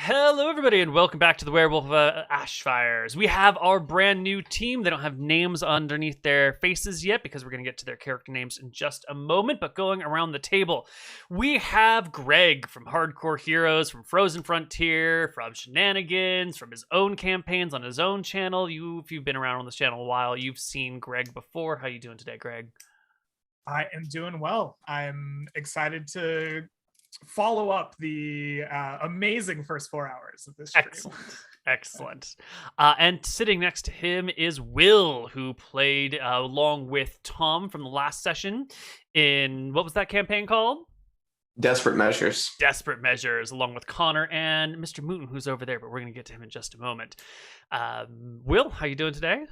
Hello, everybody, and welcome back to the Werewolf Ashfires. We have our brand new team. They don't have names underneath their faces yet because we're going to get to their character names in just a moment. But going around the table, we have Greg from Hardcore Heroes, from Frozen Frontier, from Shenanigans, from his own campaigns on his own channel. If you've been around on this channel a while, you've seen Greg before. How you doing today, Greg? I am doing well. I'm excited to follow up the amazing first 4 hours of this stream. Excellent. And sitting next to him is Will, who played along with Tom from the last session in, what was that campaign called? Desperate Measures. Desperate Measures, along with Connar and Mr. Mooten, who's over there, but we're going to get to him in just a moment. Will, how you doing today?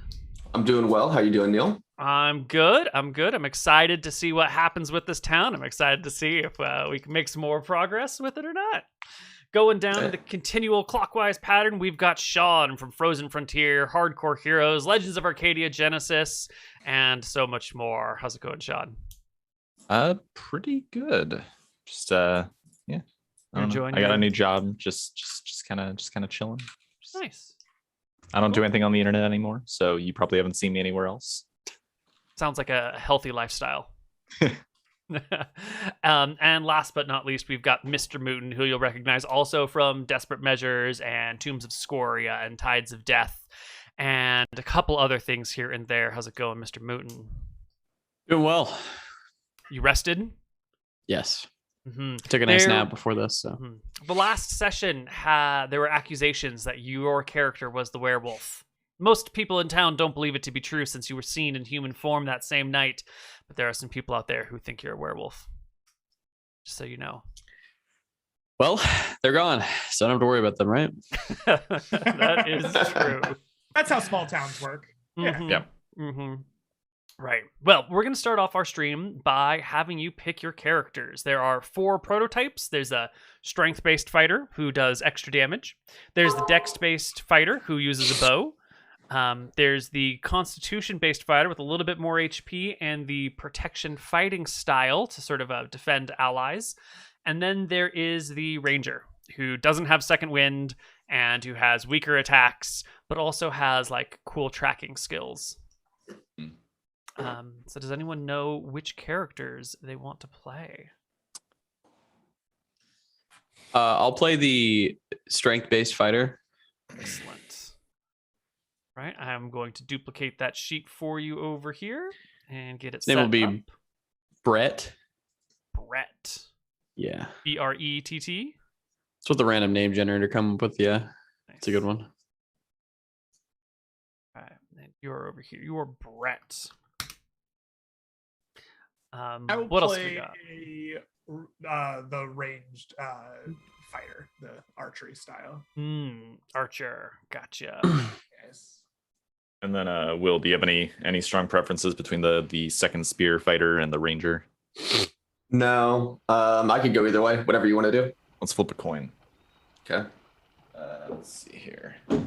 I'm doing well. How you doing, Neal? I'm good. I'm excited to see what happens with this town. I'm excited to see if we can make some more progress with it or not. Going down the continual clockwise pattern, we've got Sean from Frozen Frontier, Hardcore Heroes, Legends of Arcadia Genesis, and so much more. How's it going, Sean? Pretty good. Just yeah. I got a new job. Just kind of chilling. Nice. I don't do anything on the internet anymore, so you probably haven't seen me anywhere else. Sounds like a healthy lifestyle. And last but not least, we've got Mr. Mooten, who you'll recognize also from Desperate Measures and Tombs of Scoria and Tides of Death, and a couple other things here and there. How's it going, Mr. Mooten? Doing well. You rested? Yes. Mm-hmm. Took a nice nap before this. So The last session there were accusations that your character was the werewolf. Most people in town don't believe it to be true since you were seen in human form that same night, but there are some people out there who think you're a werewolf. Just so you know. Well, they're gone, so I don't have to worry about them, right? That is true. That's how small towns work. Mm-hmm. Yeah. Mm-hmm. Right. Well, we're going to start off our stream by having you pick your characters. There are 4 prototypes. There's a strength-based fighter who does extra damage. There's the dex-based fighter who uses a bow. There's the constitution-based fighter with a little bit more HP and the protection fighting style to sort of defend allies. And then there is the ranger who doesn't have second wind and who has weaker attacks, but also has like cool tracking skills. So does anyone know which characters they want to play? I'll play the strength-based fighter. Excellent. Right, I'm going to duplicate that sheet for you over here and get it set up. Name will be Brett. Brett. Yeah. B-R-E-T-T? That's what the random name generator come up with, yeah. Nice. It's a good one. All right, and you're over here. You're Brett. I will what play else we got? The ranged fighter, the archery style. Archer. Gotcha. Yes. And then, Will, do you have any strong preferences between the second spear fighter and the ranger? No. I could go either way. Whatever you want to do. Let's flip a coin. Okay. Let's see here. I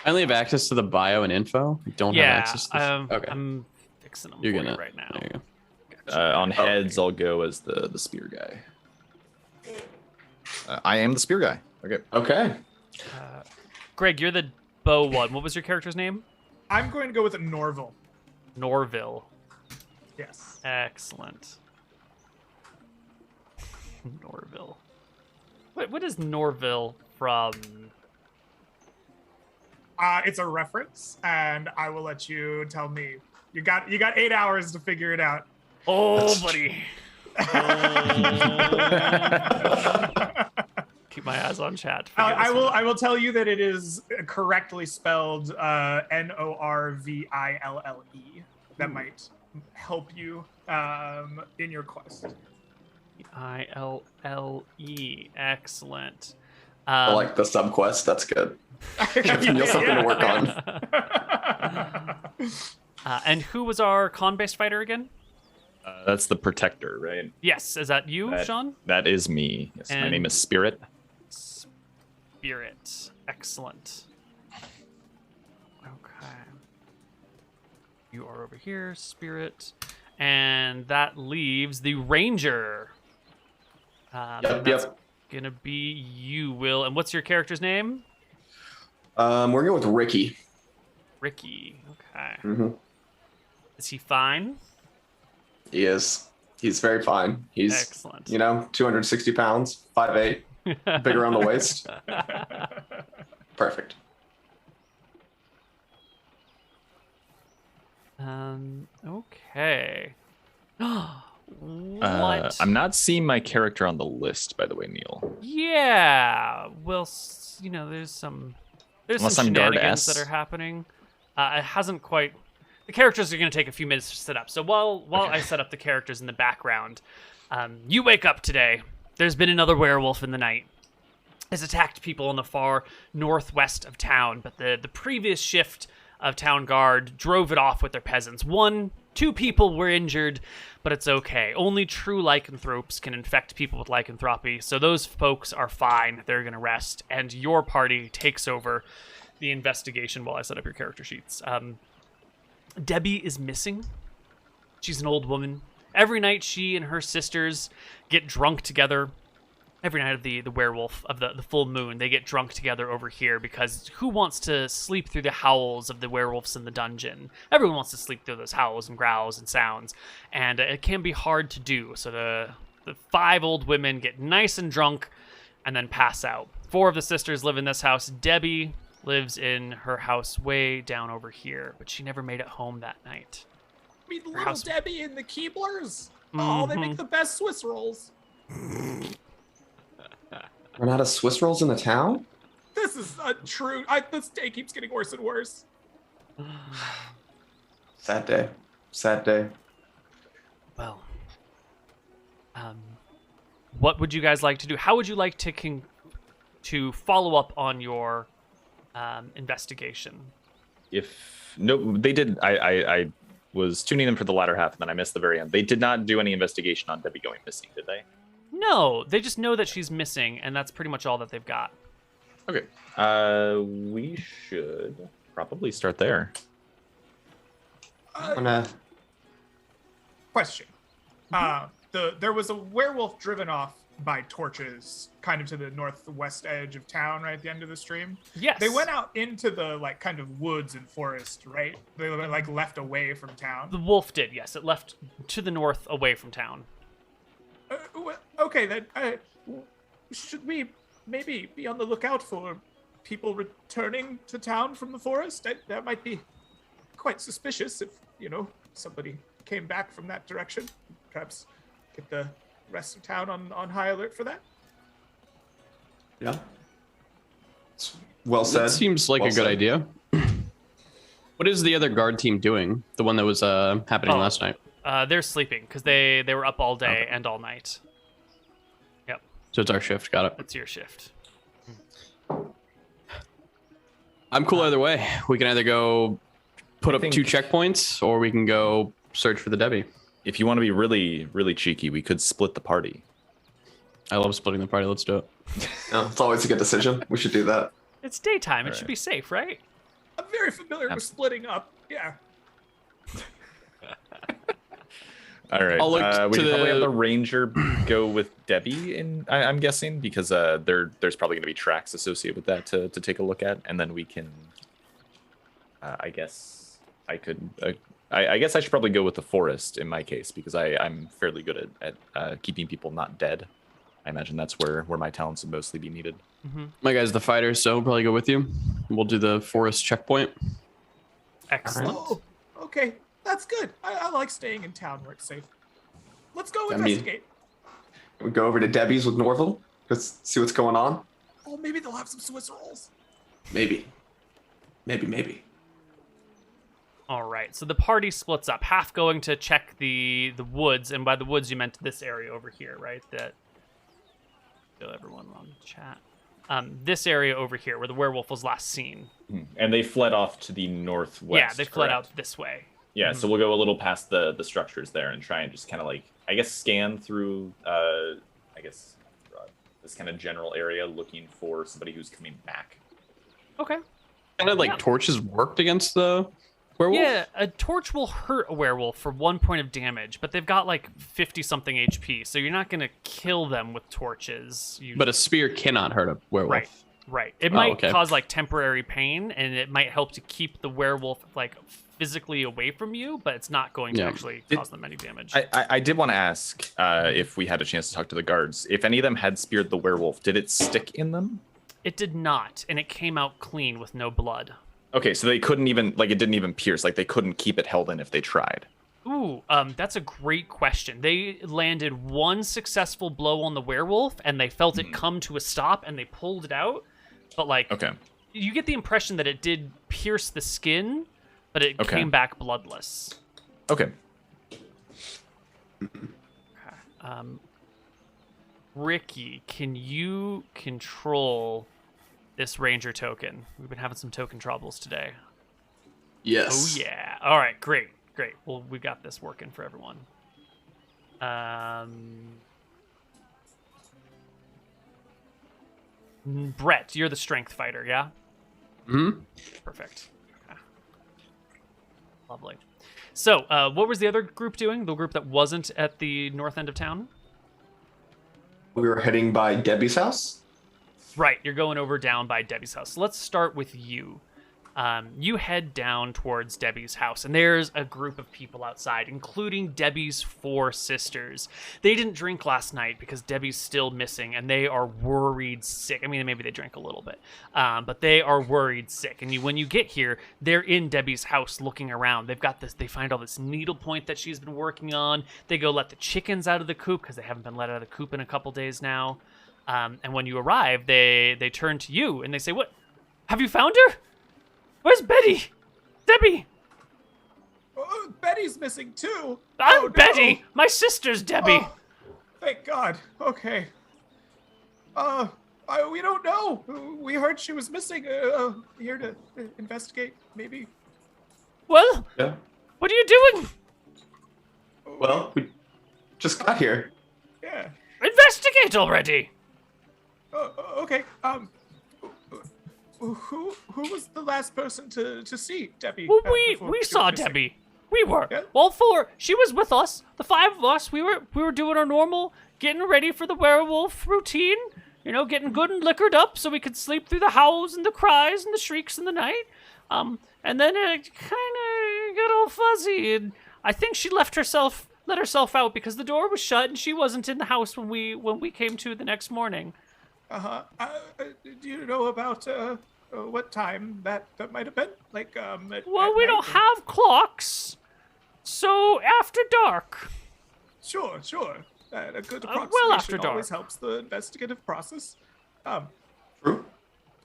only have access to the bio and info. I don't have access to okay. I'm fixing them You're for gonna, you right now. There you go. On heads, I'll go as the spear guy. I am the spear guy. Okay. Okay. Greg, you're the bow one. What was your character's name? I'm going to go with a Norville. Norville. Yes. Excellent. Norville. What is Norville from? It's a reference, and I will let you tell me. You got 8 hours to figure it out. Oh, buddy. Keep my eyes on chat. I will tell you that it is correctly spelled Norville. That might help you in your quest. Ille. Excellent. I like the subquest. That's good. Giving you something to work on. And who was our con-based fighter again? That's the protector, right? Yes. Is that you, Sean? That is me. Yes, my name is Spirit. Spirit. Excellent. Okay. You are over here, Spirit. And that leaves the Ranger. Yep. gonna be you, Will. And what's your character's name? We're going with Ricky. Ricky. Okay. Mm-hmm. Is he fine? He is. He's very fine. He's excellent. 260 pounds, 5'8", big around the waist. Perfect. Okay. What? I'm not seeing my character on the list, by the way, Neal. Yeah. Well, there's some Unless I'm guard shenanigans S. that are happening. It hasn't quite. The characters are going to take a few minutes to set up. So while I set up the characters in the background, you wake up today. There's been another werewolf in the night. Has attacked people in the far northwest of town, but the previous shift of town guard drove it off with their peasants. 2 people were injured, but it's okay. Only true lycanthropes can infect people with lycanthropy, so those folks are fine. They're going to rest, and your party takes over the investigation while I set up your character sheets. Debbie is missing. She's an old woman. Every night she and her sisters get drunk together. Every night of the werewolf, of the full moon, they get drunk together over here because who wants to sleep through the howls of the werewolves in the dungeon? Everyone wants to sleep through those howls and growls and sounds, and it can be hard to do. So the 5 old women get nice and drunk and then pass out. 4 of the sisters live in this house. Debbie lives in her house way down over here, but she never made it home that night. Meet little Debbie and the Keeblers. Oh, they make the best Swiss rolls. Run out of Swiss rolls in the town? This is untrue. This day keeps getting worse and worse. Sad day. Sad day. Well, what would you guys like to do? How would you like to follow up on your investigation? They did. I was tuning in for the latter half, and then I missed the very end. They did not do any investigation on Debbie going missing, did they? No, they just know that she's missing, and that's pretty much all that they've got. Okay. We should probably start there. Question. There was a werewolf driven off by torches kind of to the northwest edge of town right at the end of the stream. Yes. They went out into the kind of woods and forest, right? They were left away from town. The wolf did, yes. It left to the north away from town. Okay, then should we maybe be on the lookout for people returning to town from the forest? That might be quite suspicious if, somebody came back from that direction. Perhaps get the rest of town on high alert for that. Yeah. Well said. That seems like a good idea. What is the other guard team doing? The one that was happening last night? They're sleeping because they were up all day and all night. Yep. So it's our shift. Got it. It's your shift. I'm cool either way. We can either go put up 2 checkpoints, or we can go search for the Debbie. If you want to be really, really cheeky, we could split the party. I love splitting the party. Let's do it. Yeah, it's always a good decision. We should do that. It's daytime. It should be safe, right? I'm very familiar with splitting up. Yeah. All right. I'll look we to could probably have the- the ranger go with Debbie, I'm guessing, because there's probably going to be tracks associated with that to take a look at, and then we can. I guess I could. I guess I should probably go with the forest in my case because I'm fairly good at keeping people not dead. I imagine that's where my talents would mostly be needed. Mm-hmm. My guy's the fighter, so we'll probably go with you. We'll do the forest checkpoint. Excellent. Oh, okay. That's good. I like staying in town where it's safe. Let's go I mean- investigate. We go over to Debbie's with Norval. Just see what's going on. Oh, maybe they'll have some Swiss rolls. Maybe. All right. So the party splits up. Half going to check the woods, and by the woods you meant this area over here, right? That. Show everyone on chat. This area over here where the werewolf was last seen. And they fled off to the northwest. Yeah, they fled correct? out this way. Yeah, so we'll go a little past the structures there and try and just kind of scan through this kind of general area looking for somebody who's coming back. Okay. Kind of Yeah. torches worked against the werewolf? Yeah, a torch will hurt a werewolf for 1 point of damage, but they've got like 50-something HP, so you're not going to kill them with torches. But a spear cannot hurt a werewolf. Right. It might okay. cause like temporary pain, and it might help to keep the werewolf like physically away from you, but it's not going to actually cause them any damage. I did want to ask if we had a chance to talk to the guards. If any of them had speared the werewolf, did it stick in them? It did not, and it came out clean with no blood. Okay, so they couldn't even, like, it didn't even pierce. Like, they couldn't keep it held in if they tried. Ooh, that's a great question. They landed one successful blow on the werewolf, and they felt it come to a stop, and they pulled it out. But, like, Okay. You get the impression that it did pierce the skin, but it came back bloodless. Okay. Ricky, can you control this ranger token? We've been having some token troubles today. Yes. Oh, yeah. All right, great. Well, we got this working for everyone. Brett, you're the strength fighter, yeah? Mm-hmm. Perfect. Okay. Lovely. So, what was the other group doing? The group that wasn't at the north end of town? We were heading by Debbie's house. Right, you're going over down by Debbie's house. So let's start with you. You head down towards Debbie's house, and there's a group of people outside, including Debbie's 4 sisters. They didn't drink last night because Debbie's still missing, and they are worried sick. I mean, maybe they drank a little bit, but they are worried sick. And when you get here, they're in Debbie's house looking around. They've got this. They find all this needlepoint that she's been working on. They go let the chickens out of the coop because they haven't been let out of the coop in a couple days now. And when you arrive, they turn to you and they say, "What? Have you found her? Where's Betty? Debbie!" Oh, Betty's missing too. I'm Oh, Betty! no. My sister's Debbie! Oh, thank God. Okay. We don't know. We heard she was missing. Here to investigate, maybe. Well, Yeah. what are you doing? Well, we just got here. Yeah. Investigate already! Okay. Who was the last person to see Debbie? Well, before we she saw was missing? Debbie. We were. Yeah? All 4. She was with us. The 5 of us. We were doing our normal, getting ready for the werewolf routine. You know, getting good and liquored up so we could sleep through the howls and the cries and the shrieks in the night. And then it kind of got all fuzzy, and I think she let herself out because the door was shut and she wasn't in the house when we came to the next morning. Do you know about what time that might have been? Like Well, we don't have clocks, so after dark. Sure. A good well, approximation after dark. always helps the investigative process. True.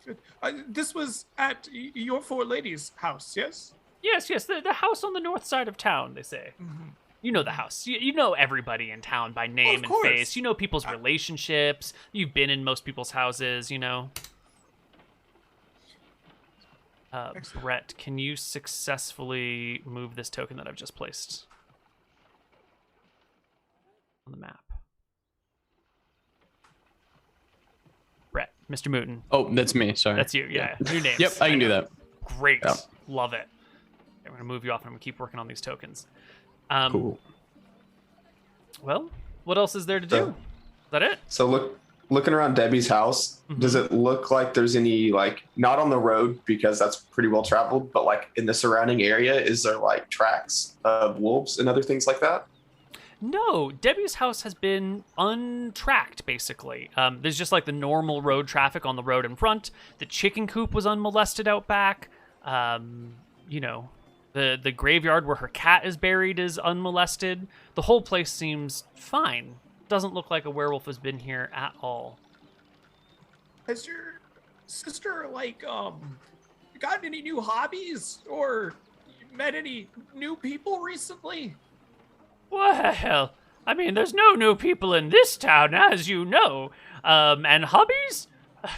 Good. This was at your 4 ladies' house, yes? Yes, the house on the north side of town, they say. Mm-hmm. You know the house. You know everybody in town by name and course. face. You know people's relationships. You've been in most people's houses, you know. Excellent. Brett, can you successfully move this token that I've just placed on the map? Brett, Mr. Mooten. Oh, that's me. Sorry. That's you, yeah. New names. Yep, I can do know. that. Great. Yeah. Love it. Okay, I'm going to move you off and I'm going to keep working on these tokens. Cool. Well, what else is there to do? So- Is that it? So looking around Debbie's house, does it look like there's any, like, not on the road because that's pretty well traveled, but like in the surrounding area, is there like tracks of wolves and other things like that? No, Debbie's house has been untracked, basically. There's just like the normal road traffic on the road in front. The chicken coop was unmolested out back. You know, the graveyard where her cat is buried is unmolested. The whole place seems fine. Doesn't look like a werewolf has been here at all. Has your sister, like, gotten any new hobbies? Or met any new people recently? Well, I mean, there's no new people in this town, as you know. And hobbies?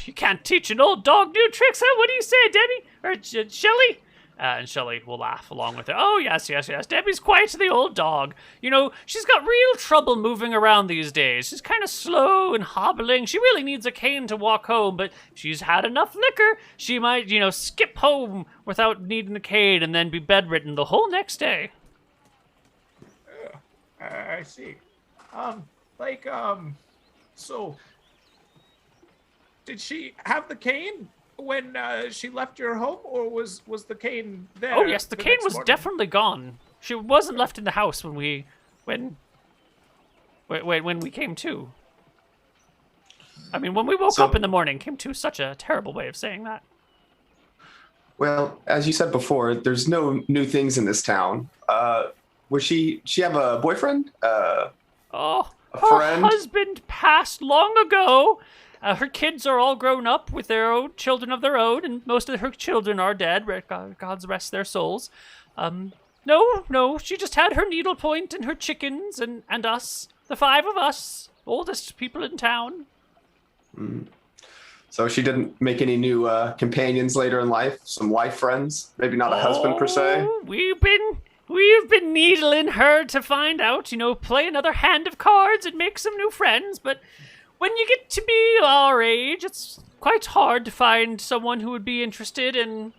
You can't teach an old dog new tricks, huh? What do you say, Debbie? Or Shelley? And Shelley will laugh along with it. Oh, yes. Debbie's quite the old dog. She's got real trouble moving around these days. She's kind of slow and hobbling. She really needs a cane to walk home, but she's had enough liquor. She might, skip home without needing a cane and then be bedridden the whole next day. I see. So, did she have the cane when she left your home, or was the cane there? Oh yes, the cane was definitely gone. She wasn't left in the house when we came to. I mean, when we woke up in the morning, came to. Such a terrible way of saying that. Well, as you said before, there's no new things in this town. Was she have a boyfriend? Her friend? husband passed long ago. Her kids are all grown up with their own children of their own, and most of her children are dead. God's rest their souls. No, she just had her needlepoint and her chickens and us, the 5 of us, oldest people in town. So she didn't make any new companions later in life? Some wife friends? Maybe not a husband per se? We've been needling her to find out, play another hand of cards and make some new friends, but when you get to be our age, it's quite hard to find someone who would be interested in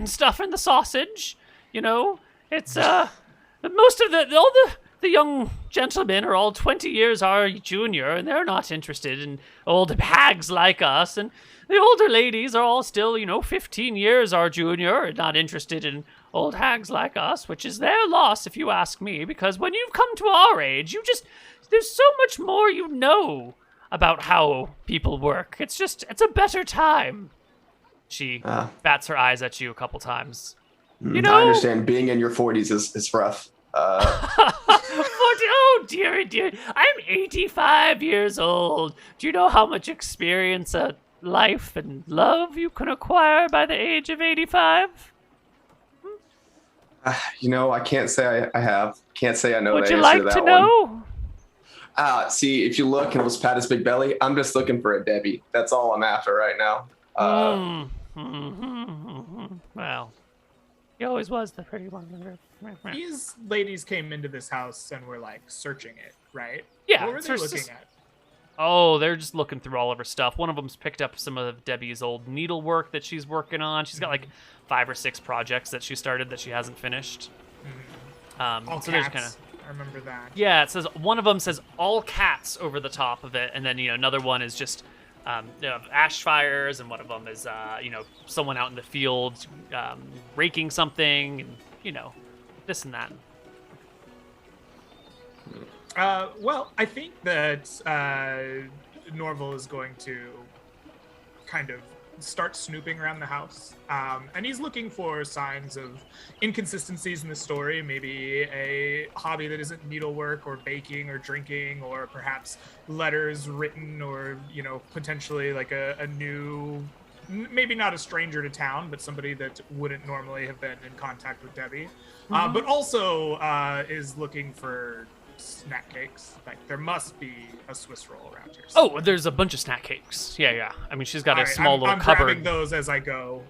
stuffing the sausage. It's most of the young gentlemen are all 20 years our junior, and they're not interested in old hags like us. And the older ladies are all still, 15 years our junior, and not interested in old hags like us, which is their loss, if you ask me. Because when you've come to our age, there's so much more about how people work. It's a better time. She bats her eyes at you a couple times. I understand. Being in your 40s is rough. 40, oh dear. I'm 85 years old. Do you know how much experience, life, and love you can acquire by the age of 85? I can't say I have. Can't say I know Would the you answer like to that to one. know? See, if you look and let's pat his big belly, I'm just looking for a Debbie. That's all I'm after right now. Well, he always was the pretty one. These ladies came into this house and were searching it, right? Yeah. What were they looking at? Oh, they're just looking through all of her stuff. One of them's picked up some of Debbie's old needlework that she's working on. She's got 5 or 6 projects that she started that she hasn't finished. All so cats. I remember that. Yeah, it says one of them says all cats over the top of it, and then another one is just Ashfires, and one of them is someone out in the field raking something, and this and that. Well, I think that Norval is going to kind of start snooping around the house, and he's looking for signs of inconsistencies in the story, maybe a hobby that isn't needlework or baking or drinking, or perhaps letters written, or potentially a new, maybe not a stranger to town, but somebody that wouldn't normally have been in contact with Debbie, but also is looking for snack cakes. There must be a Swiss roll around here. Oh, there's a bunch of snack cakes. Yeah. I mean, she's got a small little cupboard. I'm grabbing those as I go.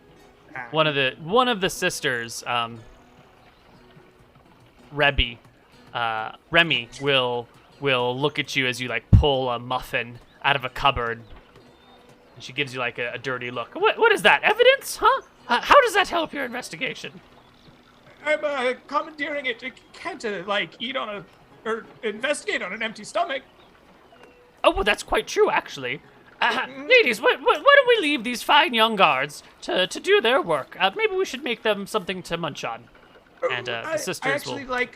One of the sisters, Remy will look at you as you pull a muffin out of a cupboard. And she gives you a dirty look. What is that? Evidence? Huh? How does that help your investigation? I'm commandeering it. It can't eat on or investigate on an empty stomach. Oh, well, that's quite true, actually. Ladies, why don't we leave these fine young guards to do their work? Maybe we should make them something to munch on. And the sisters I actually will...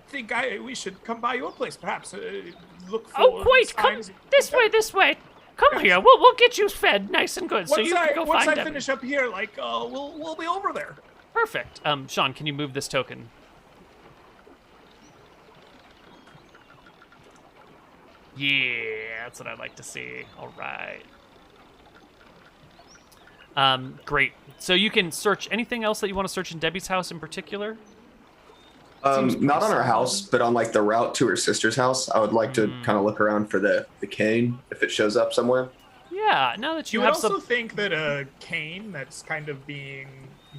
think we should come by your place, perhaps. Look for. Oh, quite! Come this way. Come here. We'll get you fed nice and good, so you can go find them. Once I finish up here, we'll be over there. Perfect. Sean, can you move this token? Yeah, that's what I'd like to see. All right. Great. So you can search anything else that you want to search in Debbie's house in particular? Not on her house, but on the route to her sister's house. I would like to kind of look around for the cane if it shows up somewhere. Yeah, now that you would have also think that a cane that's kind of being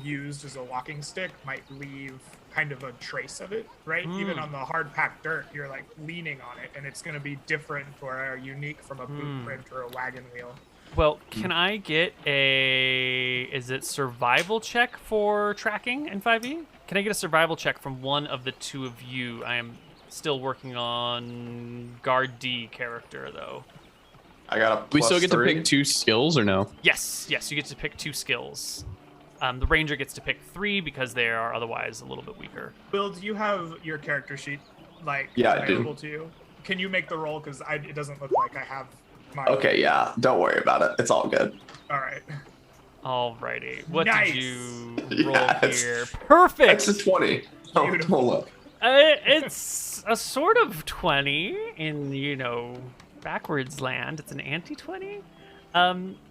used as a walking stick might leave kind of a trace of it, right? Even on the hard packed dirt, you're like leaning on it, and it's going to be different or unique from a boot print or a wagon wheel. Well, can I get is it survival check for tracking in 5e? Can I get a survival check from one of the two of you? I am still working on Guard D character, though. I got a We still plus get 3. to pick 2 skills or no? Yes, you get to pick 2 skills. The ranger gets to pick 3 because they are otherwise a little bit weaker. Will, do you have your character sheet Yeah, I do. available to you? Can you make the roll? Because it doesn't look like I have mine. Okay, yeah. Don't worry about it. It's all good. All right. Alrighty. What Nice. did you roll Yeah, it's- here? Perfect! It's a 20. Oh, Beautiful. oh, look. It's a sort of 20 in, backwards land. It's an anti-20.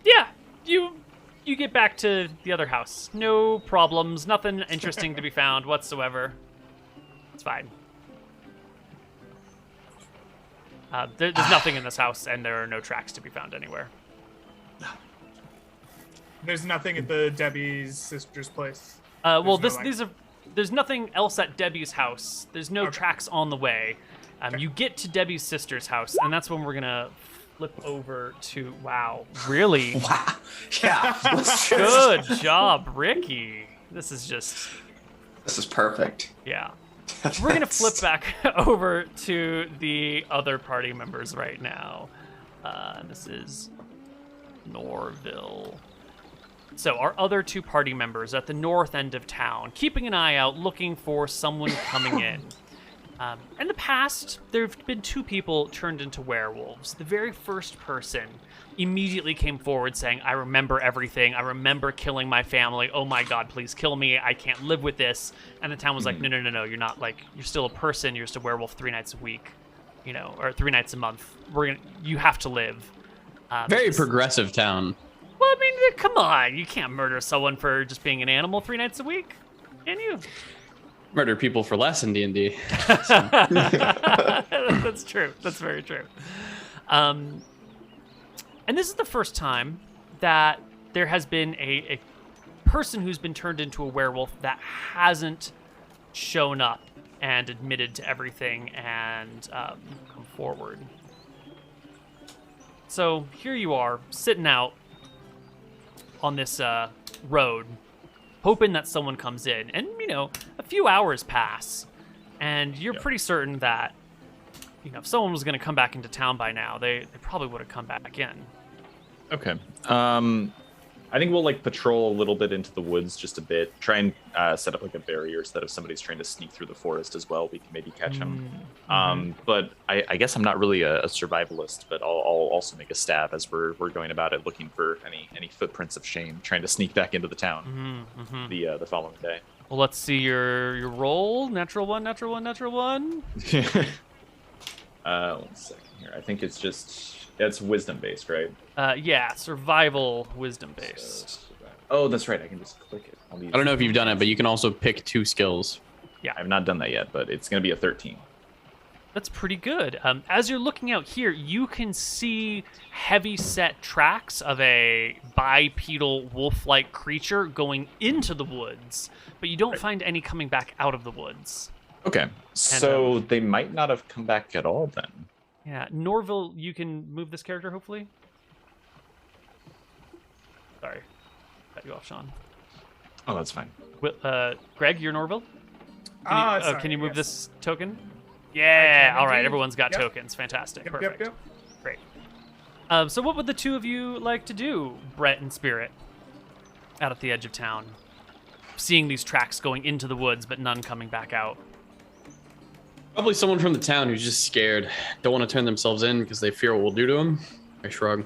Yeah, you get back to the other house. No problems. Nothing interesting to be found whatsoever. It's fine. There's nothing in this house, and there are no tracks to be found anywhere. There's nothing at the Debbie's sister's place. Well, There's no, there's nothing else at Debbie's house. There's no Okay. tracks on the way. You get to Debbie's sister's house, and that's when we're gonna flip over to. Wow, really Wow. Yeah. let's just- good job, Ricky. This is just This is perfect. yeah. We're gonna flip back over to the other party members right now. This is Norville. So our other 2 party members at the north end of town, keeping an eye out, looking for someone coming in. In the past, there have been 2 people turned into werewolves. The very first person immediately came forward saying, I remember everything. I remember killing my family. Oh my God, please kill me. I can't live with this. And the town was like, no. You're not you're still a person. You're just a werewolf 3 nights a week, or 3 nights a month. You have to live. Very progressive town. Well, I mean, come on. You can't murder someone for just being an animal 3 nights a week, can you? Murder people for less in D&D. That's true. That's very true. And this is the first time that there has been a person who's been turned into a werewolf that hasn't shown up and admitted to everything and come forward. So here you are, sitting out on this road, hoping that someone comes in. And, a few hours pass, and you're pretty certain that, if someone was going to come back into town by now, they probably would have come back in. Okay. I think we'll patrol a little bit into the woods just a bit. Try and set up a barrier so that if somebody's trying to sneak through the forest as well, we can maybe catch them. But I guess I'm not really a survivalist, but I'll also make a stab as we're going about it, looking for any footprints of shame, trying to sneak back into the town the following day. Well, let's see your roll. Natural 1, natural 1, natural 1. 1 second here. I think it's wisdom based, right? Yeah, survival wisdom based. Oh, that's right. I can just click it. I don't know if you've done it, but you can also pick 2 skills. I've not done that yet, but it's going to be a 13. That's pretty good. As you're looking out here, you can see heavy-set tracks of a bipedal wolf-like creature going into the woods, but you don't find any coming back out of the woods. Okay, so they might not have come back at all then. Yeah, Norville, you can move this character, hopefully? Sorry. Cut you off, Sean. Oh, that's fine. Greg, you're Norville? Sorry, Can you move yes. this token? Yeah, all right, indeed. everyone's got Yep. tokens. Fantastic, Yep, perfect. yep. Great. So what would the 2 of you like to do, Brett and Spirit, out at the edge of town? Seeing these tracks going into the woods, but none coming back out. Probably someone from the town who's just scared. Don't want to turn themselves in because they fear what we'll do to them. I shrug.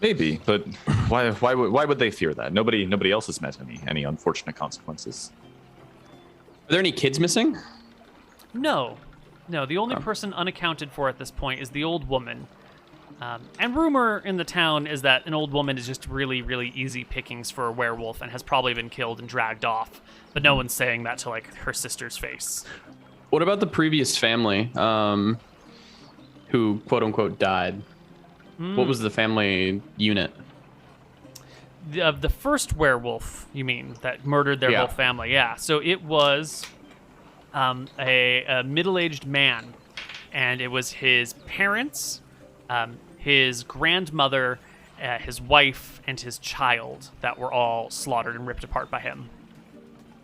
Maybe, but why would they fear that? Nobody else has met any unfortunate consequences. Are there any kids missing? No. The only person unaccounted for at this point is the old woman. And rumor in the town is that an old woman is just really, really easy pickings for a werewolf and has probably been killed and dragged off. But no one's saying that to her sister's face. What about the previous family who, quote unquote, died? What was the family unit? the first werewolf, you mean, that murdered their whole family? Yeah. So it was a middle-aged man, and it was his parents, his grandmother, his wife, and his child that were all slaughtered and ripped apart by him.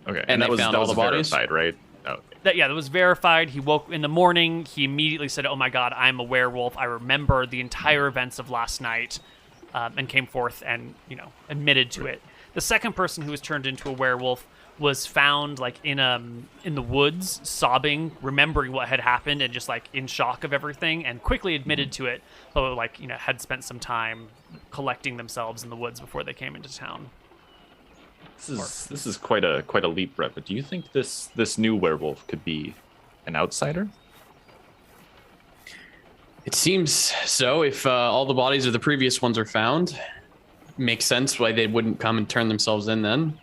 Okay, And that they was found that all was the bodies? verified, right? Oh, okay. That was verified. He woke in the morning. He immediately said, "Oh my God, I'm a werewolf. I remember the entire events of last night," and came forth and admitted to it. The second person who was turned into a werewolf was found like in the woods, sobbing, remembering what had happened, and just like in shock of everything, and quickly admitted to it, but had spent some time collecting themselves in the woods before they came into town. This is quite a leap, Brett. But do you think this new werewolf could be an outsider? It seems so. If all the bodies of the previous ones are found, makes sense why they wouldn't come and turn themselves in then.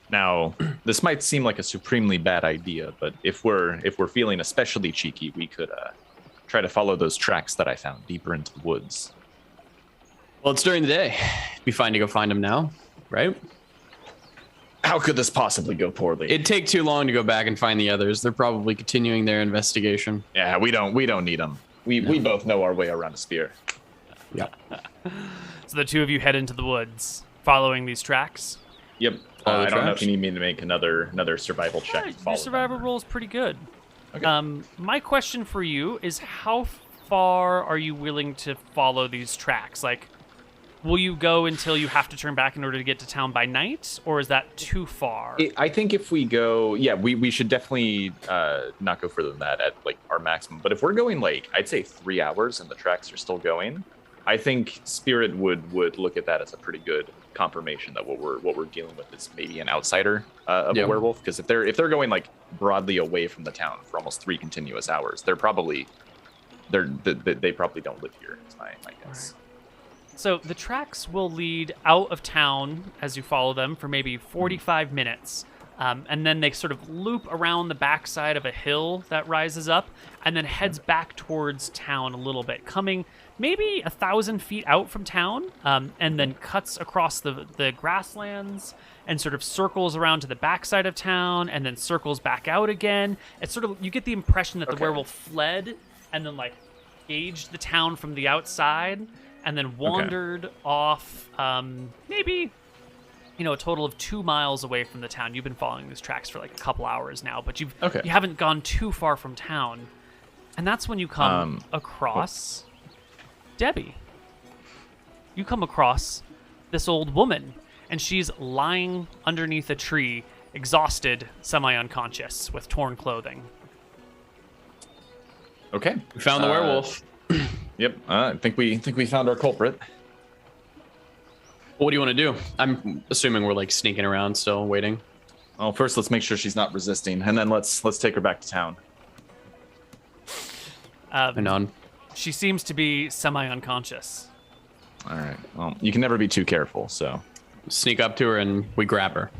Now, this might seem like a supremely bad idea, but if we're feeling especially cheeky, we could try to follow those tracks that I found deeper into the woods. Well, it's during the day. It'd be fine to go find them now, right? How could this possibly go poorly? It'd take too long to go back and find the others. They're probably continuing their investigation. Yeah, we don't need them. We both know our way around a spear. Yeah. So the two of you head into the woods, following these tracks. Yep. I don't know if you need me to make another survival check. To follow Your survival them. roll is pretty good. Okay. My question for you is, how far are you willing to follow these tracks? Like, will you go until you have to turn back in order to get to town by night, or is that too far? I think if we go, we should definitely not go further than that at like our maximum. But if we're going like, I'd say 3 hours and the tracks are still going, I think Spirit would look at that as a pretty good confirmation that what we're dealing with is maybe an outsider of a werewolf. Because if they're going like broadly away from the town for almost 3 continuous hours, they probably don't live here. Is my guess. So the tracks will lead out of town as you follow them for maybe 45 minutes. And then they sort of loop around the backside of a hill that rises up and then heads back towards town a little bit, coming maybe 1,000 feet out from town, and then cuts across the grasslands and sort of circles around to the backside of town and then circles back out again. It's sort of, you get the impression that the werewolf fled and then like gauged the town from the outside and then wandered off maybe a total of 2 miles away from the town. You've been following these tracks for like a couple hours now, but you haven't gone too far from town. And that's when you come across Debbie. You come across this old woman, and she's lying underneath a tree, exhausted, semi-unconscious, with torn clothing. Okay. We found the werewolf. Yep. I think we found our culprit. What do you want to do? I'm assuming we're like sneaking around still, waiting. Well, first let's make sure she's not resisting, and then let's take her back to town. And on. She seems to be semi-unconscious. All right. Well, you can never be too careful, so Sneak up to her and we grab her.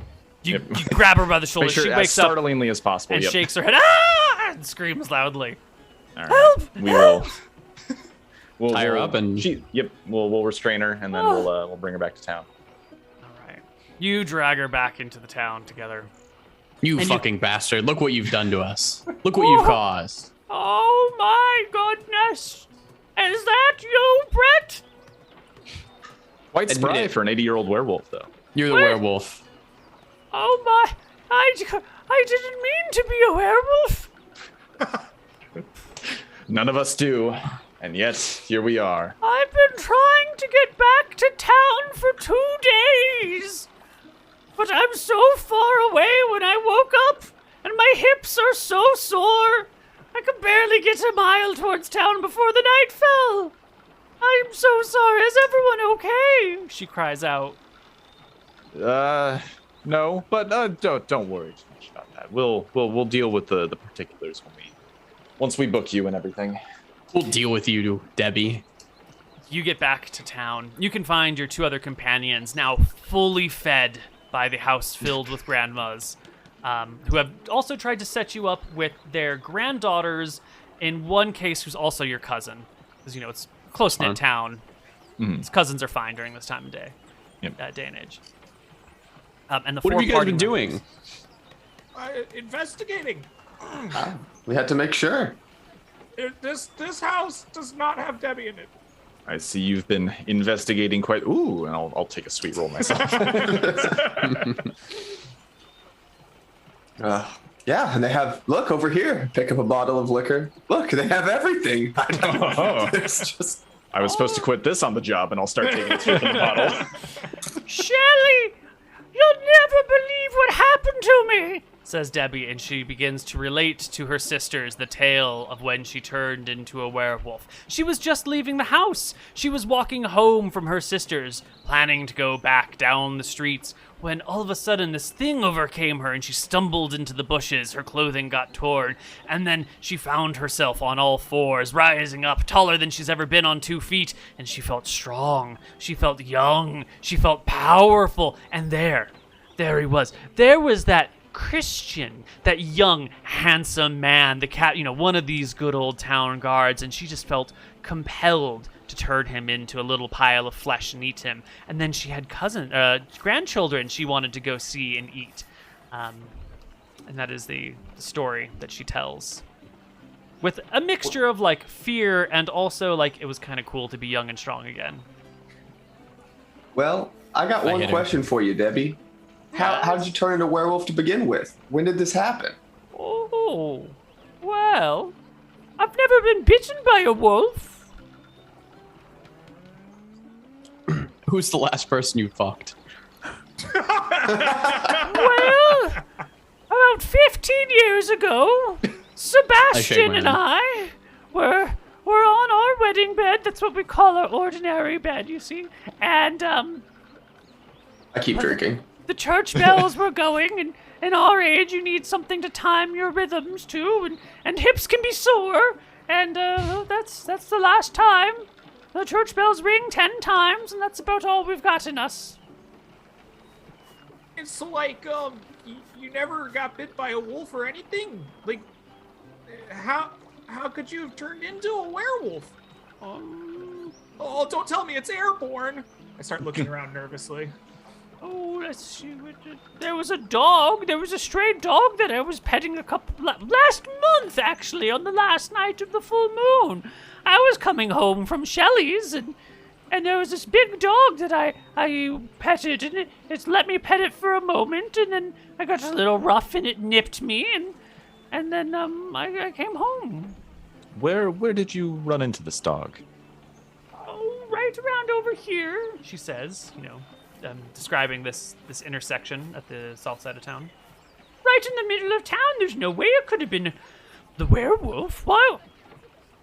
You grab her by the shoulder. make sure She as wakes up startlingly as possible. and Yep. shakes her head, ah! And screams loudly. All right. We will. Tie her up and we'll restrain her and then we'll bring her back to town. All right. You drag her back into the town together. You fucking bastard. Look what you've done to us. Look what you've caused. Oh my goodness! Is that you, Brett? Quite Admit spry it. for an 80-year-old werewolf, though. You're the werewolf. Oh my! I didn't mean to be a werewolf. None of us do, and yet here we are. I've been trying to get back to town for 2 days, but I'm so far away when I woke up, and my hips are so sore. I could barely get a mile towards town before the night fell. I'm so sorry. Is everyone okay? She cries out. No, but don't worry too much about that. We'll deal with the particulars once we book you and everything. We'll deal with you, Debbie. You get back to town. You can find your 2 other companions now fully fed by the house filled with grandmas, who have also tried to set you up with their granddaughters, in one case who's also your cousin. Because, it's a close-knit town. His cousins are fine during this time of day. day and age. And the What four have you guys party been doing? Investigating. We had to make sure. This house does not have Debbie in it. I see you've been investigating quite. Ooh, and I'll take a sweet roll myself. Yeah, and they have. Look over here. Pick up a bottle of liquor. Look, they have everything. It's just. I was supposed to quit this on the job, and I'll start taking a sip in the bottle. Shelley, you'll never believe what happened to me, says Debbie, and she begins to relate to her sisters the tale of when she turned into a werewolf. She was just leaving the house. She was walking home from her sisters, planning to go back down the streets, when all of a sudden this thing overcame her and she stumbled into the bushes. Her clothing got torn, and then she found herself on all fours, rising up, taller than she's ever been on 2 feet, and she felt strong. She felt young. She felt powerful. And there he was. There was that Christian, that young, handsome man, the cat, one of these good old town guards, and she just felt compelled to turn him into a little pile of flesh and eat him. And then she had grandchildren she wanted to go see and eat. And that is the story that she tells. With a mixture of, fear and also, it was kind of cool to be young and strong again. Well, I got one question for you, Debbie. How did you turn into a werewolf to begin with? When did this happen? Oh, well, I've never been bitten by a wolf. Who's the last person you fucked? Well, about 15 years ago, Sebastian and I were on our wedding bed. That's what we call our ordinary bed, you see. And I keep drinking. the church bells were going, and in our age, you need something to time your rhythms to, and hips can be sore. And that's the last time. The church bells ring 10 times, and that's about all we've got in us. It's like, you never got bit by a wolf or anything? Like, how could you have turned into a werewolf? Oh, don't tell me it's airborne. I start looking around nervously. Oh, let's see. There was a dog. There was a stray dog that I was petting last month, actually, on the last night of the full moon. I was coming home from Shelley's, and there was this big dog that I petted, and it let me pet it for a moment, and then I got a little rough, and it nipped me, and then I came home. Where did you run into this dog? Oh, right around over here, she says, describing this intersection at the south side of town. Right in the middle of town. There's no way it could have been the werewolf. Why?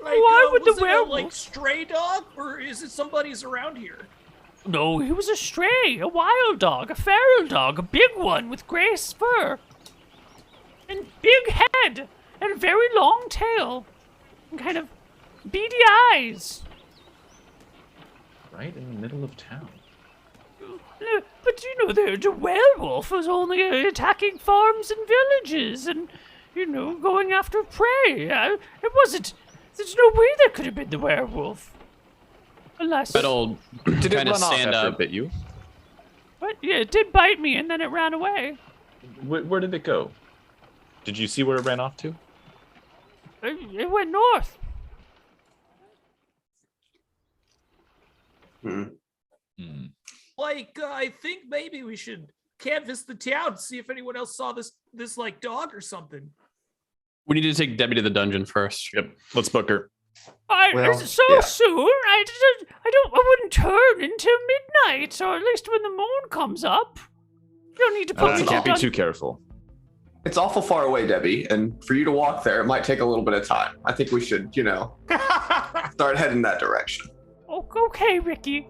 Why would the werewolf? Was it a stray dog, or is it somebody's around here? No, he was a stray, a wild dog, a feral dog, a big one with gray fur, and big head, and a very long tail, and kind of beady eyes. Right in the middle of town. But the werewolf was only attacking farms and villages, and going after prey. It wasn't. There's no way that could have been the werewolf. Unless... That'll Did it kind run of off stand after up. it bit you? But yeah, it did bite me, and then it ran away. Where did it go? Did you see where it ran off to? It went north. I think maybe we should canvass the town, see if anyone else saw this dog or something. We need to take Debbie to the dungeon first. Yep. Let's book her. Soon? I wouldn't turn until midnight, or at least when the moon comes up. You don't need to put me Can't be too careful. It's awful far away, Debbie, and for you to walk there, it might take a little bit of time. I think we should, start heading that direction. Okay, Ricky.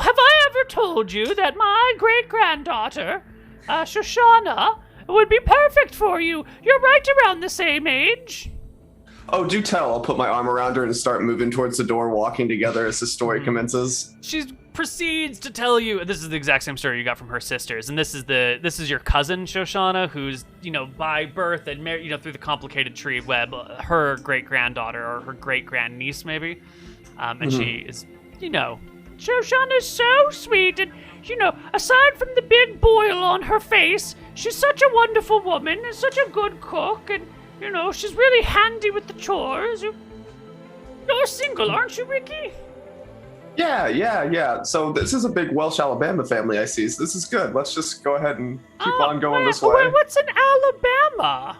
Have I ever told you that my great-granddaughter, Shoshana, would be perfect for you? You're right around the same age. Oh, do tell. I'll put my arm around her and start moving towards the door, walking together as the story commences. She proceeds to tell you, this is the exact same story you got from her sisters, and this is your cousin Shoshana, who's by birth and married, through the complicated tree web, her great granddaughter or her great grandniece maybe, and she is Shoshana's so sweet, and, aside from the big boil on her face, she's such a wonderful woman and such a good cook, and, she's really handy with the chores. You're single, aren't you, Ricky? Yeah. So this is a big Welsh Alabama family I see. So this is good. Let's just go ahead and keep on going this way. Wait, what's an Alabama?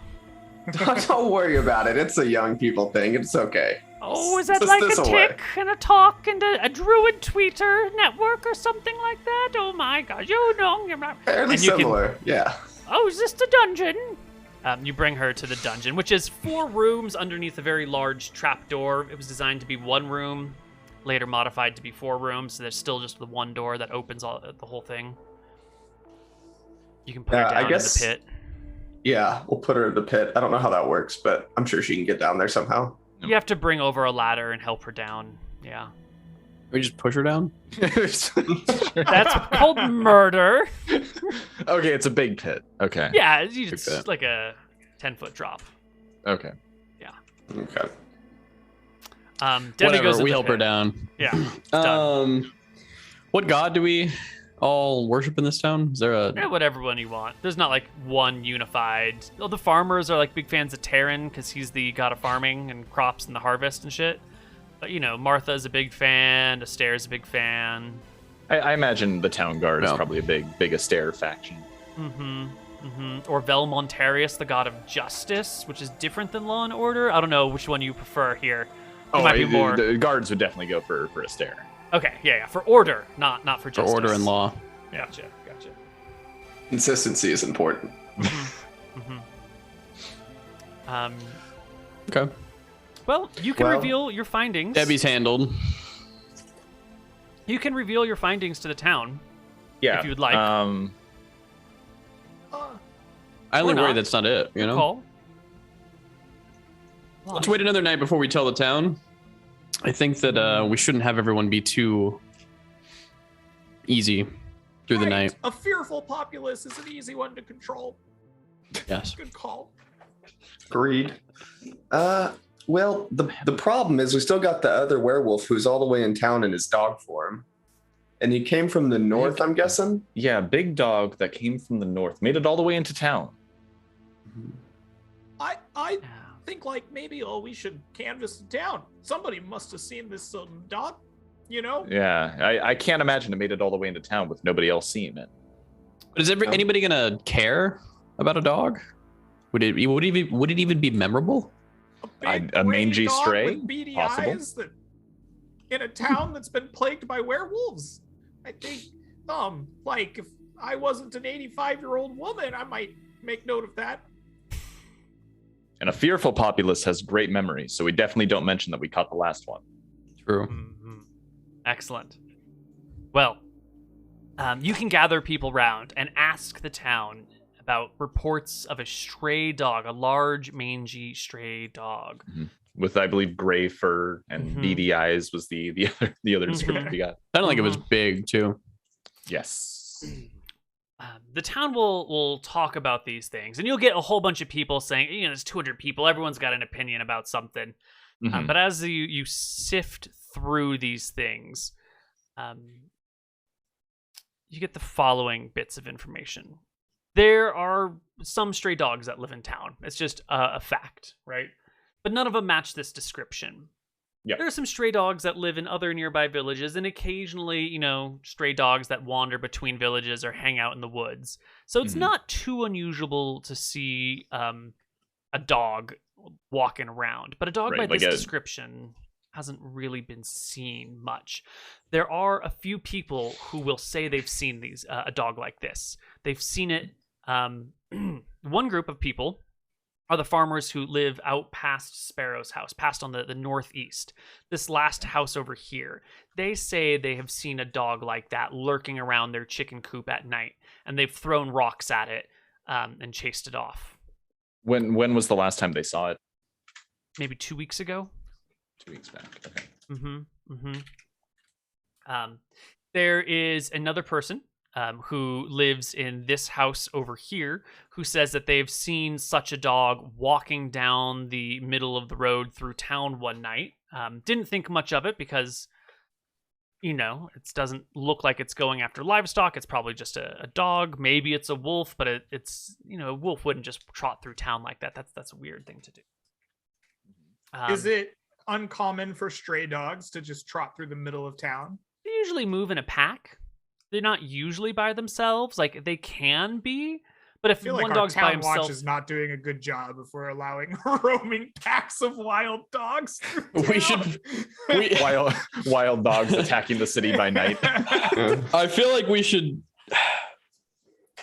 Don't worry about it. It's a young people thing. It's okay. Oh, is that Just like a this tick and a talk and a druid tweeter network or something like that? Oh my god, you're not. Fairly similar, yeah. Oh, is this the dungeon? You bring her to the dungeon, which is 4 rooms underneath a very large trapdoor. It was designed to be 1 room, later modified to be 4 rooms, so there's still just the 1 door that opens the whole thing. You can put her down in the pit. Yeah, we'll put her in the pit. I don't know how that works, but I'm sure she can get down there somehow. You have to bring over a ladder and help her down. Yeah. We just push her down? That's called murder. Okay, it's a big pit. Okay. Yeah, it's like a 10-foot drop. Okay. Yeah. Okay. Debbie Whatever, goes in we the help pit. her down. Yeah. Done. What god do we all worship in this town? Is there a... Yeah, whatever one you want. There's not like one unified. Oh, the farmers are like big fans of Terran because he's the god of farming and crops and the harvest and shit. But Martha's a big fan. Astaire's a big fan. I imagine the town guard is probably a big Astaire faction. Or Velmontarius, the god of justice, which is different than law and order. I don't know which one you prefer here. Might be more. The guards would definitely go for Astaire. Okay, yeah, for order, not for justice. For order and law. Yeah. Gotcha. Consistency is important. Okay. Well, you can reveal your findings. Debbie's handled. You can reveal your findings to the town. Yeah. If you would like. I only not. worry that's not it, you know? Call. Let's wait another night before we tell the town. I think that we shouldn't have everyone be too easy through the night. A fearful populace is an easy one to control. Yes. Good call. Agreed. Well, the problem is we still got the other werewolf who's all the way in town in his dog form. And he came from the north, I'm guessing? Yeah, big dog that came from the north. Made it all the way into town. I think maybe we should canvass the town. Somebody must have seen this dog, Yeah, I can't imagine it made it all the way into town with nobody else seeing it. But is anybody gonna care about a dog? Would it even be memorable? A mangy gray dog stray? with beady Possible. eyes that in a town that's been plagued by werewolves. I think, if I wasn't an 85-year-old woman, I might make note of that. And a fearful populace has great memories, so we definitely don't mention that we caught the last one. True. Excellent. Well, you can gather people round and ask the town about reports of a stray dog, a large, mangy, stray dog. With, I believe, gray fur and beady eyes was the other description we got. I don't think it was big, too. Yes. The town will talk about these things, and you'll get a whole bunch of people saying, there's 200 people, everyone's got an opinion about something. But as you sift through these things, you get the following bits of information. There are some stray dogs that live in town. It's just a fact, right? But none of them match this description. Yep. There are some stray dogs that live in other nearby villages, and occasionally, stray dogs that wander between villages or hang out in the woods. So it's not too unusual to see a dog walking around. But a dog by this description hasn't really been seen much. There are a few people who will say they've seen a dog like this. They've seen it. One group of people are the farmers who live out past Sparrow's house, past on the northeast. This last house over here. They say they have seen a dog like that lurking around their chicken coop at night, and they've thrown rocks at it and chased it off. When was the last time they saw it? Maybe 2 weeks ago. 2 weeks back. Okay. There is another person who lives in this house over here, who says that they've seen such a dog walking down the middle of the road through town one night. Didn't think much of it because it doesn't look like it's going after livestock. It's probably just a dog. Maybe it's a wolf, but it's a wolf wouldn't just trot through town like that. That's a weird thing to do. Is it uncommon for stray dogs to just trot through the middle of town? They usually move in a pack. They're not usually by themselves. Like, they can be, but if I feel one like dog's our by town watch himself, is not doing a good job if we're allowing roaming packs of wild dogs. We should. Wild dogs attacking the city by night. I feel like we should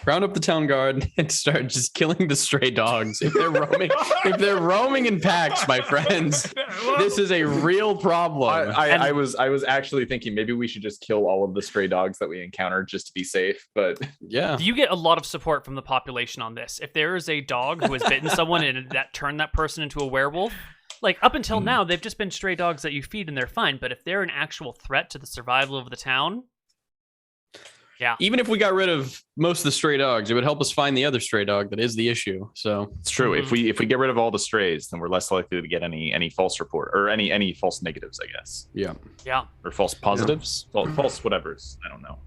round up the town guard and start just killing the stray dogs if they're roaming in packs, my friends. This is a real problem. I was actually thinking maybe we should just kill all of the stray dogs that we encounter just to be safe. But Yeah. you get a lot of support from the population on this. If there is a dog who has bitten someone and that turned that person into a werewolf, like up until now, they've just been stray dogs that you feed and they're fine. But if they're an actual threat to the survival of the town, yeah. Even if we got rid of most of the stray dogs, it would help us find the other stray dog that is the issue. So it's true. If we get rid of all the strays, then we're less likely to get any false report or any false negatives, I guess. yeah. Or false positives. Well, false whatevers. I don't know.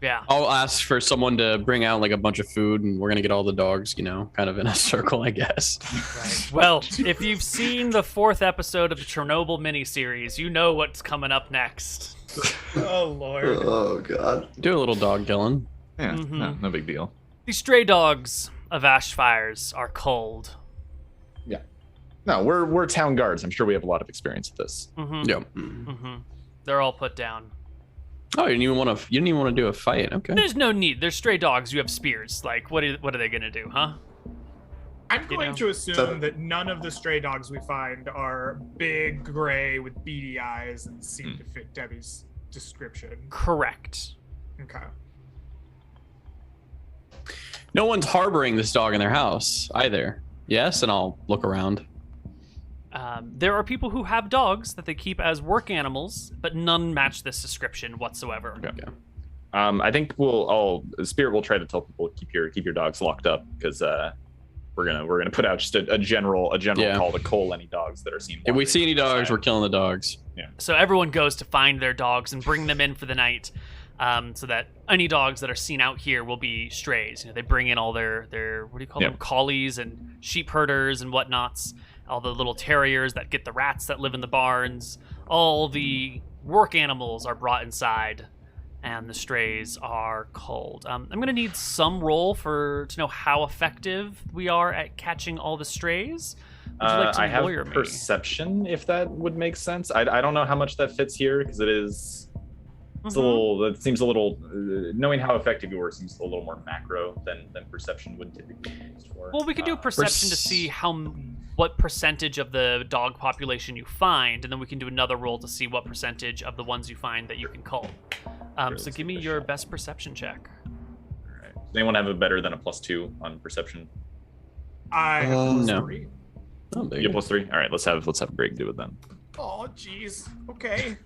Yeah. I'll ask for someone to bring out like a bunch of food and we're gonna get all the dogs, kind of in a circle, I guess. Right. Well, if you've seen the 4th episode of the Chernobyl miniseries, you know what's coming up next. Oh Lord. Oh God. Do a little dog killing. Yeah, no big deal. The stray dogs of Ashfires are cold. Yeah. No, we're town guards. I'm sure we have a lot of experience with this. Mm-hmm. Yeah. Mm-hmm. They're all put down. Oh, you didn't even want to do a fight. Okay. There's no need. They're stray dogs. You have spears. Like, what are they gonna do, huh? I'm going to assume that none of the stray dogs we find are big, gray, with beady eyes and seem to fit Debbie's description. Correct. Okay. No one's harboring this dog in their house either. Yes, and I'll look around. There are people who have dogs that they keep as work animals, but none match this description whatsoever. Okay. I think Spirit will try to tell people keep your dogs locked up because we're gonna put out just a general call to cull any dogs that are seen. If we see any dogs, we're killing the dogs. Yeah. So everyone goes to find their dogs and bring them in for the night, so that any dogs that are seen out here will be strays. They bring in all their what do you call them, collies and sheep herders and whatnots. All the little terriers that get the rats that live in the barns. All the work animals are brought inside, and the strays are culled. I'm going to need some roll to know how effective we are at catching all the strays. Would you like to I have lawyer me? perception, if that would make sense. I don't know how much that fits here because it is. It's a little. It seems a little. Knowing how effective you are seems a little more macro than perception would typically be used for. Well, we could do perception to see what percentage of the dog population you find, and then we can do another roll to see what percentage of the ones you find that you can cull. So give me your best perception check. All right. Does anyone have a better than a +2 on perception? I have no. +3. Oh, there You you have go. +3. All right, let's have Greg do it then. Oh, jeez. Okay.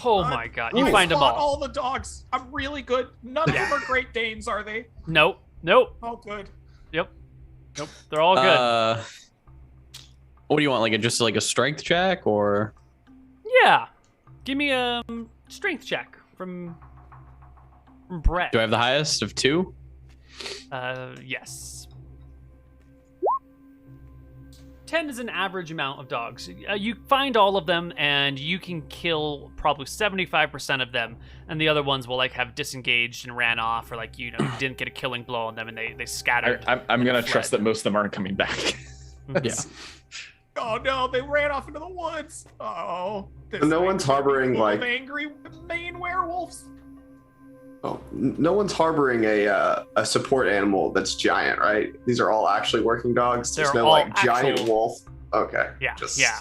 Oh my god, you I find them spot all. all the dogs. I'm really good. None of them are Great Danes, are they? Nope. Oh, good. Yep. Nope. They're all good. What do you want? Just a strength check or? Yeah. Give me a strength check from Brett. Do I have the highest of 2? Yes. 10 is an average amount of dogs. You find all of them, and you can kill probably 75% of them, and the other ones will have disengaged and ran off, or you didn't get a killing blow on them, and they scattered. I'm gonna trust that most of them aren't coming back. Yeah. Oh no, they ran off into the woods. Oh. No one's harboring angry Maine werewolves. Oh, no one's harboring a support animal that's giant, right? These are all actually working dogs. There's They're no all giant actual- wolf. Okay. Yeah. Just Yeah.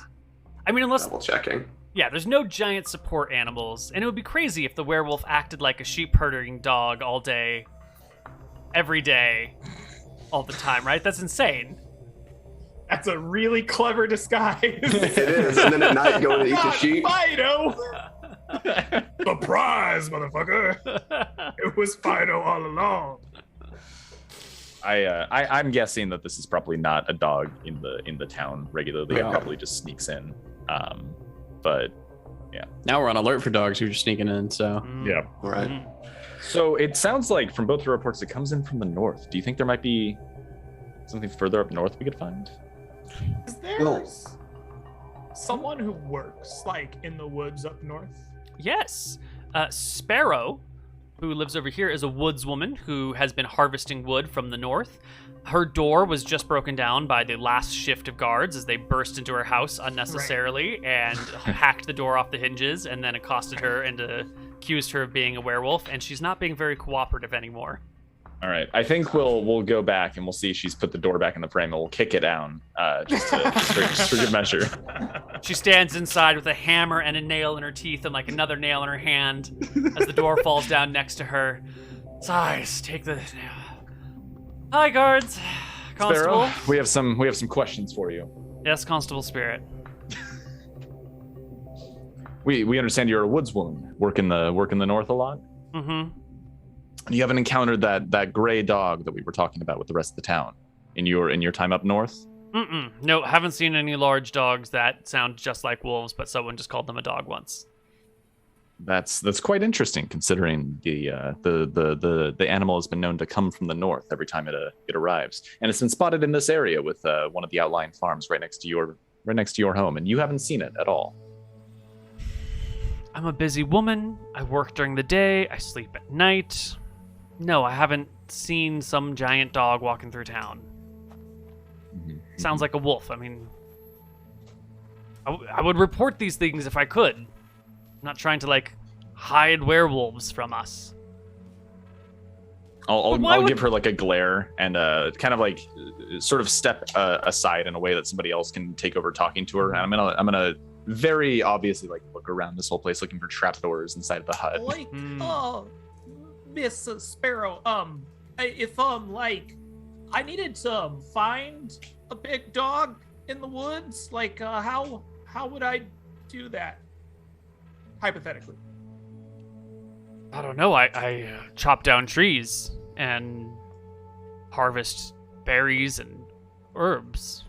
I mean, unless double checking. Yeah, there's no giant support animals, and it would be crazy if the werewolf acted like a sheep herding dog all day, every day, all the time, right? That's insane. That's a really clever disguise. It is, and then at night go to eat the Not sheep. Fido. Surprise, motherfucker! It was Fido all along. I'm guessing that this is probably not a dog in the town regularly. It Yeah. probably just sneaks in. But Now we're on alert for dogs who are sneaking in. So Yeah. Right. Mhm. So it sounds like from both the reports, it comes in from the north. Do you think there might be something further up north we could find? Is there Well- someone who works like in the woods up north? Yes. Sparrow, who lives over here, is a woodswoman who has been harvesting wood from the north. Her door was just broken down by the last shift of guards as they burst into her house unnecessarily and hacked the door off the hinges and then accosted her and accused her of being a werewolf, and she's not being very cooperative anymore. All right, I think we'll go back and we'll see if she's put the door back in the frame, and we'll kick it down just for good measure. She stands inside with a hammer and a nail in her teeth and like another nail in her hand as the door falls down next to her. Sighs, take the Hi, guards. Constable. Sparrow, we have some questions for you. Yes, Constable Spirit. We understand you're a woodswoman, work in the north a lot. Mm-hmm. You haven't encountered that gray dog that we were talking about with the rest of the town in your time up north? No, haven't seen any large dogs that sound just like wolves, but someone just called them a dog once. That's quite interesting, considering the animal has been known to come from the north every time it arrives, and it's been spotted in this area with one of the outlying farms right next to your home, and you haven't seen it at all. I'm a busy woman. I work during the day. I sleep at night. No, I haven't seen some giant dog walking through town. Sounds like a wolf. I mean, I would report these things if I could. I'm not trying to, like, hide werewolves from us. I'll give her, like, a glare and kind of, like, sort of step aside in a way that somebody else can take over talking to her. And I'm gonna very obviously, like, look around this whole place looking for trapdoors inside of the hut. Like, Miss Sparrow, if like, I needed to find a big dog in the woods, like, how would I do that? Hypothetically. I don't know. I chop down trees and harvest berries and herbs.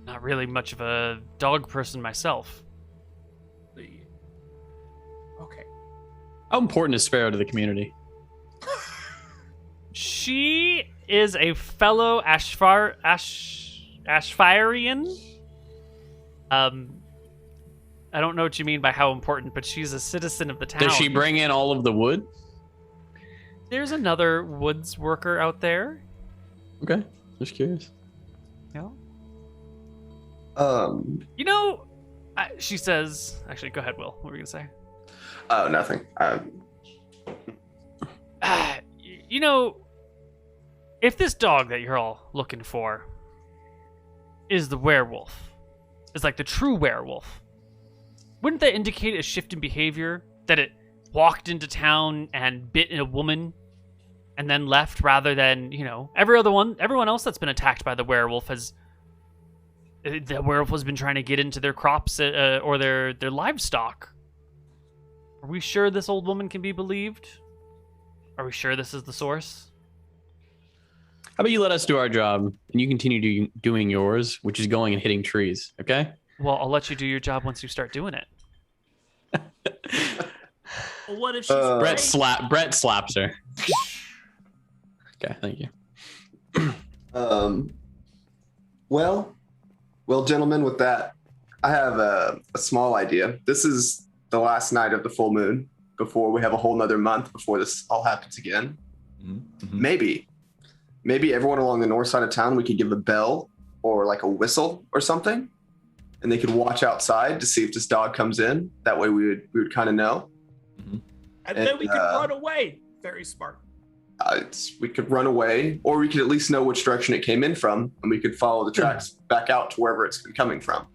Not really much of a dog person myself. Okay. how important is Sparrow to the community? She is a fellow Ashfarian. I don't know what you mean by how important, but she's a citizen of the town. Does she bring in all of the wood? There's another woods worker out there. Okay, just curious. Yeah. Um. She says. Actually, go ahead, Will. What were you gonna say? Oh, nothing. If this dog that you're all looking for is the werewolf, is like the true werewolf, wouldn't that indicate a shift in behavior? That it walked into town and bit a woman and then left, rather than, everyone else that's been attacked by the werewolf has been trying to get into their crops or their livestock. Are we sure this old woman can be believed? Are we sure this is the source? How about you let us do our job and you continue doing yours, which is going and hitting trees, okay? Well, I'll let you do your job once you start doing it. Well, what if she's Brett slaps her. Okay, thank you. Well, gentlemen, with that, I have a small idea. This is the last night of the full moon before we have a whole nother month before this all happens again. Mm-hmm. Maybe everyone along the north side of town, we could give a bell or like a whistle or something, and they could watch outside to see if this dog comes in. That way we would kind of know. Mm-hmm. And then we could run away. Very smart. We could run away, or we could at least know which direction it came in from, and we could follow the tracks back out to wherever it's been coming from.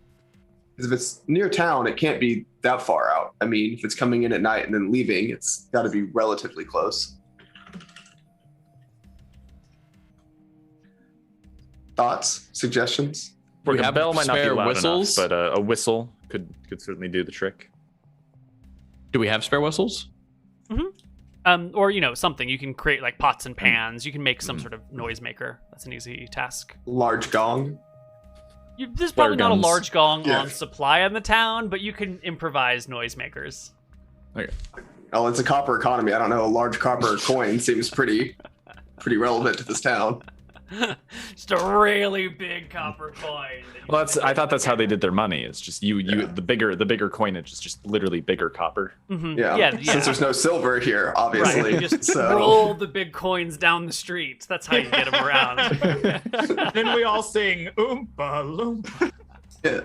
Because if it's near town, it can't be that far out. I mean, if it's coming in at night and then leaving, it's got to be relatively close. Thoughts? Suggestions? We A have bell might not be spare loud whistles? enough, but a whistle could certainly do the trick. Do we have spare whistles? Or something you can create, like pots and pans. You can make some sort of noisemaker. That's an easy task. Large gong? There's probably not a guns. large gong Yeah. on supply in the town, but you can improvise noisemakers. Okay. Oh, it's a copper economy. I don't know. A large copper coin seems pretty relevant to this town. Just a really big copper coin. Well, I thought that's how they did their money. It's just the bigger coinage is just literally bigger copper. Yeah. Since there's no silver here, obviously. Right. You just so roll the big coins down the street. That's how you get them around. Then we all sing Oompa Loompa. yeah.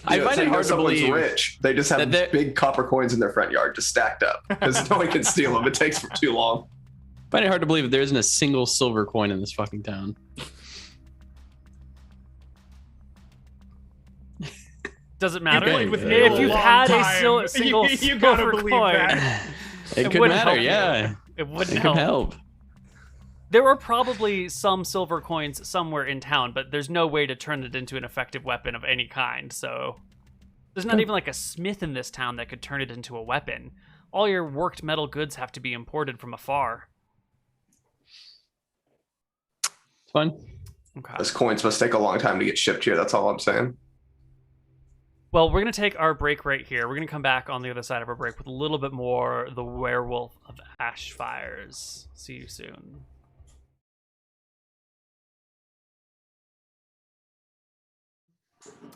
I find it hard to someone's believe rich. They just have that they're- big copper coins in their front yard just stacked up because no one can steal them. It takes for too long. I find it hard to believe there isn't a single silver coin in this fucking town. Does it matter? played with Neal If you've a long had a time. single You gotta silver believe coin, that. It could wouldn't matter, help you. yeah. it wouldn't It could help. help. There are probably some silver coins somewhere in town, but there's no way to turn it into an effective weapon of any kind. So there's not even like a smith in this town that could turn it into a weapon. All your worked metal goods have to be imported from afar. It's fine. Okay. Those coins must take a long time to get shipped here. That's all I'm saying. Well, we're going to take our break right here. We're going to come back on the other side of our break with a little bit more The Werewolf of Ashfires. See you soon.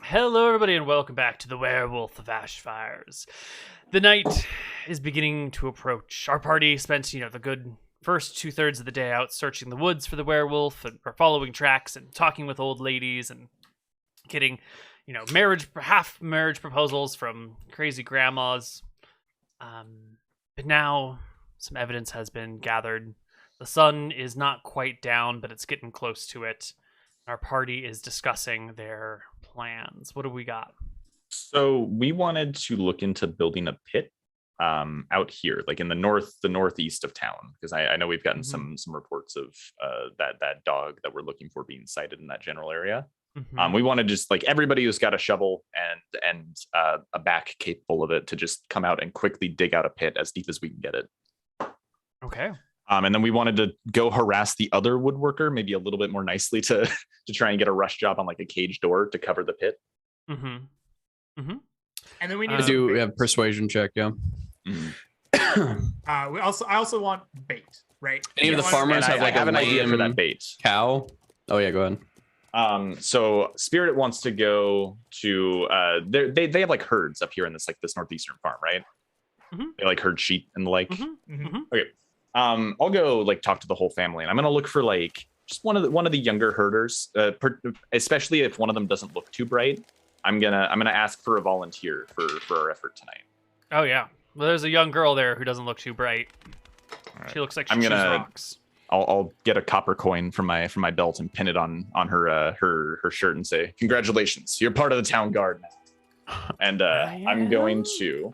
Hello, everybody, and welcome back to The Werewolf of Ashfires. The night is beginning to approach. Our party spent, the good first 2/3 of the day out searching the woods for the werewolf and or following tracks and talking with old ladies and getting half marriage proposals from crazy grandmas. But now some evidence has been gathered. The sun is not quite down, but it's getting close to it. Our party is discussing their plans. What do we got? So we wanted to look into building a pit out here, like in the northeast of town, because I know we've gotten some reports of that dog that we're looking for being sighted in that general area. We want to just like everybody who's got a shovel and a back capable of it to just come out and quickly dig out a pit as deep as we can get it. Okay. And then we wanted to go harass the other woodworker, maybe a little bit more nicely to try and get a rush job on like a cage door to cover the pit. And then we need I do have persuasion check, yeah. I also want bait, right? Any of the want- farmers And have I like have a an idea for lame that bait. cow? Oh yeah, go ahead. So Spirit wants to go to they have like herds up here in this northeastern farm, right? They like herd sheep and the like. Okay. I'll go like talk to the whole family, and I'm gonna look for like just one of the younger herders, especially if one of them doesn't look too bright. I'm gonna ask for a volunteer for our effort tonight. Oh yeah. Well, there's a young girl there who doesn't look too bright. Right. She looks like she I'm chews gonna- rocks. I'll get a copper coin from my belt and pin it on her shirt and say, "Congratulations, you're part of the town guard now." And I'm going to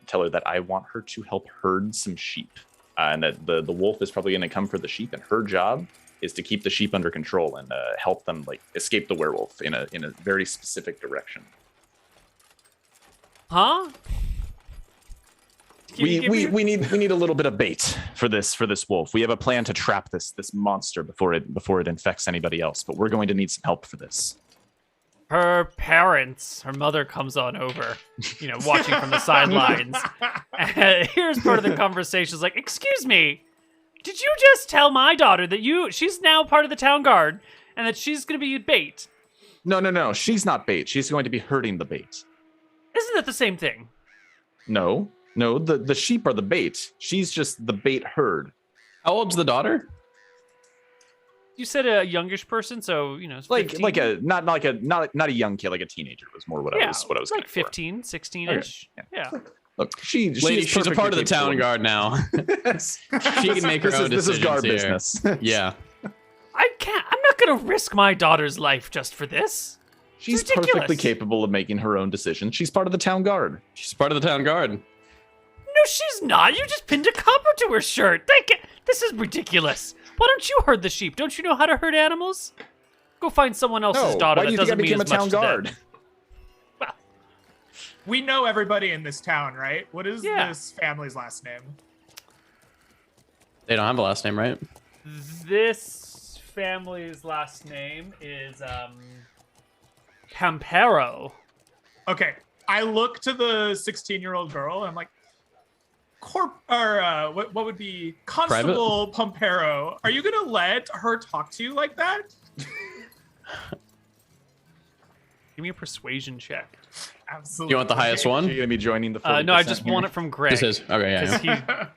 tell her that I want her to help herd some sheep, and that the wolf is probably going to come for the sheep, and her job is to keep the sheep under control and help them like escape the werewolf in a very specific direction. Huh? We need a little bit of bait for this wolf. We have a plan to trap this monster before it infects anybody else, but we're going to need some help for this. Her mother comes on over, watching from the sidelines. And here's part of the conversation. It's like, excuse me, did you just tell my daughter that she's now part of the town guard and that she's going to be bait? No, she's not bait. She's going to be herding the bait. Isn't that the same thing? No, the sheep are the bait. She's just the bait herd. How old's the daughter? You said a youngish person, so it's 15. like a not a young kid, like a teenager was more what I was like going 15, 16ish. Okay, Yeah. Look, she's She's a part of the town guard now. She can make her own This is decisions guard here. business. Yeah. I'm not going to risk my daughter's life just for this. She's It's ridiculous. perfectly capable of making her own decisions. She's part of the town guard. She's part of the town guard. No, she's not. You just pinned a copper to her shirt. This is ridiculous. Why don't you herd the sheep? Don't you know how to herd animals? Go find someone else's daughter why do that you think I doesn't mean became a as much town to them. guard? Well, We know everybody in this town, right? What is Yeah. this family's last name? They don't have a last name, right? this family's last name is Campero. Okay, I look to the 16-year-old girl, and I'm like, what would be Constable Pompero? Are you gonna let her talk to you like that? Give me a persuasion check. Absolutely. You want the highest Are one? you gonna be joining the 40%? No, I just want it from Greg. This is okay. Yeah.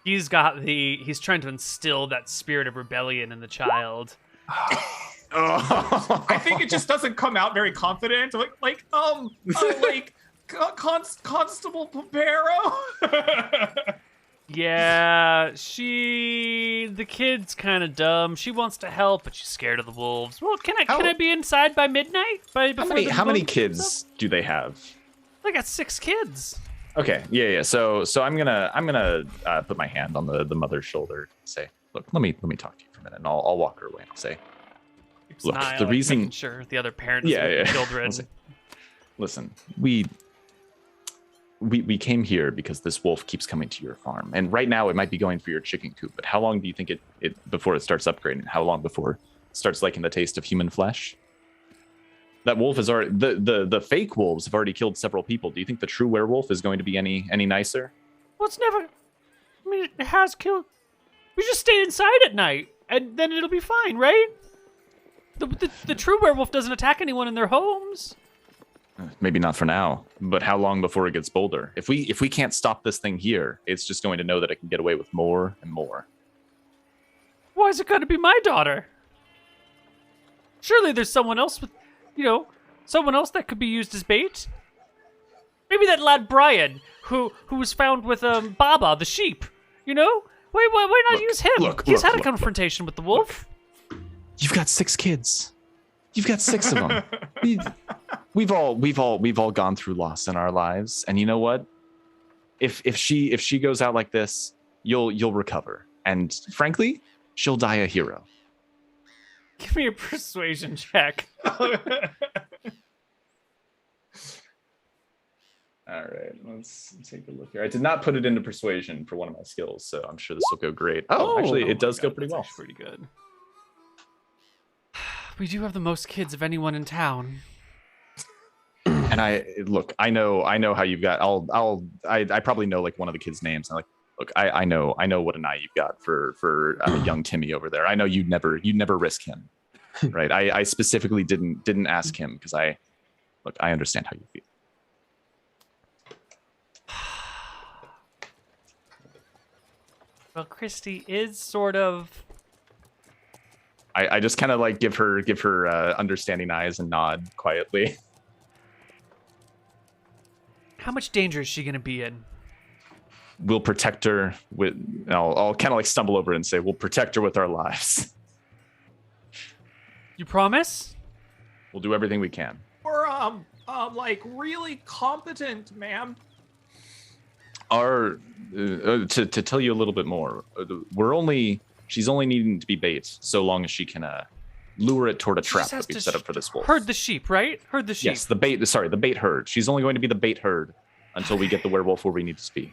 Because he's trying to instill that spirit of rebellion in the child. I think it just doesn't come out very confident. Constable Pompero. Yeah, the kid's kind of dumb. She wants to help, but she's scared of the wolves. Well, can I be inside by midnight? How many kids do they have? They got 6 kids. Okay, yeah. So I'm gonna put my hand on the mother's shoulder and say, look, let me talk to you for a minute, and I'll walk her away and say, look, the reason, making sure the other parents with the children. Listen, we came here because this wolf keeps coming to your farm, and right now it might be going for your chicken coop. But how long do you think it before it starts upgrading? How long before it starts liking the taste of human flesh? That wolf is already the fake wolves have already killed several people. Do you think the true werewolf is going to be any nicer? Well, it's never. I mean, it has killed. We just stay inside at night, and then it'll be fine, right? The true werewolf doesn't attack anyone in their homes. Maybe not for now, but how long before it gets bolder? If we can't stop this thing here, it's just going to know that it can get away with more and more. Why is it going to be my daughter? Surely there's someone else with, someone else that could be used as bait. Maybe that lad Brian, who was found with Baba the sheep. Why not use him? He's had a confrontation with the wolf. You've got 6 kids. You've got 6 of them. We've all gone through loss in our lives, and you know what? If she goes out like this, you'll recover, and frankly, she'll die a hero. Give me a persuasion check. All right, let's take a look here. I did not put it into persuasion for one of my skills, so I'm sure this will go great. Actually, it does go pretty well. Pretty good. We do have the most kids of anyone in town. And I know how you've got. I probably know like one of the kids' names. I'm like, look, I know what an eye you've got for young Timmy over there. I know you'd never risk him, right? I specifically didn't ask him because I understand how you feel. Well, Christy is sort of. I just kind of like give her understanding eyes and nod quietly. How much danger is she going to be in? We'll protect her with. I'll kind of like stumble over and say, we'll protect her with our lives. You promise? We'll do everything we can. We're really competent, ma'am. To tell you a little bit more, she's only needing to be bait so long as she can lure it toward a trap that we've set up for this wolf. Herd the sheep, right? Herd the sheep. Yes, the bait herd. She's only going to be the bait herd until we get the werewolf where we need to be.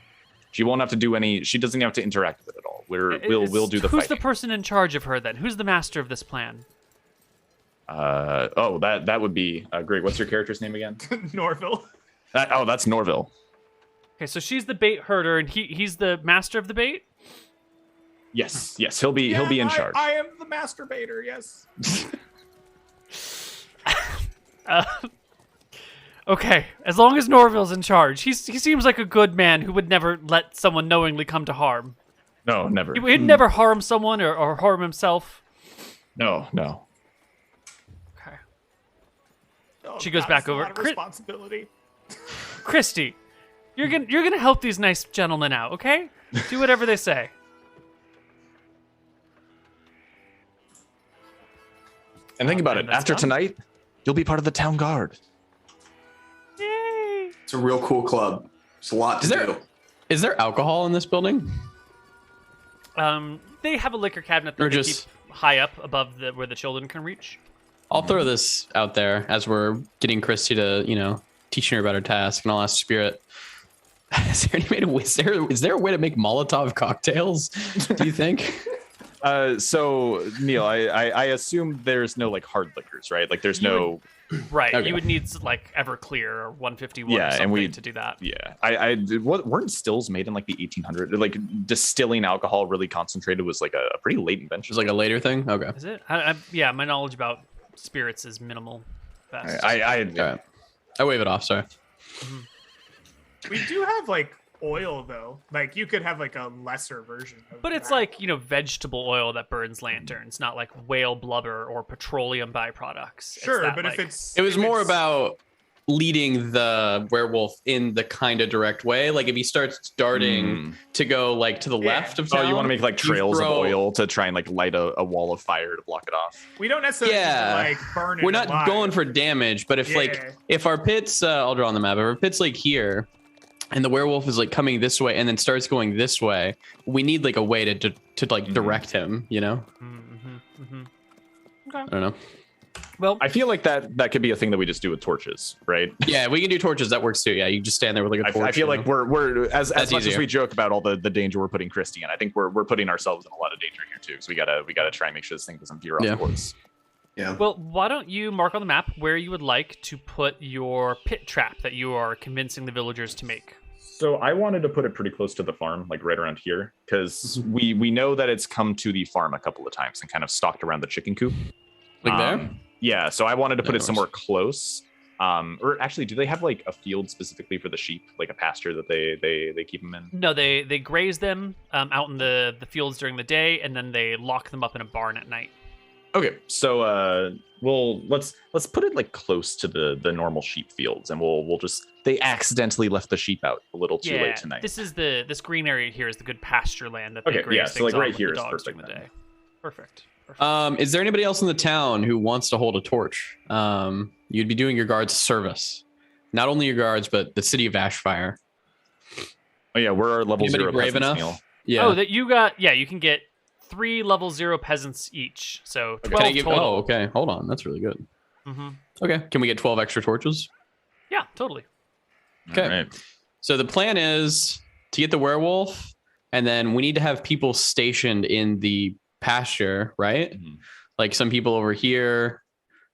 She won't have to do any. She doesn't have to interact with it at all. We'll do the fighting. Who's the person in charge of her then? Who's the master of this plan? That would be Greg. What's your character's name again? Norville. That's Norville. Okay, so she's the bait herder, and he's the master of the bait. Yes, he'll be in charge. I am the masturbator. Yes. Okay, as long as Norville's in charge, he seems like a good man who would never let someone knowingly come to harm. No, never. He'd never harm someone or harm himself. No. Okay. Oh, She goes back that's a over. lot of responsibility. Christy, you're gonna help these nice gentlemen out, okay? Do whatever they say. And think about it. that's After done. tonight, you'll be part of the town guard. Yay! It's a real cool club. It's a lot to do. Is there alcohol in this building? They have a liquor cabinet that Or they just- keep high up above where the children can reach. I'll throw this out there as we're getting Christy to, teaching her about her task, and I'll ask Spirit. Is there a way to make Molotov cocktails? Do you think? So Neal, I assume there's no like hard liquors, right? Like there's no. Right. Okay. You would need like Everclear or 151 or Yeah, something and we to do that. Yeah, weren't stills made in like the 1800s? Like distilling alcohol really concentrated was like a pretty late invention. It's like a later thing. Okay. Is it? Yeah, my knowledge about spirits is minimal. Best. I All right. I wave it off. Sorry. We do have like oil though. Like you could have like a lesser version of But it's that. like, vegetable oil that burns lanterns, not like whale blubber or petroleum byproducts. It's Sure, that, but like, if it's It was if more it's- about leading the werewolf in the kind of direct way. Like if he starts darting to go like to the Yeah. left of town. Oh, you want to make like you trails throw- of oil to try and like light a wall of fire to block it off. we don't necessarily need to, Yeah. like burn it. We're not alive. going for damage, but if Yeah. if our pit's I'll draw on the map. If our pit's like here and the werewolf is like coming this way and then starts going this way, we need like a way to like direct him, you know? I don't know. Well, I feel like that could be a thing that we just do with torches, right? Yeah, we can do torches. That works too. Yeah, you just stand there with like a torch. I feel you like know? we're as That's much as easier. we joke about all the danger we're putting Christy in. I think we're putting ourselves in a lot of danger here too. So we gotta try and make sure this thing doesn't veer Yeah. off course. Yeah. well, why don't you mark on the map where you would like to put your pit trap that you are convincing the villagers to make? So I wanted to put it pretty close to the farm, like right around here, because we know that it's come to the farm a couple of times and kind of stalked around the chicken coop. Like there? Yeah, so I wanted to put Yeah, it somewhere close. Or actually, do they have like a field specifically for the sheep, like a pasture that they keep them in? No, they graze them out in the fields during the day, and then they lock them up in a barn at night. Okay, so let's put it like close to the normal sheep fields, and we'll just they accidentally left the sheep out a little too late tonight. This green area here is the good pasture land that they Okay, graze yeah, so, things like, on right with here the is dogs perfect during the then. day. Perfect. Perfect. Is there anybody else in the town who wants to hold a torch? You'd be doing your guards service. Not only your guards, but the city of Ashfire. Oh yeah, we're our level Anybody 0 brave peasants, enough? Neal. Yeah. Oh, that you got? Yeah, you can get 3 level 0 peasants each, so 12 Can I give? total. Oh, okay. Hold on. That's really good. Mm-hmm. Okay. Can we get 12 extra torches? Yeah, totally. Okay. All right. So the plan is to get the werewolf, and then we need to have people stationed in the pasture, right? Mhm. Like some people over here,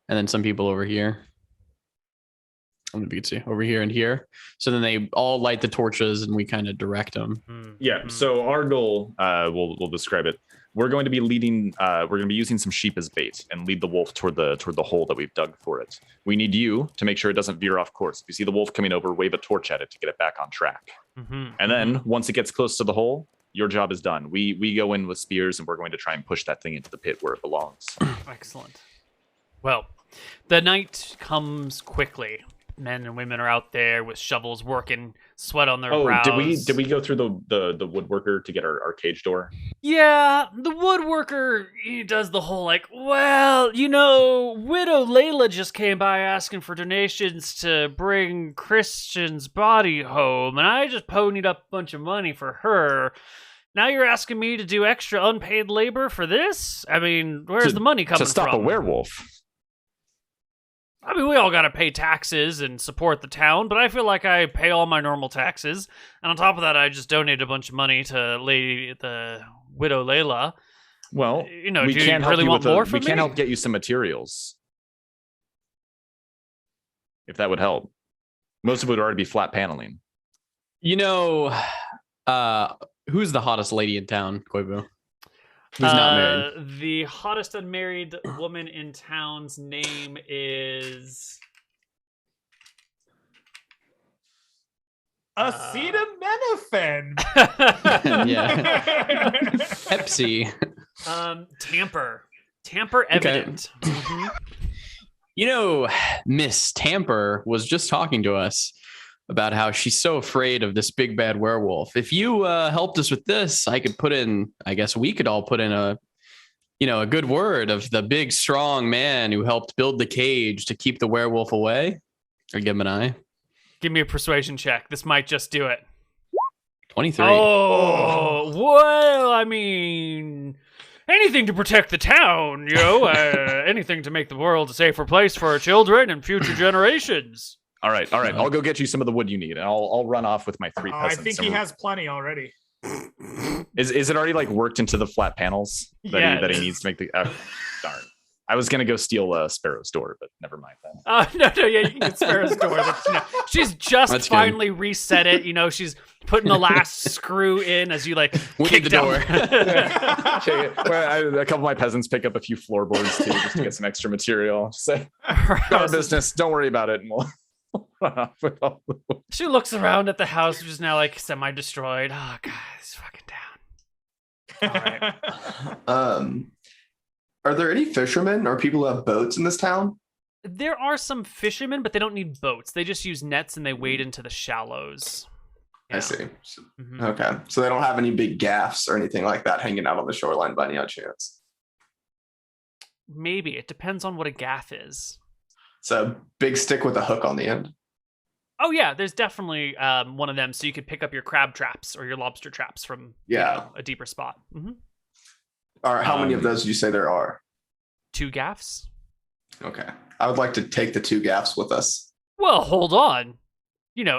and then some people over here. I don't know if you can see over here and here. So then they all light the torches, and we kind of direct them. Yeah. So our goal, we'll describe it. We're going to be leading. We're going to be using some sheep as bait and lead the wolf toward the hole that we've dug for it. We need you to make sure it doesn't veer off course. If you see the wolf coming over, wave a torch at it to get it back on track. Mm-hmm. And then once it gets close to the hole, your job is done. We go in with spears and we're going to try and push that thing into the pit where it belongs. Excellent. Well, the night comes quickly. Men and women are out there with shovels working, sweat on their brows. did we go through the woodworker to get our cage door? Yeah, the woodworker, he does the whole like, well, Widow Layla just came by asking for donations to bring Christian's body home, and I just ponied up a bunch of money for her. Now you're asking me to do extra unpaid labor for this? I mean, where's the money coming from? To stop a werewolf. I mean, we all gotta pay taxes and support the town, but I feel like I pay all my normal taxes. And on top of that, I just donated a bunch of money to the Widow Layla. Well, we we do you can't help really you want with more we from me? can't help get you some materials. If that would help. Most of it would already be flat paneling. Who's the hottest lady in town, Koibu? Who's not married? The hottest unmarried woman in town's name is Acetaminophen. Yeah. Pepsi. Tamper. Tamper evident. Mhm. Miss Tamper was just talking to us about how she's so afraid of this big bad werewolf. If you helped us with this, I guess we could all put in a good word of the big strong man who helped build the cage to keep the werewolf away. Or give him an eye. Give me a persuasion check. This might just do it. 23. Oh, well, I mean, anything to protect the town, anything to make the world a safer place for our children and future generations. All right. I'll go get you some of the wood you need, and I'll run off with my 3 I peasants. think and he we're- has plenty already. Is it already like worked into the flat panels Yeah, that it he needs to make the? Oh, darn. I was gonna go steal Sparrow's door, but never mind that. No, yeah, you can get Sparrow's door. She's just That's finally reset it. She's putting the last screw in as you like We kick need the down. door. Okay, well, a couple of my peasants pick up a few floorboards too, just to get some extra material. Say, our business. Don't worry about it. And we'll run off with all the... She looks around at the house, which is now like semi-destroyed. Oh god, it's fucking down. All right. Are there any fishermen or people who have boats in this town? There are some fishermen, but they don't need boats. They just use nets and they wade into the shallows. I see. Mhm. Okay, so they don't have any big gaffs or anything like that hanging out on the shoreline by any odd chance. Maybe it depends on what a gaff is. It's a big stick with a hook on the end. Oh yeah, there's definitely one of them, so you could pick up your crab traps or your lobster traps from a deeper spot. Mm-hmm. All right, how many of those did you say there are? 2 gaffs. Okay, I would like to take the 2 gaffs with us. Well, hold on.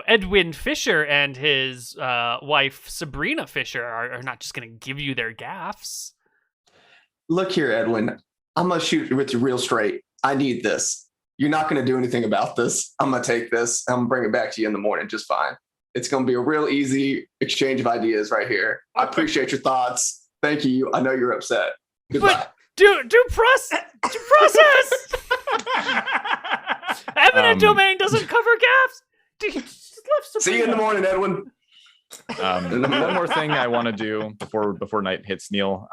Edwin Fisher and his wife Sabrina Fisher are not just going to give you their gaffs. Look here, Edwin. I'm gonna shoot with you real straight. I need this. You're not gonna do anything about this. I'm gonna take this. I'm gonna bring it back to you in the morning, just fine. It's gonna be a real easy exchange of ideas right here. I appreciate your thoughts. Thank you. I know you're upset. Goodbye. But due process. Eminent domain doesn't cover gaffs. See you in the morning, Edwin. One more thing I want to do before night hits, Neal.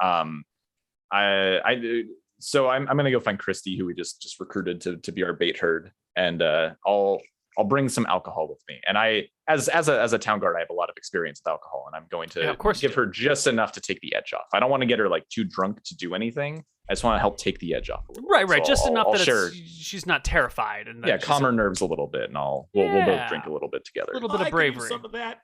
So I'm gonna go find Christy, who we just recruited to be our bait herd, and I'll bring some alcohol with me. And I, as a town guard, I have a lot of experience with alcohol, and I'm going to give her just enough to take the edge off. I don't want to get her like too drunk to do anything. I just want to help take the edge off a little Right, bit. So just enough I'll that share, she's not terrified. And calm her nerves a little bit, and we'll both drink a little bit together. A little bit of bravery. Some of that.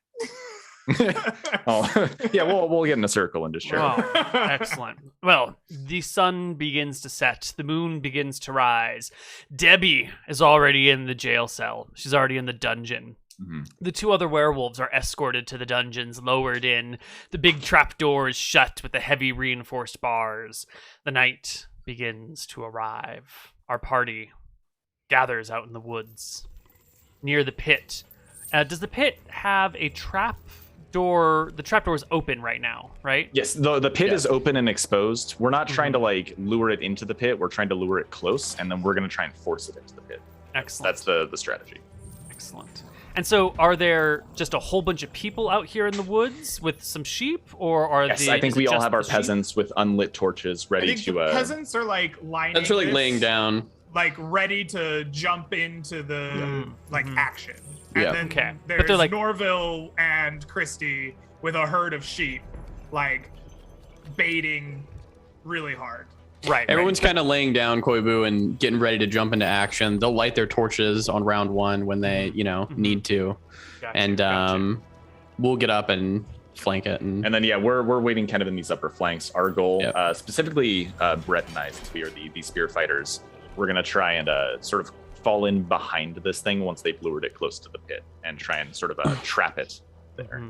We'll get in a circle and just share. Oh, excellent. Well, the sun begins to set. The moon begins to rise. Debbie is already in the jail cell. She's already in the dungeon. Mm-hmm. The 2 other werewolves are escorted to the dungeons, lowered in. The big trapdoor is shut with the heavy reinforced bars. The night begins to arrive. Our party gathers out in the woods near the pit. Does the pit have a trap door? The trap door is open right now, right? Yes, the pit is open and exposed. We're not trying to like lure it into the pit. We're trying to lure it close, and then we're going to try and force it into the pit. Excellent. That's the strategy. Excellent. And so, are there just a whole bunch of people out here in the woods with some sheep, or are I think we all have our peasants with unlit torches ready to. The peasants are like lining. That's really laying down, like ready to jump into the action. And then but they're like Norville and Christy with a herd of sheep, like baiting really hard. Right. Everyone's kind of laying down Koibu and getting ready to jump into action. They'll light their torches on round 1 when they, need to. Gotcha, and we'll get up and flank it. And then we're waiting kind of in these upper flanks. Our goal, specifically Brett and I, since we are the spear fighters, we're gonna try and sort of fall in behind this thing once they've lured it close to the pit and try and sort of trap it there.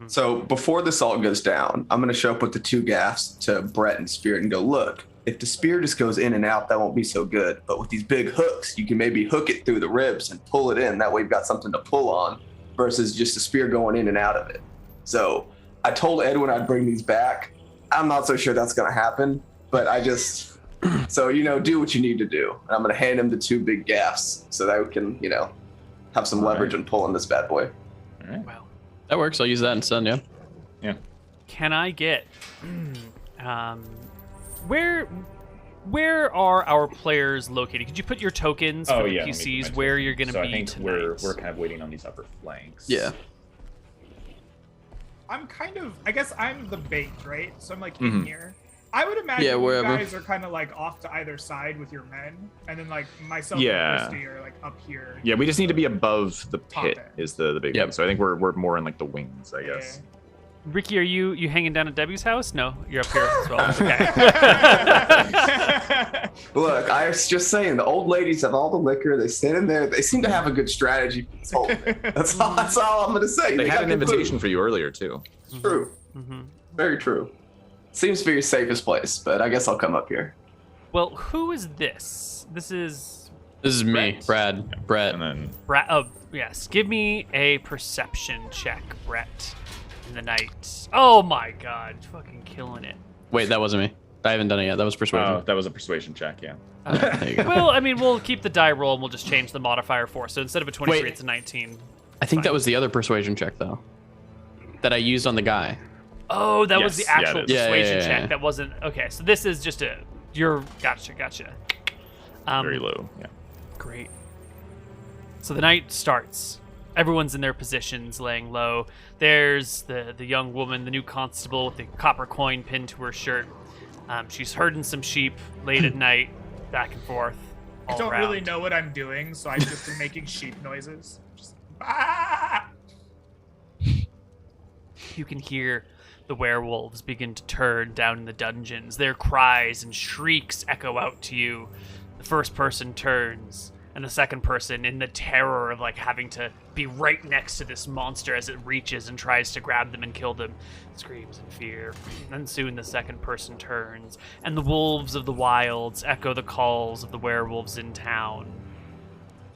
So before this all goes down, I'm going to show up with the 2 gaffs to Brett and Spirit and go, look, if the spear just goes in and out, that won't be so good. But with these big hooks, you can maybe hook it through the ribs and pull it in. That way you've got something to pull on versus just a spear going in and out of it. So I told Edwin I'd bring these back. I'm not so sure that's going to happen, but I just... So, do what you need to do. And I'm going to hand him the 2 big gaffs so that we can, have some leverage and pull in this bad boy. All right. Well, that works. I'll use that instead, Yeah. Can I get... Where are our players located? Could you put your tokens for the PCs where you're going to be I think tonight? we're kind of waiting on these upper flanks. Yeah. I'm kind of... I guess I'm the bait, right? So I'm like in here. I would imagine wherever. you guys are kind of like off to either side with your men, and then like myself and Christy are like up here. Yeah, we just need to be above the pit is the big thing. So I think we're more in like the wings, I guess. Ricky, are you hanging down at Debbie's house? No, you're up here as well. Okay. Look, I was just saying, the old ladies have all the liquor. They sit in there. They seem to have a good strategy for this whole thing. That's all I'm going to say. They had an invitation for you earlier, too. True. Very true. Seems to be your safest place, but I guess I'll come up here. Well, who is this? This is me, Brett. Brett. And then Brett. Oh, yes. Give me a perception check, Brett. In the night. Oh my God, fucking killing it. Wait, that wasn't me. I haven't done it yet. That was persuasion. that was a persuasion check, yeah. There you go. Well, I mean, we'll keep the die roll and we'll just change the modifier for. So instead of a 23, Wait. it's a 19. I think that was the other persuasion check though, that I used on the guy. Oh, that was Yes, the yeah, actual it is. persuasion Yeah. check. That wasn't okay. So this is just a. Gotcha. Very low, yeah. Great. So the night starts. Everyone's in their positions, laying low. There's the young woman, the new constable with the copper coin pinned to her shirt. She's herding some sheep late at night, back and forth. I all don't around. really know what I'm doing, so I've just been making sheep noises. Just ah! You can hear the werewolves begin to turn down in the dungeons. Their cries and shrieks echo out to you. The first person turns, and the second person, in the terror of like having to be right next to this monster as it reaches and tries to grab them and kill them, screams in fear. And soon the second person turns, and the wolves of the wilds echo the calls of the werewolves in town.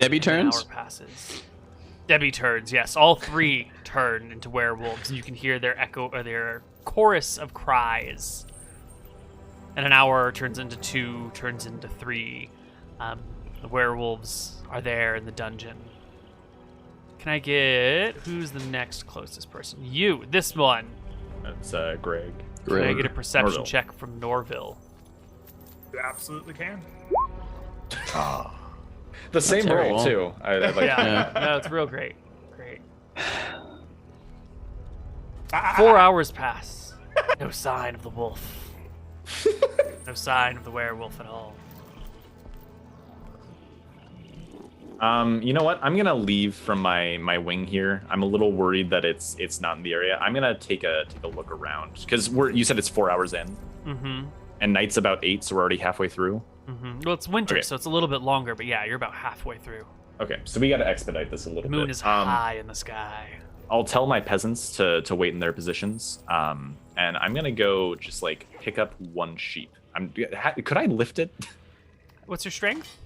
Debbie An turns. hour passes. Debbie turns, yes. All three turn into werewolves, and you can hear their echo or their chorus of cries. And an hour turns into 2, turns into 3. The werewolves are there in the dungeon. Can I get who's the next closest person? You, this one. That's Greg. Can I Greg. get a perception Norville. check from Norville? You absolutely can. The same terrible. roll too. I like Yeah, no, it's real great. Great. Ah! 4 hours pass. No sign of the wolf. No sign of the werewolf at all. You know what? I'm gonna leave from my wing here. I'm a little worried that it's not in the area. I'm gonna take a look around because you said it's 4 hours in, Mm-hmm. and night's about 8, so we're already halfway through. Mm-hmm. Well, it's winter, Okay. so it's a little bit longer, but yeah, you're about halfway through. Okay, so we got to expedite this a little The bit. moon is high in the sky. I'll tell my peasants to wait in their positions, and I'm gonna go just like pick up one sheep. Could I lift it? What's your strength?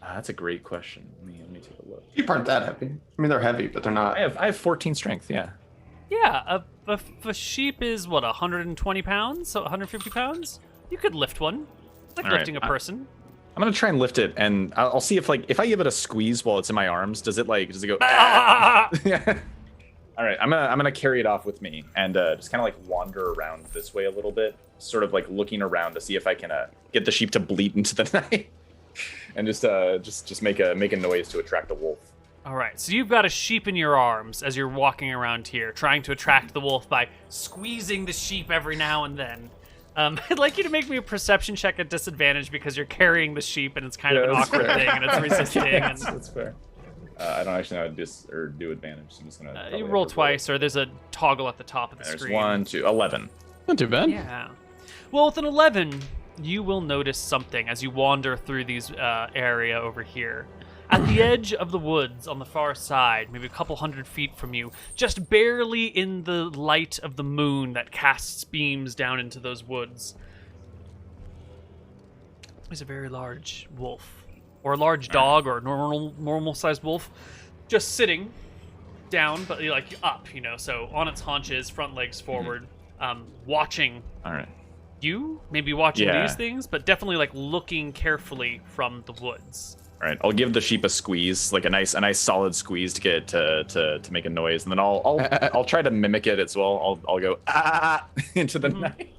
That's a great question. Let me take a look. Sheep aren't that heavy. I mean, they're heavy, but they're not. I have 14 strength. Yeah. Yeah, a sheep is what, 120 pounds? So 150 pounds? You could lift one. It's like All right, lifting a person. I'm gonna try and lift it, and I'll see if I give it a squeeze while it's in my arms, does it go? Yeah. All right, I'm gonna carry it off with me and just kind of like wander around this way a little bit, sort of like looking around to see if I can get the sheep to bleat into the night, and just make a noise to attract a wolf. All right, so you've got a sheep in your arms as you're walking around here, trying to attract the wolf by squeezing the sheep every now and then. I'd like you to make me a perception check at disadvantage because you're carrying the sheep and it's kind of an that's awkward fair. thing and it's resisting. Yes, and that's fair. I don't actually know how to do advantage, so I'm just gonna. you probably roll have to twice, or there's a toggle at the top of the There's screen. 1, 2, 11. Not too bad. Yeah. Well, with an 11, you will notice something as you wander through these area over here. At the edge of the woods on the far side, maybe a couple hundred feet from you, just barely in the light of the moon that casts beams down into those woods, is a very large wolf, or a large dog, or a normal-sized wolf, just sitting down, but like up, so on its haunches, front legs forward, watching All right. you, maybe watching Yeah. these things, but definitely like looking carefully from the woods. All right, I'll give the sheep a squeeze, like a nice solid squeeze to get to make a noise, and then I'll try to mimic it as well. I'll go into the night.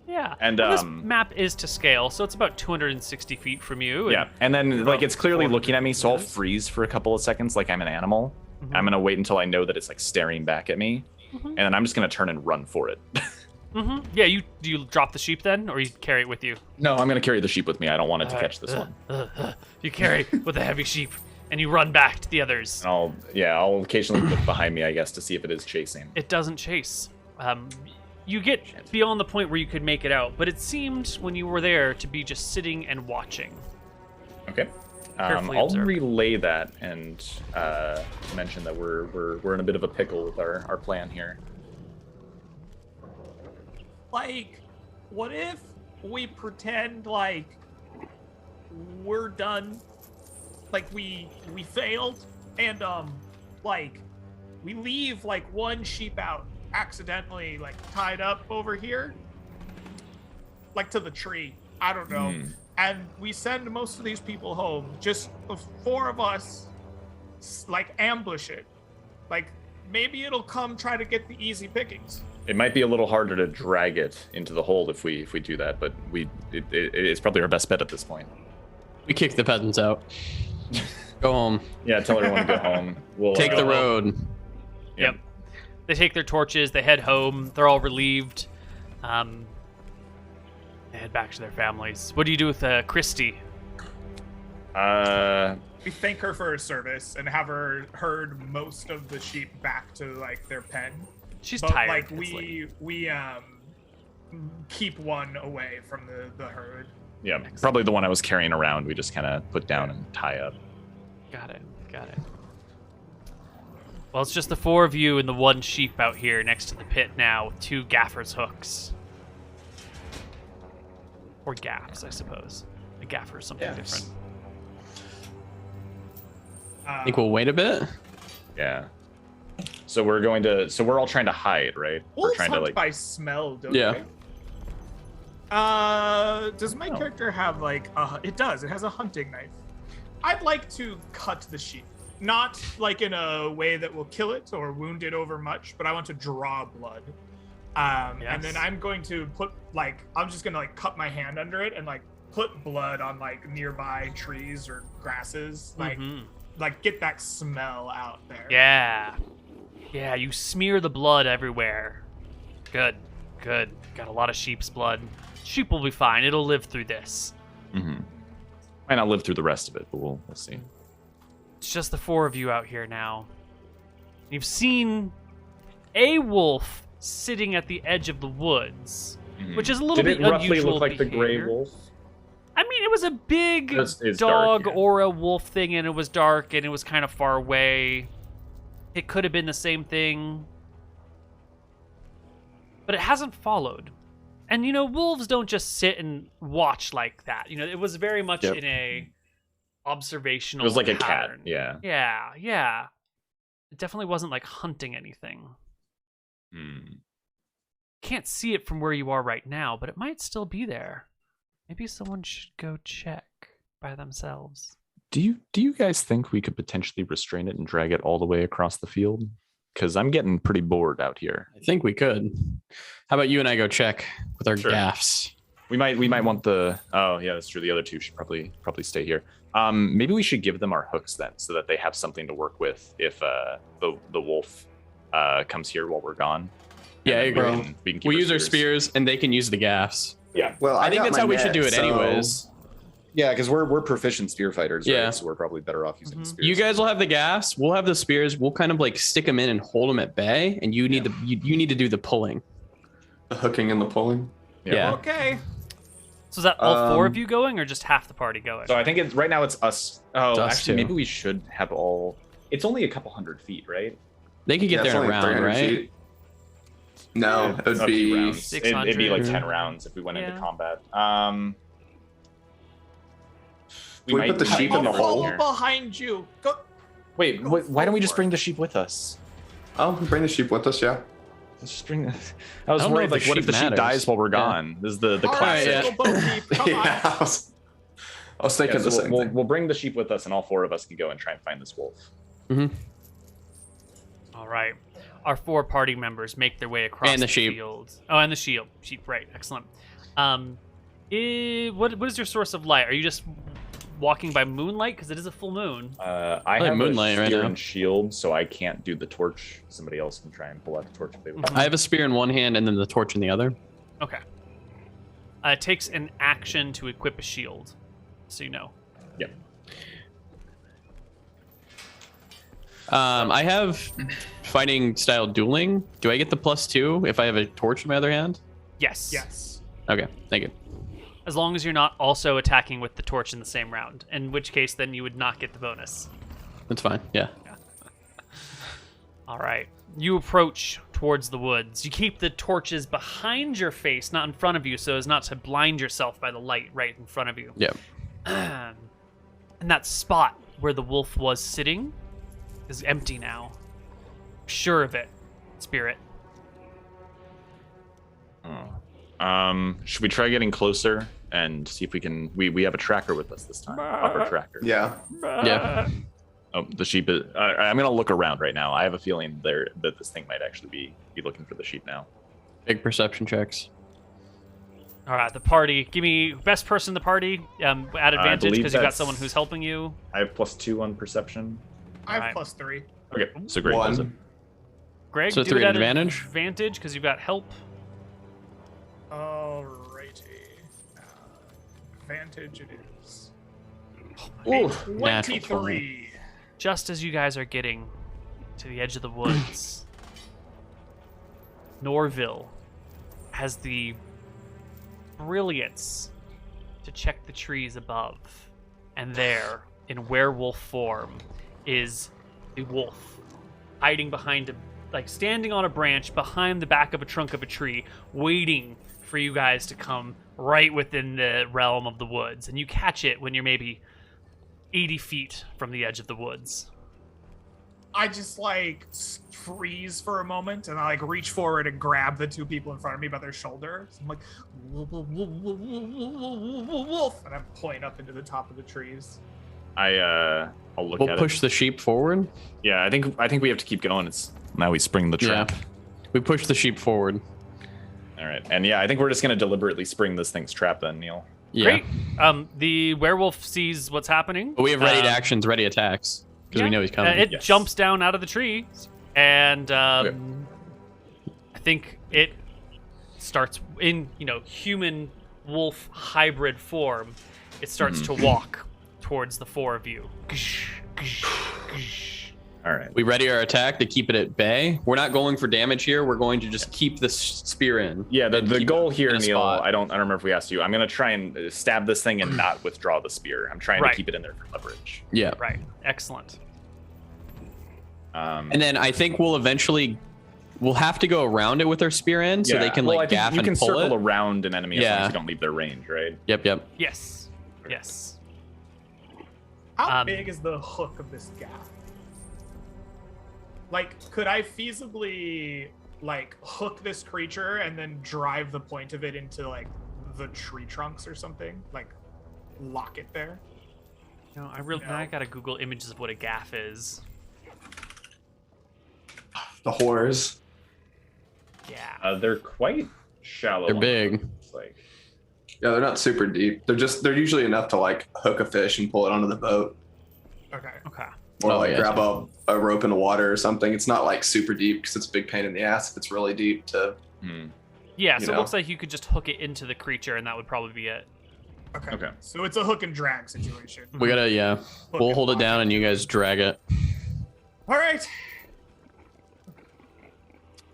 Yeah. And, well, this map is to scale, so it's about 260 feet from you. and Yeah, and then like it's clearly 400 looking at me, so I'll meters. freeze for a couple of seconds, like I'm an animal. I'm gonna wait until I know that it's like staring back at me, and then I'm just gonna turn and run for it. Yeah, do you drop the sheep then, or you carry it with you? No, I'm gonna carry the sheep with me. I don't want it to catch this one. You carry with a heavy sheep, and you run back to the others. And I'll occasionally look behind me, I guess, to see if it is chasing. It doesn't chase. You get beyond the point where you could make it out, but it seemed when you were there to be just sitting and watching. Okay. Carefully I'll observe. relay that and mention that we're in a bit of a pickle with our plan here. like, what if we pretend like we're done, like we failed, and like we leave like one sheep out accidentally like tied up over here, like to the tree, I don't know, and we send most of these people home, just the 4 of us like ambush it, like maybe it'll come try to get the easy pickings. It might be a little harder to drag it into the hold if we do that, but it's probably our best bet at this point. We kick the peasants out. Go home. Yeah, tell everyone to go home. We'll Take the road. Yep. They take their torches. They head home. They're all relieved. They head back to their families. What do you do with Christy? We thank her for her service and have her herd most of the sheep back to like their pen. She's but, tired. Like we keep one away from the herd. Yeah, probably the one I was carrying around. We just kind of put down and tie up. Got it. Well, it's just the 4 of you and the 1 sheep out here next to the pit now with 2 gaffer's hooks. Or gaffs, I suppose. A gaffer is something different. I think we'll wait a bit. Yeah. So we're all trying to hide, right? Wolves We're trying to hunt like by smell, don't Yeah. they? Does my character have like it does. It has a hunting knife. I'd like to cut the sheep. Not like in a way that will kill it or wound it over much, but I want to draw blood. And then I'm going to put I'm just gonna like cut my hand under it and like put blood on like nearby trees or grasses, like get that smell out there. Yeah, you smear the blood everywhere. Good. Got a lot of sheep's blood. Sheep will be fine. It'll live through this. Might not live through the rest of it, but we'll see. It's just the 4 of you out here now. You've seen a wolf sitting at the edge of the woods, which is a little bit unusual. Did it roughly look like behavior. the gray wolf? I mean, it was a big It's dog dark, yeah. or a wolf thing, and it was dark, and it was kind of far away. It could have been the same thing. But it hasn't followed. And, wolves don't just sit and watch like that. It was very much in a observational It was like a pattern. cat, yeah. Yeah. It definitely wasn't like hunting anything. Can't see it from where you are right now, but it might still be there. Maybe someone should go check by themselves. Do you guys think we could potentially restrain it and drag it all the way across the field? Because I'm getting pretty bored out here. I think we could. How about you and I go check with our Sure. gaffs? We might want the. Oh yeah, that's true. The other 2 should probably stay here. Maybe we should give them our hooks then, so that they have something to work with if the wolf comes here while we're gone. Yeah, I agree. We can keep We use our spears, and they can use the gaffs. Yeah. Well, I think got that's my how we should net, do it so- anyways. Yeah, because we're proficient spear fighters, Yeah. right? So we're probably better off using the spears. You guys will have the gaffs. We'll have the spears. We'll kind of like stick them in and hold them at bay, and you need you need to do the pulling. The hooking and the pulling. Yeah. Okay. So is that all 4 of you going, or just half the party going? So I think right now it's us. Oh, It's us actually, too. maybe we should have all. It's only a couple hundred feet, right? They could get Yeah, it's there in a only round, 300 right? feet. No, it would A few be. rounds. It'd be like 10 600. rounds if we went into Yeah. combat. We put the sheep in I'll the hole. follow behind you. Go. Wait, Go why don't we just for it. bring the sheep with us? Oh, bring the sheep with us, yeah. Let's just bring. I was don't know worried, if like, the what if sheep the sheep matters? dies while we're Yeah. gone? This is the All right, classic. little Bo Peep, come on. Yeah, I was thinking Yeah, the so same we'll thing. we'll bring the sheep with us, and all 4 of us can go and try and find this wolf. All right. Our 4 party members make their way across And the sheep. field. Oh, and the sheep. Right. Excellent. What is your source of light? Are you just walking by moonlight? Because it is a full moon. I like have moonlight a right spear now. and shield, so I can't do the torch. Somebody else can try and pull out the torch if they want. I have a spear in one hand and then the torch in the other. Okay. It takes an action to equip a shield, so you know. Yep. I have fighting style dueling. Do I get the +2 if I have a torch in my other hand? Yes. Yes. Okay, thank you. As long as you're not also attacking with the torch in the same round, in which case then you would not get the bonus. That's fine. Yeah. All right. You approach towards the woods. You keep the torches behind your face, not in front of you, so as not to blind yourself by the light right in front of you. Yep. And that spot where the wolf was sitting is empty now. Sure of it, Spirit. Should we try getting closer and see if we can? We have a tracker with us this time. Upper tracker. Yeah. Yeah. Oh, the sheep is. I'm gonna look around right now. I have a feeling that this thing might actually be looking for the sheep now. Big perception checks. All right, the party. Give me best person in the party at advantage believe because you've got that's- someone who's helping you. I have +2 on perception. I have Alright. +3. Okay, so great. One. Does it? Greg, So do 3 it at at advantage? advantage because you've got help. Alrighty. Advantage it is. Ooh, natural 23. Just as you guys are getting to the edge of the woods, Norville has the brilliance to check the trees above. And there, in werewolf form, is the wolf hiding behind standing on a branch behind the back of a trunk of a tree, waiting for you guys to come right within the realm of the woods. And you catch it when you're maybe 80 feet from the edge of the woods. I just freeze for a moment and I reach forward and grab the two people in front of me by their shoulders. I'm like, wolf, wolf, wolf, wolf, wolf, wolf, wolf, and I'm pointing up into the top of the trees. I'll look We'll at push it. the sheep forward. Yeah, I think we have to keep going. It's now we spring the trap. Yeah. We push the sheep forward. All right, and yeah, I think we're just gonna deliberately spring this thing's trap then, Neal. Yeah. Great. The werewolf sees what's happening. But we have ready actions, ready attacks. Because we know he's coming. It Yes. jumps down out of the tree, and I think it starts in human wolf hybrid form. It starts to walk towards the four of you. All right. We ready our attack to keep it at bay. We're not going for damage here. We're going to just keep this spear in. Yeah, the and keep goal it here, in a Neal, spot. I don't remember if we asked you. I'm gonna try and stab this thing and not withdraw the spear. I'm trying Right. to keep it in there for leverage. Yeah. Right. Excellent. And then I think we'll have to go around it with our spear end so they can well, I think gaff you and can pull circle it. around an enemy as long Yeah. as you don't leave their range, right? Yep. Yes. Yes. How Um, big is the hook of this gaff? Could I feasibly hook this creature and then drive the point of it into the tree trunks or something? Lock it there? No, No. I gotta Google images of what a gaff is. the horrors. Yeah. They're quite shallow. They're big. It's like Yeah, they're not super deep. They're usually enough to hook a fish and pull it onto the boat, Okay. Okay. or Oh, yeah. grab a rope in the water or something. It's not super deep because it's a big pain in the ass if it's really deep to. Yeah. You So it know. looks like you could just hook it into the creature, and that would probably be it. Okay. Okay. So it's a hook and drag situation. We gotta, Hook we'll and hold it lock down and you guys drag it. All right.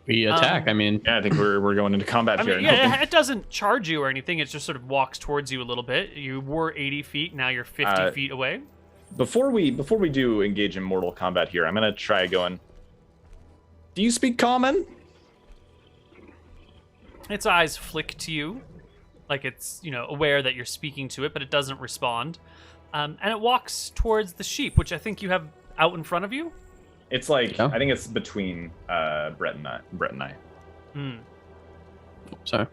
We attack. I mean, yeah, I think we're going into combat I here. mean, yeah, it doesn't charge you or anything. It just sort of walks towards you a little bit. You were 80 feet. Now you're 50 feet away. Before we do engage in mortal combat here, I'm gonna try going. Do you speak common? Its eyes flick to you, like it's aware that you're speaking to it, but it doesn't respond. And it walks towards the sheep, which I think you have out in front of you. It's Yeah. I think it's between Brett and I. sorry.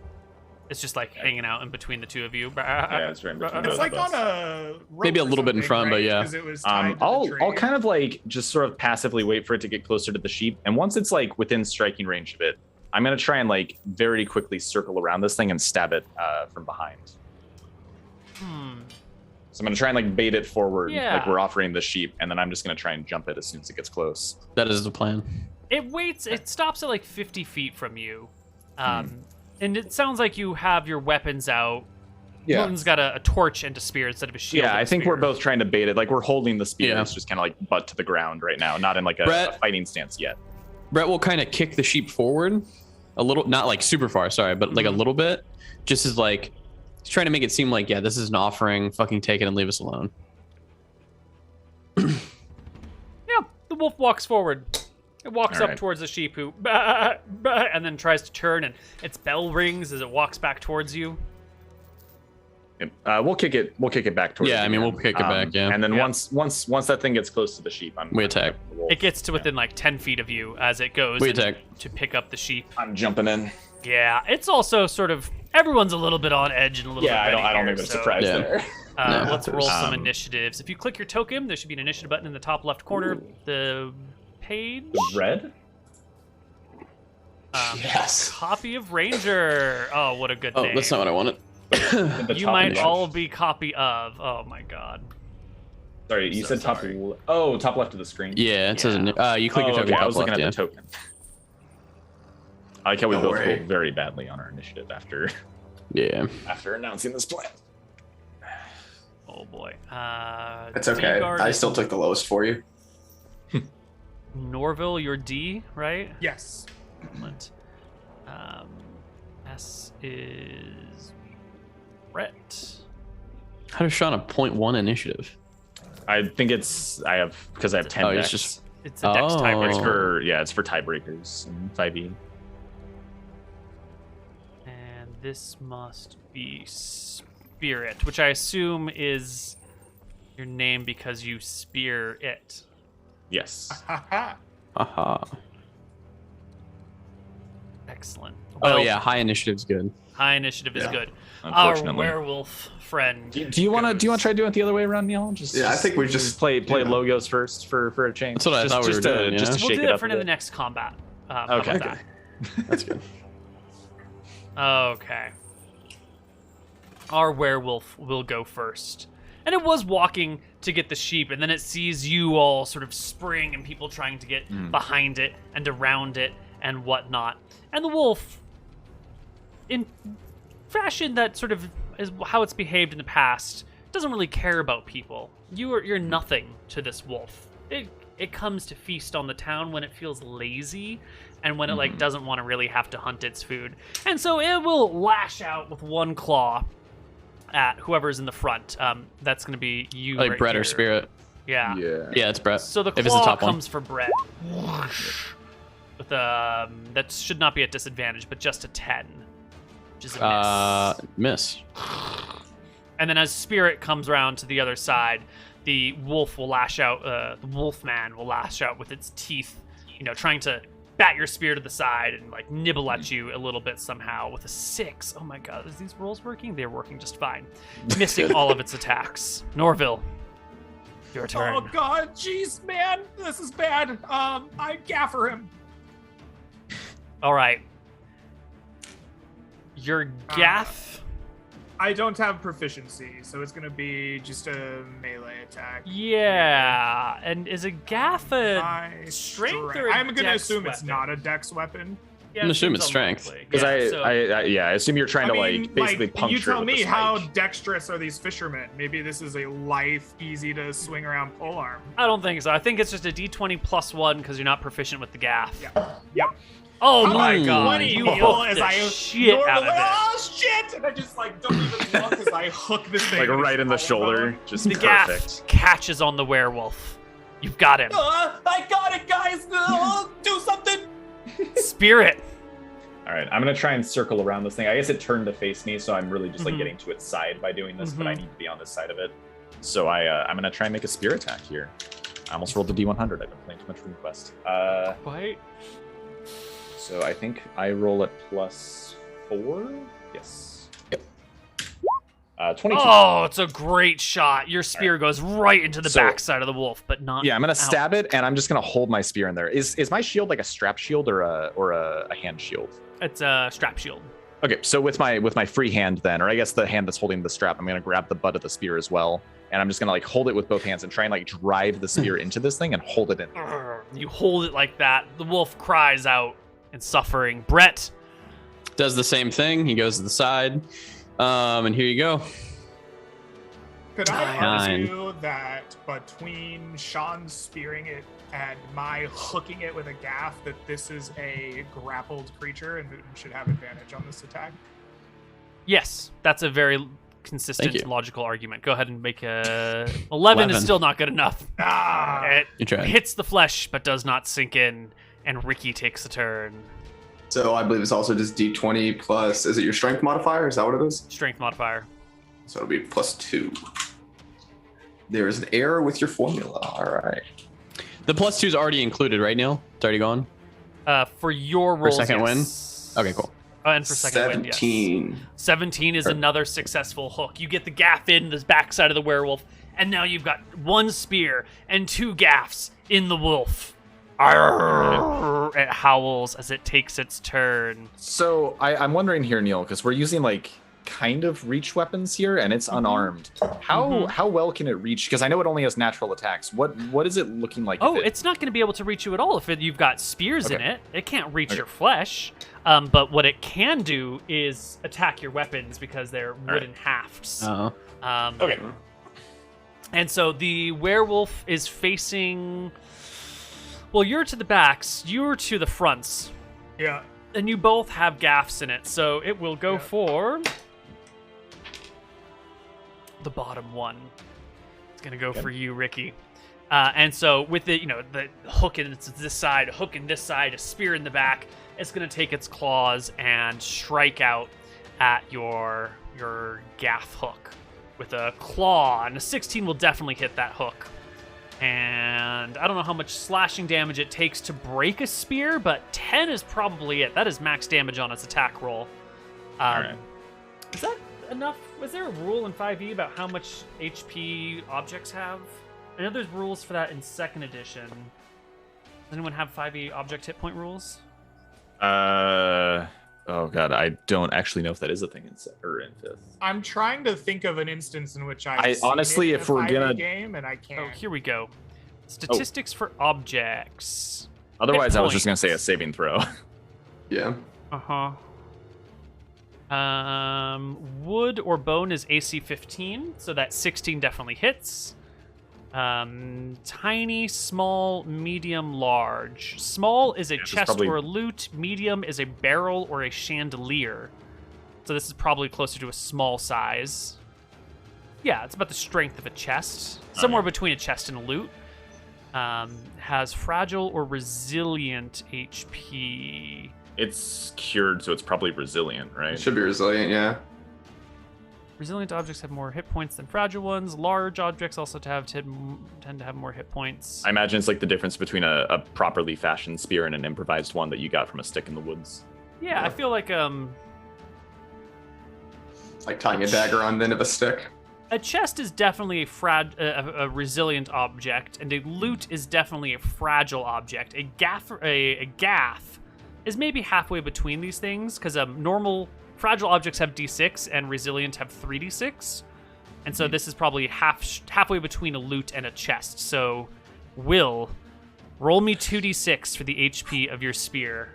It's just hanging out in between the two of you. Yeah, it's right in between It's both of us. on a rope Maybe a or little bit in something, front, but right? yeah. 'Cause it was tied to I'll the I'll tree. kind of just sort of passively wait for it to get closer to the sheep, and once it's within striking range of it, I'm gonna try and very quickly circle around this thing and stab it from behind. So I'm gonna try and bait it forward, Yeah. like we're offering the sheep, and then I'm just gonna try and jump it as soon as it gets close. That is the plan. It waits. It stops at 50 feet from you, and it sounds like you have your weapons out. Morton's got a torch and a spear instead of a shield. Yeah, and a I think spear. we're both trying to bait it. We're holding the spear. Yeah. It's just kind of butt to the ground right now, not in a Brett- fighting stance yet. Brett will kind of kick the sheep forward a little, not super far, sorry, but a little bit. Just as he's trying to make it seem yeah, this is an offering. Fucking take it and leave us alone. Yeah, the wolf walks forward, It walks All up right. towards the sheep who, bah, bah, and then tries to turn, and its bell rings as it walks back towards you. We'll kick it. We'll kick it back towards. Yeah, it I mean, again. we'll kick it back, yeah. And then Yeah. once that thing gets close to the sheep, We attack. It gets to within like 10 feet of you as it goes We in attack. to pick up the sheep. I'm jumping in. Yeah, it's also sort of everyone's a little bit on edge and a little Yeah, bit. I don't ready think here, there's so, surprise Yeah. there. No, Let's roll there's- some initiatives. If you click your token, there should be an initiative button in the top left corner. The page. Red. Yes. Copy of Ranger. Oh, what a good Oh, name. that's not what I wanted. The You top might left. all be copy of. Oh my god. Sorry, you so said top. sorry. Top left of the screen. Yeah, it says you click your Oh, token okay, I top was looking left, at yeah. the token. I like how we Don't both worry. rolled very badly on our initiative after Yeah. announcing this plan. Oh boy. It's okay. D-guard I is still took the lowest for you. Norville, you're D, right? Yes. Excellent. S is Brett. How does Sean have 0.1 initiative? I think I have 10 Oh, it's decks. just- It's a dex Oh. tiebreaker. It's for tiebreakers in 5e. And this must be Spirit, which I assume is your name because you spear it. Yes. Haha. Aha. Excellent. Oh Well, yeah, high initiative's good. high initiative is Yeah. good. Our Unfortunately. werewolf friend. Do you want to try doing it the other way around, Neal? Yeah, I think we just play yeah. logos first for a change. That's what I thought we were doing, yeah. Just to We'll shake do it that up for a the bit. next combat. How Okay. about That's good. that? Okay. Our werewolf will go first. And it was walking to get the sheep, and then it sees you all sort of spring and people trying to get behind it and around it and whatnot. And the wolf, in fashion that sort of is how it's behaved in the past, doesn't really care about people. You're nothing to this wolf. It comes to feast on the town when it feels lazy and when it like doesn't want to really have to hunt its food. And so it will lash out with one claw at whoever's in the front. That's going to be you. Like right Brett here. or Spirit. Yeah. Yeah, it's Brett. So the if it's the claw top one. comes for Brett. With that should not be at disadvantage, but just a 10, which is a miss. Miss. And then as Spirit comes around to the other side, the wolf will lash out. The wolf man will lash out with its teeth, trying to bat your spear to the side and like nibble at you a little bit somehow with a 6. Oh my god, is these rolls working? They're working just fine. Missing all of its attacks. Norville, your turn. Oh god, jeez, man, this is bad. I gaffer him. All right. Your gaff. I don't have proficiency, so it's gonna be just a melee attack. Yeah, and is a gaff a My strength or a I'm gonna dex assume it's weapon? not a dex weapon. Yeah, I'm it assuming seems it's strength. unlikely. Because Yeah, I assume you're trying to basically puncture you tell it with me the how spike. dexterous are these fishermen? Maybe this is a lithe, easy to swing around polearm. I don't think so. I think it's just a d20 plus 1 because you're not proficient with the gaff. Yep. Oh How my about god, 20 you Neal, hooked as the I shit out of normally- it. Oh shit! And I just don't even look as I hook this thing. Like right in the shoulder, just The perfect. gaff catches on the werewolf. You've got him. I got it, guys! Do something! Spirit. All right, I'm gonna try and circle around this thing. I guess it turned to face me, so I'm really just like Mhm. getting to its side by doing this, but I Mhm. need to be on this side of it. So I'm gonna try and make a spear attack here. I almost rolled the D100. I've been playing too much RuneQuest. Right. So I think I roll at +4. Yes. Yep. 22. Oh, it's a great shot. Your spear goes right into the So- backside of the wolf, but not. Yeah, I'm gonna out. stab it, and I'm just gonna hold my spear in there. Is my shield like a strap shield or a hand shield? It's a strap shield. Okay, so with my free hand then, or I guess the hand that's holding the strap, I'm gonna grab the butt of the spear as well, and I'm just gonna like hold it with both hands and try and like drive the spear into this thing and hold it in. You hold it like that. The wolf cries out in suffering. Brett. Does the same thing. He goes to the side. And here you go. Could I 9. argue that between Sean spearing it and my hooking it with a gaff, that this is a grappled creature and should have advantage on this attack? Yes, that's a very consistent, Thank you. logical argument. Go ahead and make a 11 is 11. still not good enough. Ah! It You tried. hits the flesh but does not sink in, And Ricky takes a turn. So I believe it's also just D20 plus, is it your strength modifier? Is that what it is? Strength modifier. So it'll be +2. There is an error with your formula. All right. The +2 is already included, right, Neal? It's already gone? For your rolls, second yes. win? Okay, cool. And for second win, yes. 17. 17 is another successful hook. You get the gaff in the backside of the werewolf, and now you've got 1 spear and 2 gaffs in the wolf. Arrgh! It howls as it takes its turn. So I'm wondering here, Neal, because we're using like kind of reach weapons here, and it's unarmed. How well can it reach? Because I know it only has natural attacks. What is it looking like? Oh, it's not going to be able to reach you at all if you've got spears in it. It can't reach your flesh. But what it can do is attack your weapons because they're wooden hafts. Okay. And so the werewolf is facing. Well, you're to the backs, you're to the fronts, Yeah. and you both have gaffs in it, so it will go for the bottom one. It's gonna go for you, Ricky. And so with the the hook in this side, a hook in this side, a spear in the back, it's gonna take its claws and strike out at your gaff hook with a claw, and a 16 will definitely hit that hook. And I don't know how much slashing damage it takes to break a spear, but 10 is probably it. That is max damage on its attack roll. Alright. Is that enough? Was there a rule in 5e about how much HP objects have? I know there's rules for that in 2nd edition. Does anyone have 5e object hit point rules? Oh god, I don't actually know if that is a thing in 5th. I'm trying to think of an instance in which I honestly, if we're gonna game and I can't. Oh, here we go. Statistics for objects. Otherwise, Hit I was just gonna points. say a saving throw. Yeah. Wood or bone is AC 15, so that 16 definitely hits. Tiny, small, medium, large. Small is a chest probably- or a lute. Medium is a barrel or a chandelier. So this is probably closer to a small size. Yeah, it's about the strength of a chest. Somewhere between a chest and a lute. Has fragile or resilient HP. It's cured, so it's probably resilient, It right? should be resilient, yeah. Resilient objects have more hit points than fragile ones. Large objects also tend to have more hit points. I imagine it's like the difference between a properly fashioned spear and an improvised one that you got from a stick in the woods. Yeah, I feel like Like tying a dagger on the end of a stick. a chest is definitely a resilient object, and a lute is definitely a fragile object. A gaff is maybe halfway between these things, because normal fragile objects have d6 and resilient have 3d6, and so this is probably halfway between a lute and a chest. So, Will, roll me 2d6 for the HP of your spear.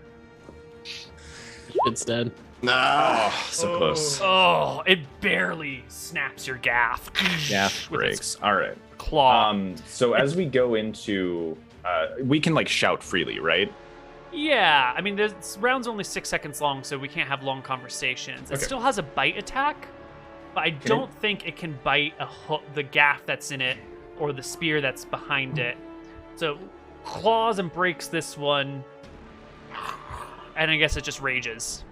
It's dead. Nah. So close. Oh, it barely snaps your gaff. Gaff with its breaks. All right. claw. So as we go into, we can like shout freely, right? Yeah, I mean, this round's only 6 seconds long, so we can't have long conversations. It Okay. still has a bite attack, but I don't think it can bite the gaff that's in it or the spear that's behind it. So claws and breaks this one, and I guess it just rages.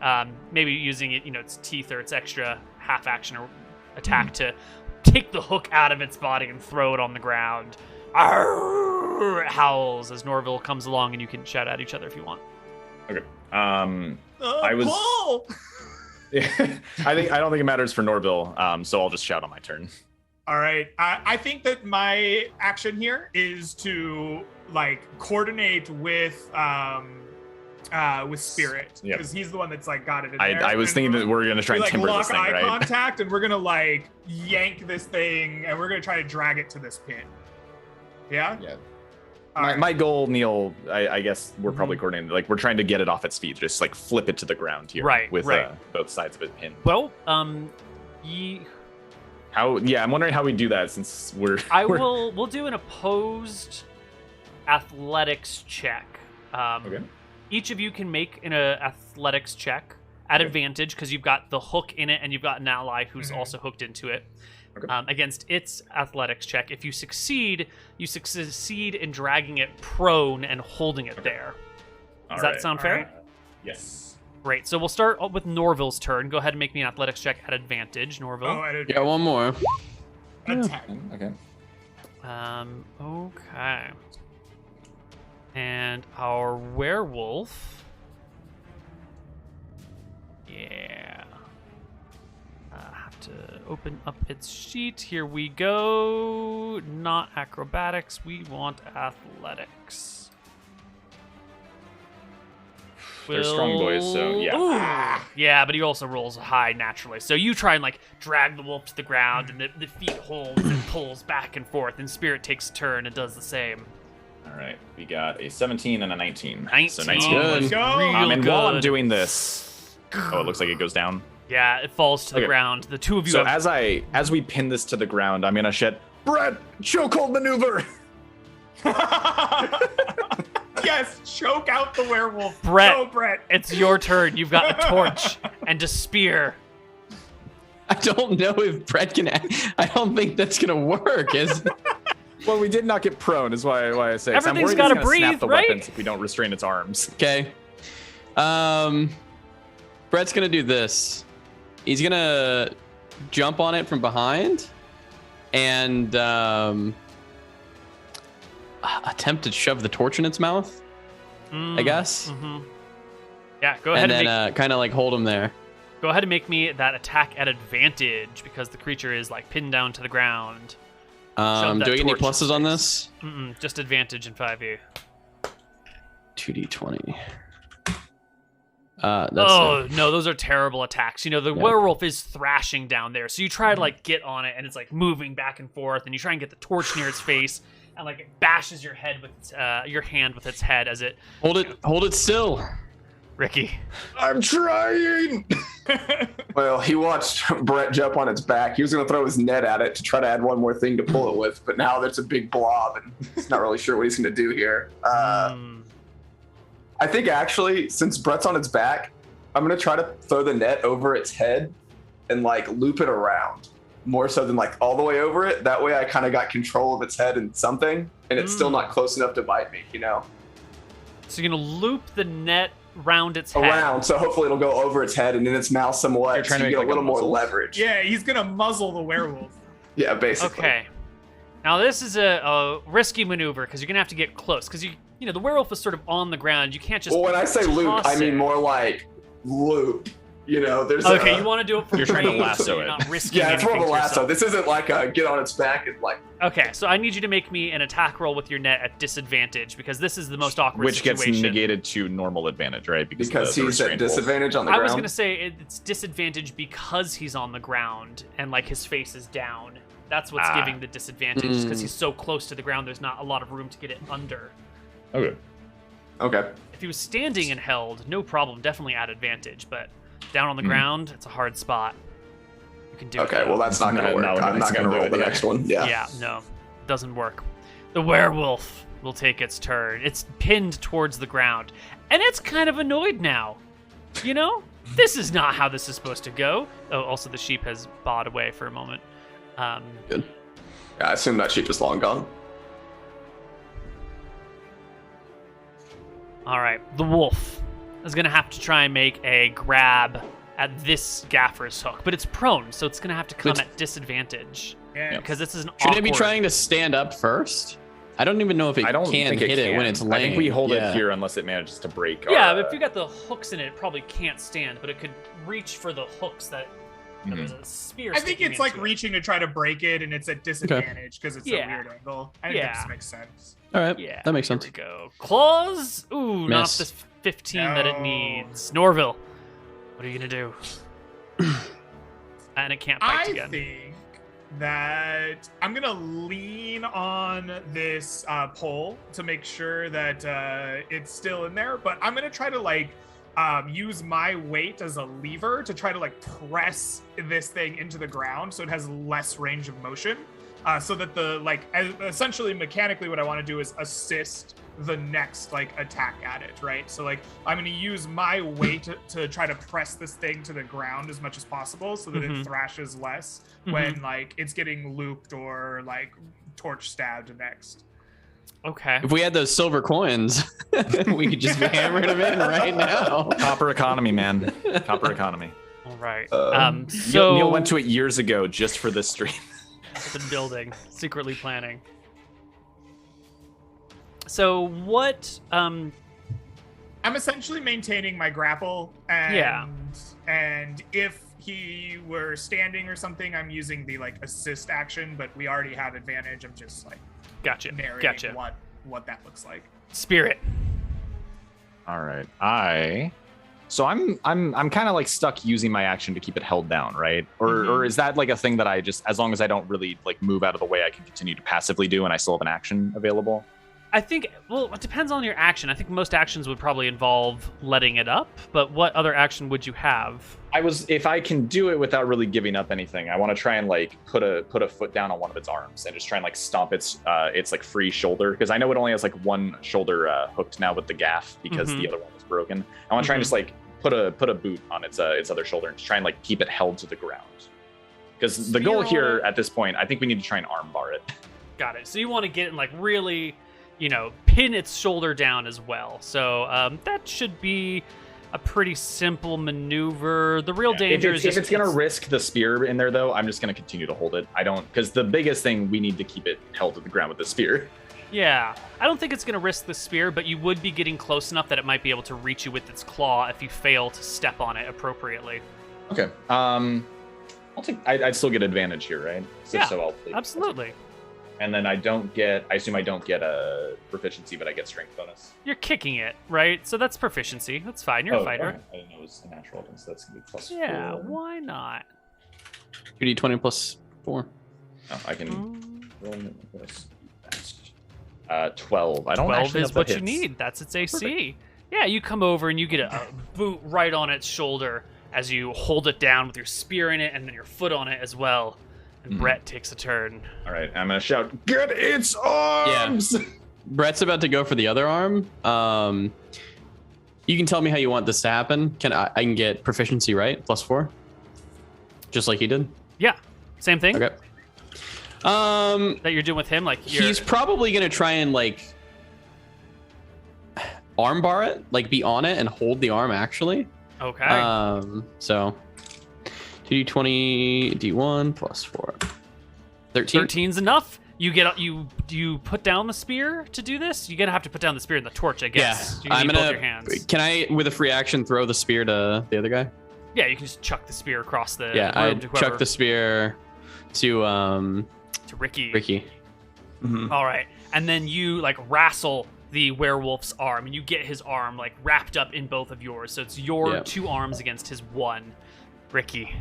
Maybe using it, its teeth or its extra half action or attack to take the hook out of its body and throw it on the ground. Arrgh! It howls as Norville comes along, and you can shout at each other if you want. Okay. I was. Paul! I don't think it matters for Norville. So I'll just shout on my turn. All right. I think that my action here is to like coordinate with Spirit, Yep. because he's the one that's like got it in there. I was And thinking that we're gonna try we and like timber lock this thing, eye right? contact, and we're gonna like yank this thing, and we're gonna try to drag it to this pit. Yeah. Yeah. All right. My goal, Neal, I guess we're probably coordinated. Like we're trying to get it off its feet, just like flip it to the ground here, Right, With right. both sides of it pinned. Well, How? Yeah, I'm wondering how we do that since we're. we'll do an opposed athletics check. Okay. Each of you can make an athletics check at advantage because you've got the hook in it and you've got an ally who's also hooked into it. Okay. Against its athletics check. If you succeed in dragging it prone and holding it there. Does that sound fair? Alright. Yes. Great. So we'll start with Norville's turn. Go ahead and make me an athletics check at advantage, Norville. Oh, I didn't Yeah, one more. attack. Okay. Okay. And our werewolf. Yeah. I have to open up its sheet. Here we go. Not acrobatics. We want athletics. They're strong boys, so yeah. Ooh. Yeah, but he also rolls high naturally. So you try and like drag the wolf to the ground, and the feet holds and pulls back and forth, and Spirit takes a turn and does the same. All right, we got a 17 and a 19. 19. So 19. Good. Let's go. And while I'm good. doing this, oh, it looks like it goes down. Yeah, it falls to the Okay. ground. The two of you So have... as we pin this to the ground, I'm gonna shout, Brett, chokehold maneuver. Yes, choke out the werewolf. Brett. Go, Brett. It's your turn. You've got a torch and a spear. I don't know if Brett can. I don't think that's gonna work. Well, we did knock it prone, is why I say. 'cause I'm Everything's worried gotta it's gonna snap breathe, the right? weapons if we don't restrain its arms. Okay. Brett's gonna do this. He's gonna jump on it from behind and attempt to shove the torch in its mouth, I guess. Mm-hmm. Yeah, go ahead And and then kind of like hold him there. go ahead and make me that attack at advantage because the creature is like pinned down to the ground. Shove that Do I get any torch in pluses on space. this? Just advantage in 5e. 2d20. Oh no, those are terrible attacks. You know, the werewolf is thrashing down there, so you try to like get on it, and it's like moving back and forth, and you try and get the torch near its face, and like it bashes your head with its, your hand with its head as it. Hold it still. Ricky. I'm trying. Well, he watched Brett jump on its back. He was going to throw his net at it to try to add one more thing to pull it with, but now there's a big blob, and he's not really sure what he's going to do here. I think actually, since Brett's on its back, I'm going to try to throw the net over its head and like loop it around more so than like all the way over it. That way I kind of got control of its head and something, and it's still not close enough to bite me, you know? So you're gonna loop the net round its head. Around, so hopefully it'll go over its head and in its mouth somewhat. You're trying so to you make get like a a little more muzzle? leverage. Yeah, he's gonna muzzle the werewolf. Yeah, basically. Okay. Now this is a risky maneuver because you're gonna have to get close because you know the werewolf is sort of on the ground. You can't just. Well, when I say loop, toss I mean it. more like loop. You know, there's Okay, a, you want to do it for You're trying to range, lasso so you're it. not risking yeah, it's more of a anything to lasso. yourself. This isn't like a get on its back and like. Okay, so I need you to make me an attack roll with your net at disadvantage because this is the most awkward Which gets situation. negated to normal advantage, right? Because the he's at restrained wolf. disadvantage on the I ground. was gonna say it's disadvantage because he's on the ground and like his face is down. That's what's giving the disadvantage because he's so close to the ground. There's not a lot of room to get it under. Okay. Okay. If he was standing and held, no problem, definitely at advantage. But down on the ground, it's a hard spot. You can do it. Okay, well that's not gonna No, work. no, I'm it's not gonna gonna do roll it, the yeah. next one. Yeah. Yeah, no, doesn't work. The werewolf will take its turn. It's pinned towards the ground, and it's kind of annoyed now. You know, this is not how this is supposed to go. Oh, also the sheep has bawed away for a moment. Good. Yeah, I assume that sheep is long gone. All right, the wolf is gonna have to try and make a grab at this gaffer's hook, but it's prone, so it's gonna have to come Which- at disadvantage Yeah. because this is an Shouldn't it be awkward- trying to stand up first? I don't even know if it I don't can think hit it it when it's can. laying. I think we hold Yeah. it here unless it manages to break. Yeah, our, but if you got the hooks in it, it probably can't stand, but it could reach for the hooks that there's a spear. I think sticking it's like into it. reaching to try to break it, and it's at disadvantage because it's Yeah. a weird angle. I think Yeah. this makes sense. All right. Yeah, That makes here sense. we go. Claws. Ooh, not Miss. the 15 that it No. needs. Norville, what are you gonna do? And it can't bite I again. think that I'm gonna lean on this pole to make sure that it's still in there, but I'm gonna try to like use my weight as a lever to try to like press this thing into the ground so it has less range of motion. So that the like essentially mechanically what I want to do is assist the next like attack at it, right? So like I'm going to use my weight to try to press this thing to the ground as much as possible so that it thrashes less when like it's getting looped or like torch stabbed next. Okay. If we had those silver coins, we could just be hammering them in right now. Copper economy, man. Copper economy. All right. So Neal went to it years ago just for this stream. Been building, secretly planning. So what? I'm essentially maintaining my grapple, and if he were standing or something, I'm using the like assist action, but we already have advantage. I'm just like narrating what that looks like. Spirit. All right. So I'm kind of like stuck using my action to keep it held down, right? Or is that like a thing that I just, as long as I don't really like move out of the way, I can continue to passively do and I still have an action available? I think, well, it depends on your action. I think most actions would probably involve letting it up, but what other action would you have? If I can do it without really giving up anything, I want to try and like put a foot down on one of its arms and just try and like stomp its like free shoulder, because I know it only has like one shoulder hooked now with the gaff because the other one was broken. I want to try and just like put a boot on its other shoulder and just try and like keep it held to the ground. Because the goal here at this point, I think we need to try and armbar it. Got it. So you want to get it and like really, pin its shoulder down as well. So that should be a pretty simple maneuver. The real danger is if it's going to risk the spear in there, though, I'm just going to continue to hold it. Because the biggest thing, we need to keep it held to the ground with the spear. Yeah, I don't think it's going to risk the spear, but you would be getting close enough that it might be able to reach you with its claw if you fail to step on it appropriately. Okay. I'd still get advantage here, right? Absolutely. And then I assume I don't get a proficiency, but I get strength bonus. You're kicking it, right? So that's proficiency. That's fine. You're a fighter. Right. I didn't know it was a natural, so that's going to be plus 4. Yeah, why not? 2d20 plus 4. Oh, I can roll this. 12. I don't 12 actually is have what the you hits. need. That's its AC. Perfect. Yeah, you come over and you get a boot right on its shoulder as you hold it down with your spear in it and then your foot on it as well. And Brett takes a turn. All right, I'm going to shout, "Get its arms!" Yeah. Brett's about to go for the other arm. You can tell me how you want this to happen. I can get proficiency, right? Plus 4? Just like he did? Yeah, same thing. Okay. That you're doing with him, like he's probably gonna try and like armbar it, like be on it and hold the arm actually. Okay. So 2d20 d1 plus 4. 13. 13's enough. You put down the spear to do this. You're gonna have to put down the spear and the torch, I guess. Yeah. I'm gonna. Both your hands. Can I, with a free action, throw the spear to the other guy? Yeah, you can just chuck the spear across the room. I to chuck the spear to Ricky. Mm-hmm. All right, and then you like wrestle the werewolf's arm, and you get his arm like wrapped up in both of yours. So it's your 2 arms against his 1. Ricky.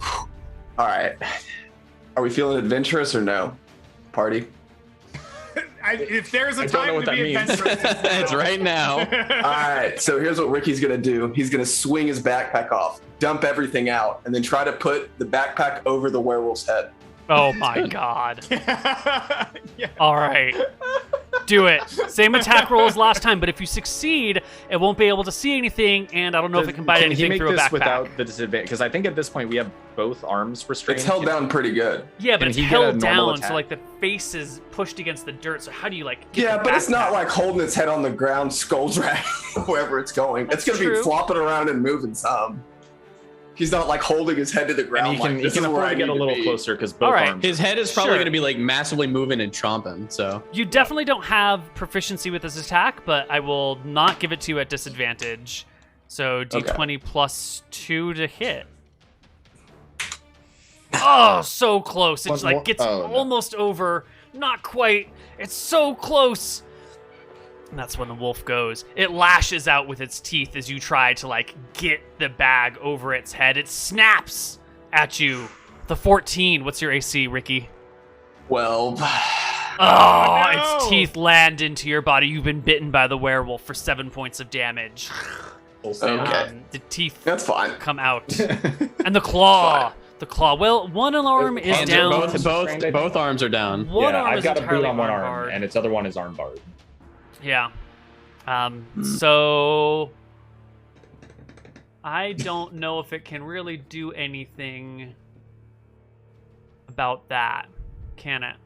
All right. Are we feeling adventurous or no? Party? If there's a time to be adventurous, it's right now. All right. So here's what Ricky's going to do. He's going to swing his backpack off, dump everything out, and then try to put the backpack over the werewolf's head. Oh my god. All right. Do it. Same attack roll as last time, but if you succeed, it won't be able to see anything, and I don't know if it can bite anything through a backpack. Without the disadvantage? Because I think at this point we have both arms restrained. It's held down pretty good. Yeah, but it's held down, so like the face is pushed against the dirt. So how do you like get the but it's not like holding its head on the ground, skull dragging wherever it's going. It's going to be flopping around and moving some. He's not like holding his head to the ground. And he can afford to get a little closer because both arms. His head is probably going to be like massively moving and chomping. So you definitely don't have proficiency with this attack, but I will not give it to you at disadvantage. So d20 plus 2 to hit. Oh, so close! It's like gets almost over, not quite. It's so close. And that's when the wolf goes. It lashes out with its teeth as you try to like get the bag over its head. It snaps at you. The 14. What's your AC, Ricky? 12. Oh, its teeth land into your body. You've been bitten by the werewolf for 7 points of damage. Okay. The teeth That's fine. come out. And the claw. The claw. Well, one arm is down. Both arms are down. One arm I've is got a boot on one arm, arm, and its other one is arm barred. Yeah. So I don't know if it can really do anything about that, can it?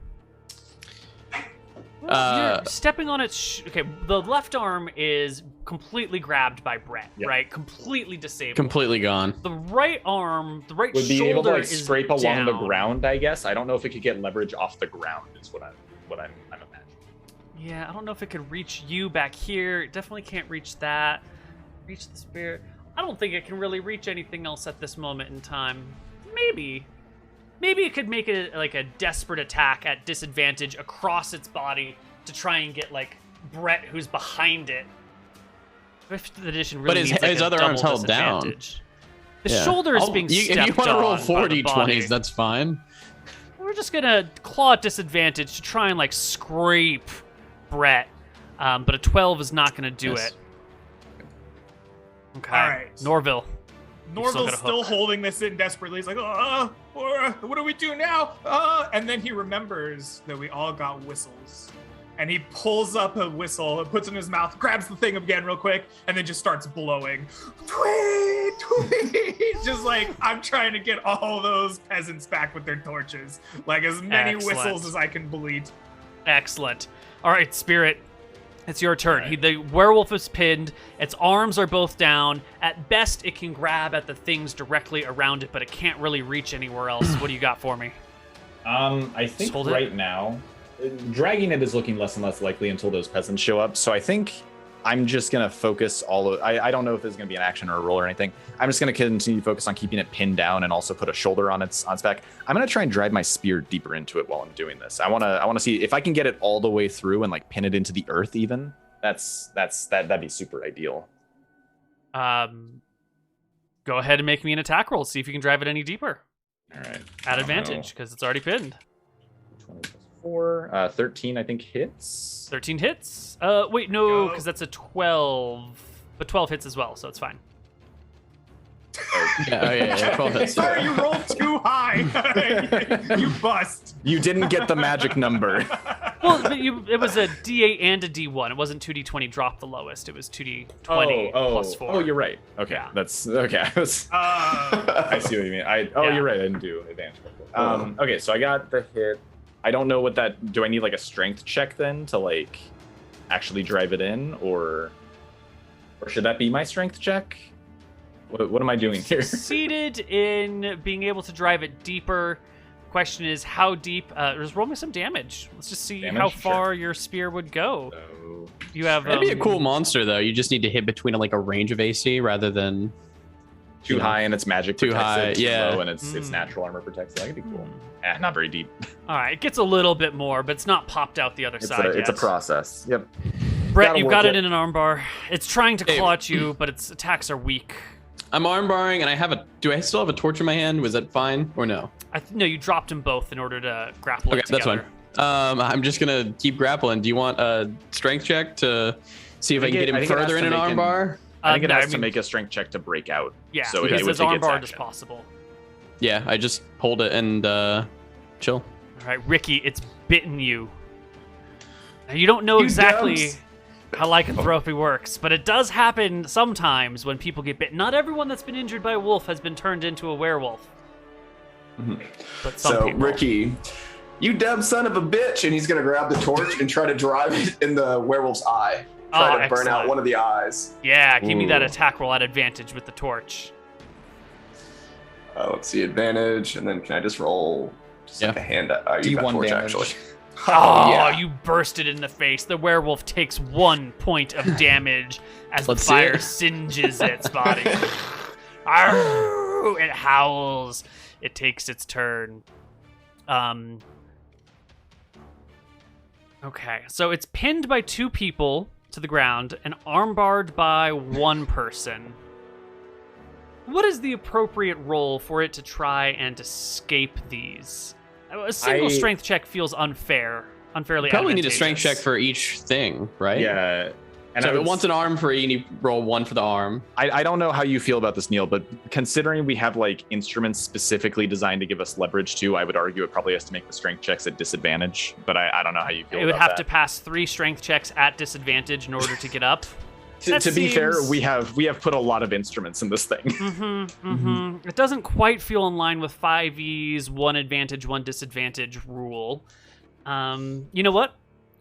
You're stepping on its. Okay, the left arm is completely grabbed by Brett, right? Completely disabled. Completely gone. The right arm, the right Would be shoulder able to like is scrape along the down. ground, I guess. I don't know if it could get leverage off the ground. Is what I'm imagining. Yeah, I don't know if it could reach you back here. It definitely can't reach that. Reach the spirit. I don't think it can really reach anything else at this moment in time. Maybe it could make it like a desperate attack at disadvantage across its body to try and get like Brett, who's behind it. Fifth edition really But needs, like, his a other arm's double held down. disadvantage. The shoulder is being If stepped you want to roll on 4 by the body. d20s, that's fine. We're just gonna claw at disadvantage to try and like scrape Brett, but a 12 is not gonna do Yes. it. Okay. All right. Norville. Norville's still holding this in desperately. He's like, what do we do now? And then he remembers that we all got whistles. And he pulls up a whistle and puts it in his mouth, grabs the thing again real quick, and then just starts blowing. Tweet, tweet. Just like, I'm trying to get all those peasants back with their torches. Like, as many Excellent. whistles as I can bleed. Excellent. All right, Spirit. It's your turn. The werewolf is pinned. Its arms are both down. At best, it can grab at the things directly around it, but it can't really reach anywhere else. What do you got for me? I think hold it. right now, dragging it is looking less and less likely until those peasants show up. So I think I'm just gonna focus I don't know if this is gonna be an action or a roll or anything. I'm just gonna continue to focus on keeping it pinned down and also put a shoulder on its back. I'm gonna try and drive my spear deeper into it while I'm doing this. I wanna see if I can get it all the way through and like pin it into the earth even. That'd be super ideal. Go ahead and make me an attack roll. See if you can drive it any deeper. All right. At advantage, because it's already pinned. 20 plus 4, 13 I think hits. 13 hits. Wait, no, because that's a 12. But 12 hits as well, so it's fine. Yeah, 12 hits. Sorry, you rolled too high. You bust. You didn't get the magic number. Well, but it was a D8 and a D1. It wasn't 2D20 drop the lowest. It was 2D20 plus 4. Oh, you're right. Okay, Yeah. that's okay. I see what you mean. Yeah. You're right. I didn't do advantage. Okay, so I got the hit. I don't know what that. Do I need like a strength check then to like actually drive it in, or should that be my strength check? What am I doing here? Succeeded in being able to drive it deeper. Question is how deep. Just roll me some damage. Let's just see how Damage? far Sure. your spear would go. So, You have. That'd be a cool monster, though. You just need to hit between like a range of AC rather than too high and its magic Too protects high, it, too yeah. low and its natural armor protects it. That could be cool. Not very deep. All right, it gets a little bit more, but it's not popped out the other side It's a yet. process. Yep. Brett, Gotta you've work got it it. in an armbar. It's trying to Hey. claw at you, but its attacks are weak. I'm armbarring, and I have a. Do I still have a torch in my hand? Was that fine or no? No, you dropped them both in order to grapple Okay, it that's together. fine. I'm just gonna keep grappling. Do you want a strength check to see if I can get him think it has further in to an make armbar? I think it No, has I to mean- make a strength check to break out. Yeah, so because it would it's take its armbarred as action. possible. Yeah, I just hold it and chill. All right, Ricky, it's bitten you. Now, you don't know exactly dumps. how lycanthropy works, but it does happen sometimes when people get bitten. Not everyone that's been injured by a wolf has been turned into a werewolf. But some So, people. Ricky, you dumb son of a bitch, and he's gonna grab the torch and try to drive it in the werewolf's eye. Try to burn out excellent. one of the eyes. Yeah, give me that Ooh. attack roll at advantage with the torch. Let's see, advantage, and then can I just roll just like Yeah. a hand? You got D1 torch damage. actually. Oh, yeah. you burst it in the face. The werewolf takes 1 point of damage as Let's the see fire it. singes its body. Arrgh! It howls. It takes its turn. Okay, so it's pinned by 2 people to the ground and armbarred by 1 person. What is the appropriate role for it to try and escape these? A single strength check feels unfairly Probably need a strength check advantageous. for each thing, right? Yeah. And So I if it would- wants an arm for you, need roll 1 for the arm. I don't know how you feel about this, Neal, but considering we have like instruments specifically designed to give us leverage too, I would argue it probably has to make the strength checks at disadvantage. But I don't know how you feel. It would about have that. to pass 3 strength checks at disadvantage in order to get up. To be fair, seems- we have put a lot of instruments in this thing. It doesn't quite feel in line with 5E's 1 advantage, 1 disadvantage rule. You know what?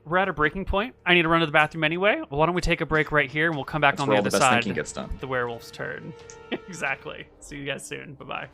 we're at a breaking point. I need to run to the bathroom anyway. Why don't we take a break right here and we'll come back That's on where the all the other best side. thinking gets done. The werewolf's turn. Exactly. See you guys soon. Bye-bye.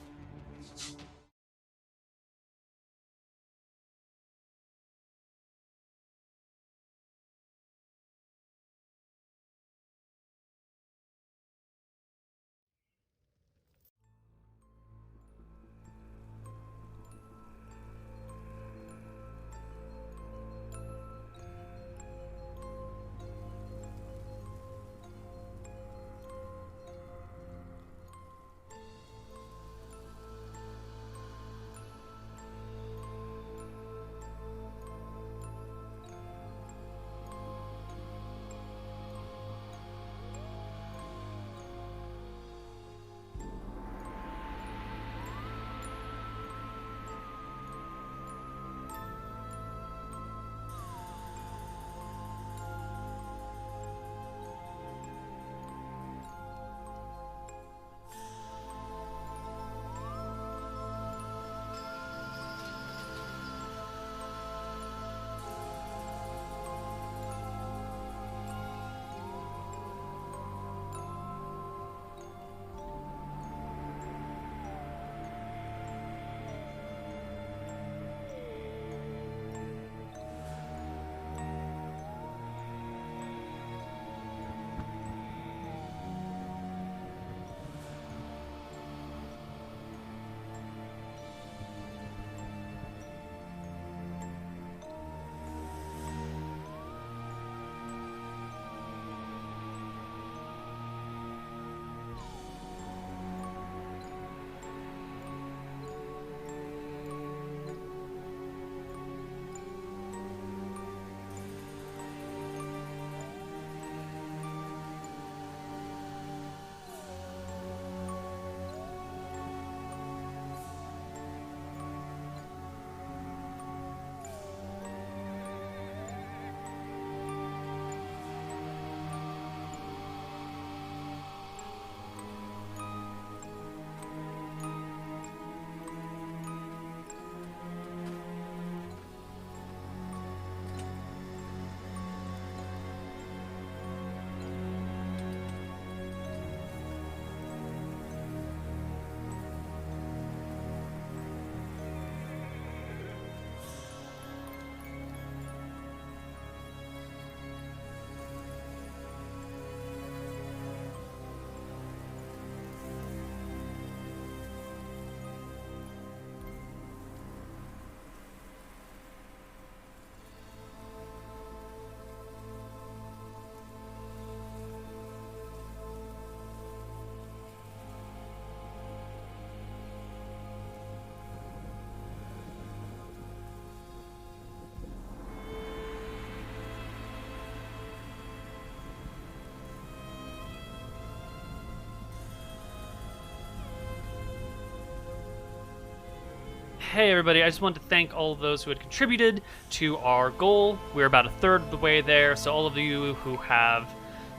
Hey everybody, I just wanted to thank all of those who had contributed to our goal. We're about a third of the way there, so all of you who have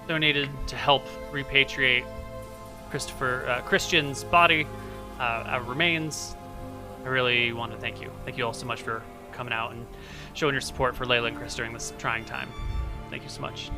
donated to help repatriate Christian's body, remains, I really want to thank you. Thank you all so much for coming out and showing your support for Layla and Chris during this trying time. Thank you so much.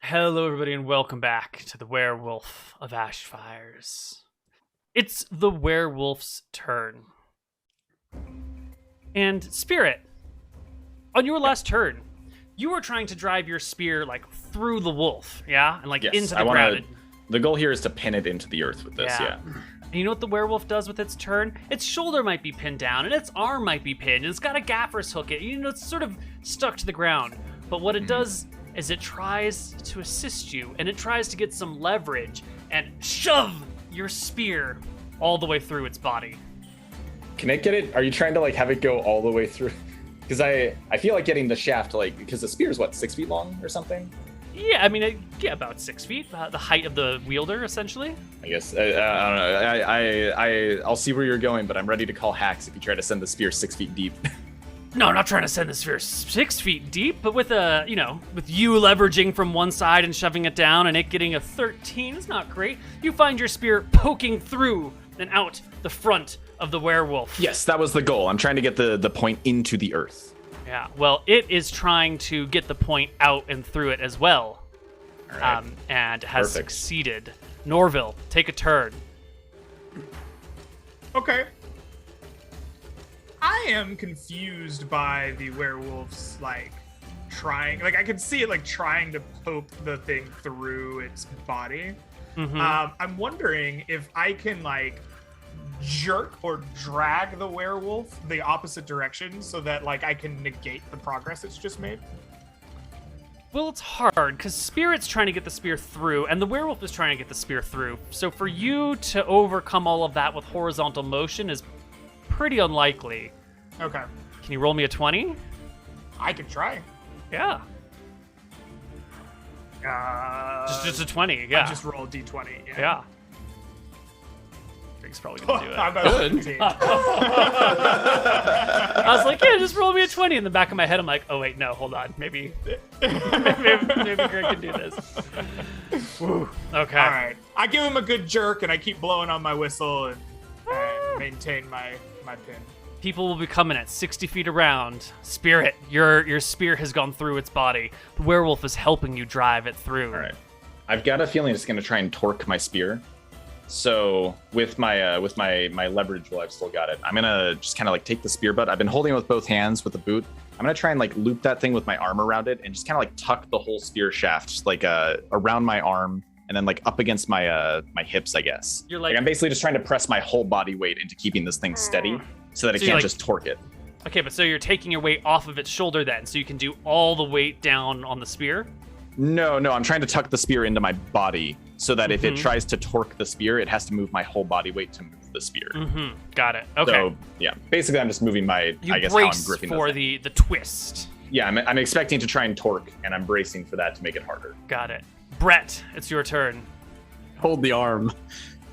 Hello, everybody, and welcome back to the Werewolf of Ashfires. It's the werewolf's turn. And Spirit, on your last turn, you were trying to drive your spear like through the wolf, yeah, and like Yes, into the I ground. want to. The goal here is to pin it into the earth with this. Yeah. And you know what the werewolf does with its turn? Its shoulder might be pinned down, and its arm might be pinned, and it's got a gaffer's hook. It's sort of stuck to the ground. But what it does is it tries to assist you, and it tries to get some leverage and shove your spear all the way through its body. Can it get it? Are you trying to like have it go all the way through? Because I feel like getting the shaft because the spear is what, 6 feet long or something? Yeah, I mean, about 6 feet, the height of the wielder, essentially. I guess I don't know. I'll see where you're going, but I'm ready to call hacks if you try to send the spear 6 feet deep. No, I'm not trying to send the spear 6 feet deep, but with with you leveraging from one side and shoving it down and it getting a 13 is not great. You find your spear poking through and out the front of the werewolf. Yes, that was the goal. I'm trying to get the point into the earth. Yeah, well, it is trying to get the point out and through it as well. All right. And has Perfect. succeeded. Norville, take a turn. Okay. I am confused by the werewolf's trying. I can see it trying to poke the thing through its body. Mm-hmm. I'm wondering if I can jerk or drag the werewolf the opposite direction so that I can negate the progress it's just made. Well, it's hard because Spirit's trying to get the spear through, and the werewolf is trying to get the spear through. So for you to overcome all of that with horizontal motion is pretty unlikely. Okay. Can you roll me a 20? I can try. Yeah. Just a 20, yeah. I just roll d20. Yeah. Greg's probably gonna do it. I'm about Good. 15. I was like, yeah, just roll me a 20. In the back of my head, I'm like, oh wait, no, hold on. Maybe Greg can do this. Woo. Okay. All right. I give him a good jerk and I keep blowing on my whistle and maintain my pin. People will be coming at 60 feet around. Spirit, your spear has gone through its body. The werewolf is helping you drive it through. All right. I've got a feeling it's going to try and torque my spear. So with my leverage, while I've still got it, I'm gonna just kind of take the spear butt. I've been holding it with both hands with the boot. I'm gonna try and loop that thing with my arm around it and just kind of tuck the whole spear shaft just around my arm and then up against my my hips, I guess. You're I'm basically just trying to press my whole body weight into keeping this thing steady so that it So you're can't just torque it. Okay, but so you're taking your weight off of its shoulder then, so you can do all the weight down on the spear? No, I'm trying to tuck the spear into my body so that if it tries to torque the spear, it has to move my whole body weight to move the spear. Mm-hmm. Got it. Okay. So, yeah, basically I'm just moving my, You I guess, how I'm brace gripping for the the twist. Yeah, I'm expecting to try and torque, and I'm bracing for that to make it harder. Got it. Brett, it's your turn. Hold the arm.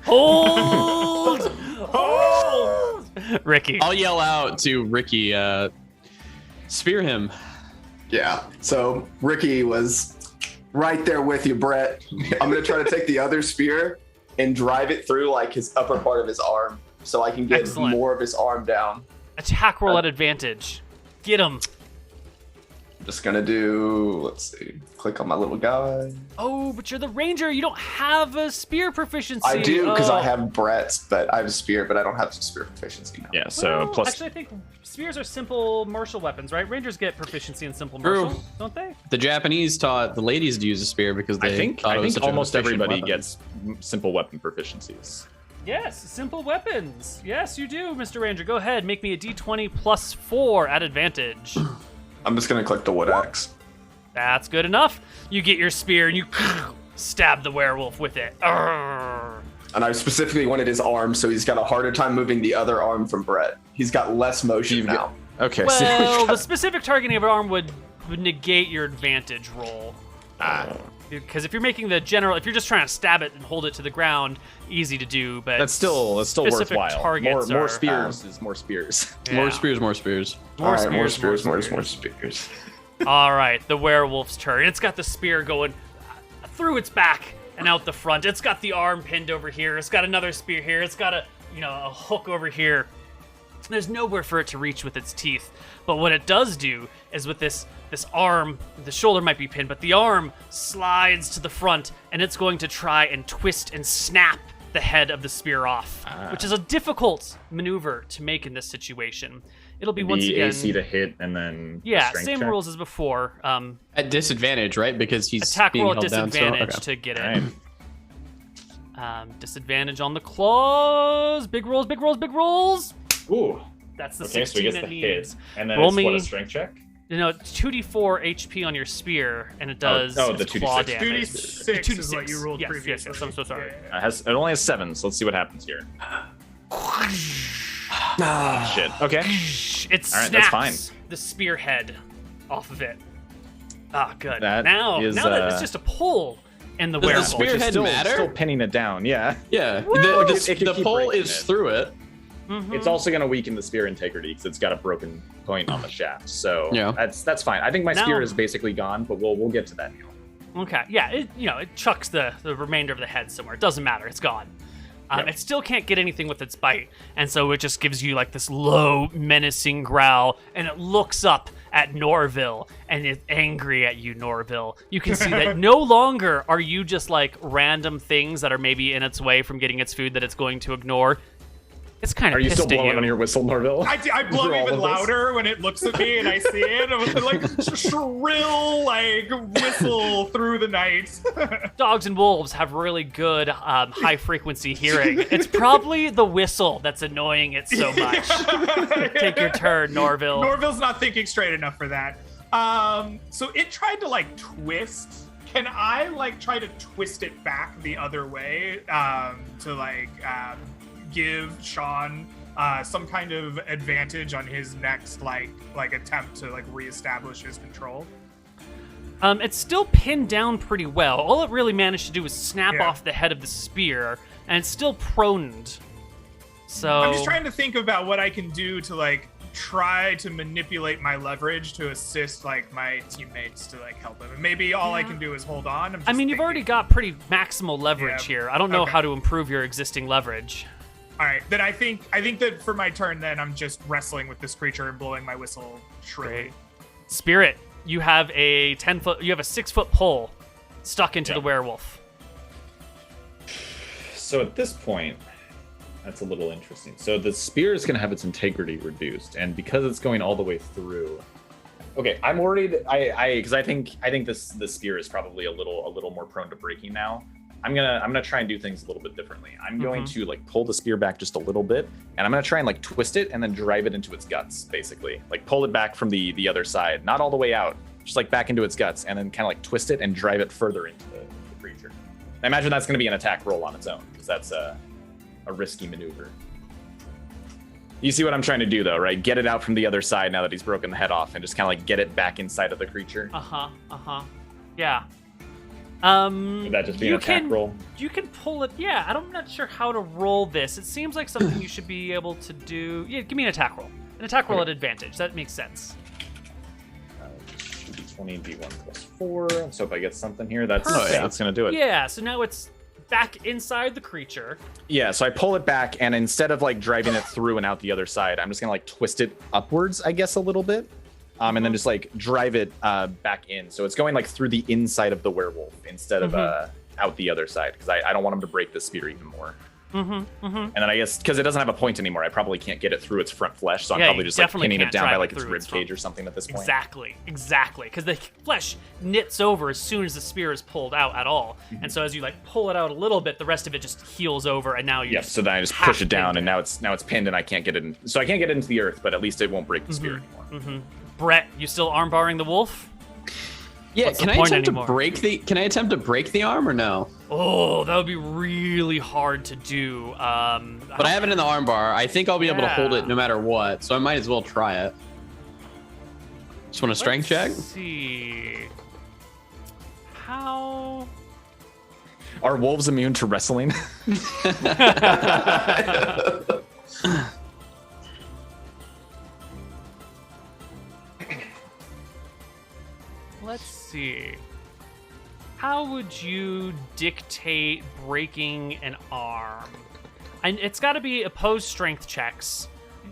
Hold! Hold! Ricky. I'll yell out to Ricky, spear him. Yeah. So Ricky was right there with you, Brett. I'm gonna try to take the other spear and drive it through his upper part of his arm, so I can get Excellent. more of his arm down. Attack roll at advantage. Get him. I'm just gonna do. Let's see. Click on my little guy. Oh, but you're the ranger. You don't have a spear proficiency. I do because I Oh. have Brett's, but I have a spear, but I don't have spear proficiency now. Yeah, so Well, plus Actually, I think spears are simple martial weapons, right? Rangers get proficiency in simple True. martial, don't they? The Japanese taught the ladies to use a spear because they I think thought it was such an almost efficient everybody weapon. gets simple weapon proficiencies. Yes, simple weapons. Yes, you do, Mr. Ranger. Go ahead, make me a d20 plus 4 at advantage. I'm just gonna click the wood axe. That's good enough. You get your spear and you stab the werewolf with it. Arrgh. And I specifically wanted his arm, so he's got a harder time moving the other arm from Brett. He's got less motion now. Okay, Well, the specific targeting of an arm would negate your advantage roll. Because if you're making the general, if you're just trying to stab it and hold it to the ground, easy to do. But that's still specific worthwhile. targets More are- spears is more spears. Yeah. More spears, more spears. All right, more spears, more spears. All right, the werewolf's turn. It's got the spear going through its back and out the front. It's got the arm pinned over here. It's got another spear here. It's got a hook over here. There's nowhere for it to reach with its teeth. But what it does do is with this arm, the shoulder might be pinned, but the arm slides to the front, and it's going to try and twist and snap the head of the spear off, which is a difficult maneuver to make in this situation. It'll be once again AC to hit, and then same check. rules as before. At disadvantage, right? Because he's Attack being roll at held down, so- disadvantage okay. to get it. Right. Disadvantage on the claws. Big rolls, big rolls, big rolls. Ooh. That's the Okay, so he 16 gets it the needs. hit, and then Roll it's what, me- a strength check? You know, 2d4 HP on your spear, and it does the its claw 2d6. damage. 2d6 is what you rolled yes, previously. Yes, I'm so sorry. It only has 7, so let's see what happens here. Shit. Okay. It All right, snaps that's fine. the spearhead off of it. Ah, good. That now is, that it's just a pull in the Does the werewolf. spear- Spearhead still, matter? still pinning it down, yeah. Yeah. Well, The it could keep pole breaking is it. through it. Mhm. It's also going to weaken the spear integrity because it's got a broken point on the shaft. So Yeah. that's fine. I think my Now- spear is basically gone, but we'll get to that, Neal. Okay, yeah, it chucks the remainder of the head somewhere. It doesn't matter, it's gone. Yep. It still can't get anything with its bite, and so it just gives you like this low, menacing growl, and it looks up at Norville, and it's angry at you, Norville. You can see that no longer are you just like random things that are maybe in its way from getting its food that it's going to ignore. It's kind of Are you pissed still at blowing you. on your whistle, Norville? I blow Through all even of this? louder when it looks at me and I see it. With the, like shrill like whistle through the night. Dogs and wolves have really good high frequency hearing. It's probably the whistle that's annoying it so much. Take your turn, Norville. Norville's not thinking straight enough for that. So it tried to like twist. Can I like try to twist it back the other way to like give Sean some kind of advantage on his next like attempt to like reestablish his control? It's still pinned down pretty well. All it really managed to do was snap Yeah. off the head of the spear, and it's still proned. So I'm just trying to think about what I can do to like try to manipulate my leverage to assist like my teammates to like help him. And maybe all I can do is hold on. I mean, you've already got pretty maximal leverage Yeah. here. I don't know Okay. how to improve your existing leverage. All right, then I think that for my turn, then I'm just wrestling with this creature and blowing my whistle shrilly. Great. Spirit, you have a 6-foot pole stuck into the werewolf. So at this point, that's a little interesting. So the spear is going to have its integrity reduced, and because it's going all the way through. Okay, I'm worried. Because I think this spear is probably a little more prone to breaking now. I'm gonna try and do things a little bit differently. I'm going to like pull the spear back just a little bit, and I'm gonna try and like twist it and then drive it into its guts, basically. Like pull it back from the other side, not all the way out, just like back into its guts, and then kind of like twist it and drive it further into the creature. I imagine that's gonna be an attack roll on its own, because that's a risky maneuver. You see what I'm trying to do though, right? Get it out from the other side now that he's broken the head off, and just kind of like get it back inside of the creature. Yeah. Would that just be an attack roll? You can pull it. Yeah, I'm not sure how to roll this. It seems like something you should be able to do. Yeah, give me an attack roll. An attack roll at advantage. That makes sense. 20 d1 plus 4. So if I get something here, that's gonna do it. Yeah. So now it's back inside the creature. Yeah, so I pull it back, and instead of like driving it through and out the other side, I'm just gonna like twist it upwards, I guess, a little bit. And then just like drive it back in. So it's going like through the inside of the werewolf instead of out the other side, because I don't want him to break the spear even more. And then I guess because it doesn't have a point anymore, I probably can't get it through its front flesh. So I'm probably just like pinning it down by like its rib cage or something at this point. Exactly. Because the flesh knits over as soon as the spear is pulled out at all. And so as you like pull it out a little bit, the rest of it just heals over, and now you Yep. So then I just push it down, and now it's pinned, and I can't get it in. So I can't get it into the earth, but at least it won't break the spear anymore. Brett, you still armbarring the wolf? Yeah, What's the can I point attempt anymore? to break the arm or no? Oh, that would be really hard to do. But I have it in the arm bar. I think I'll be able to hold it no matter what, so I might as well try it. Just want a strength check? Let's see. How? Are wolves immune to wrestling? Let's see. How would you dictate breaking an arm? And it's got to be opposed strength checks.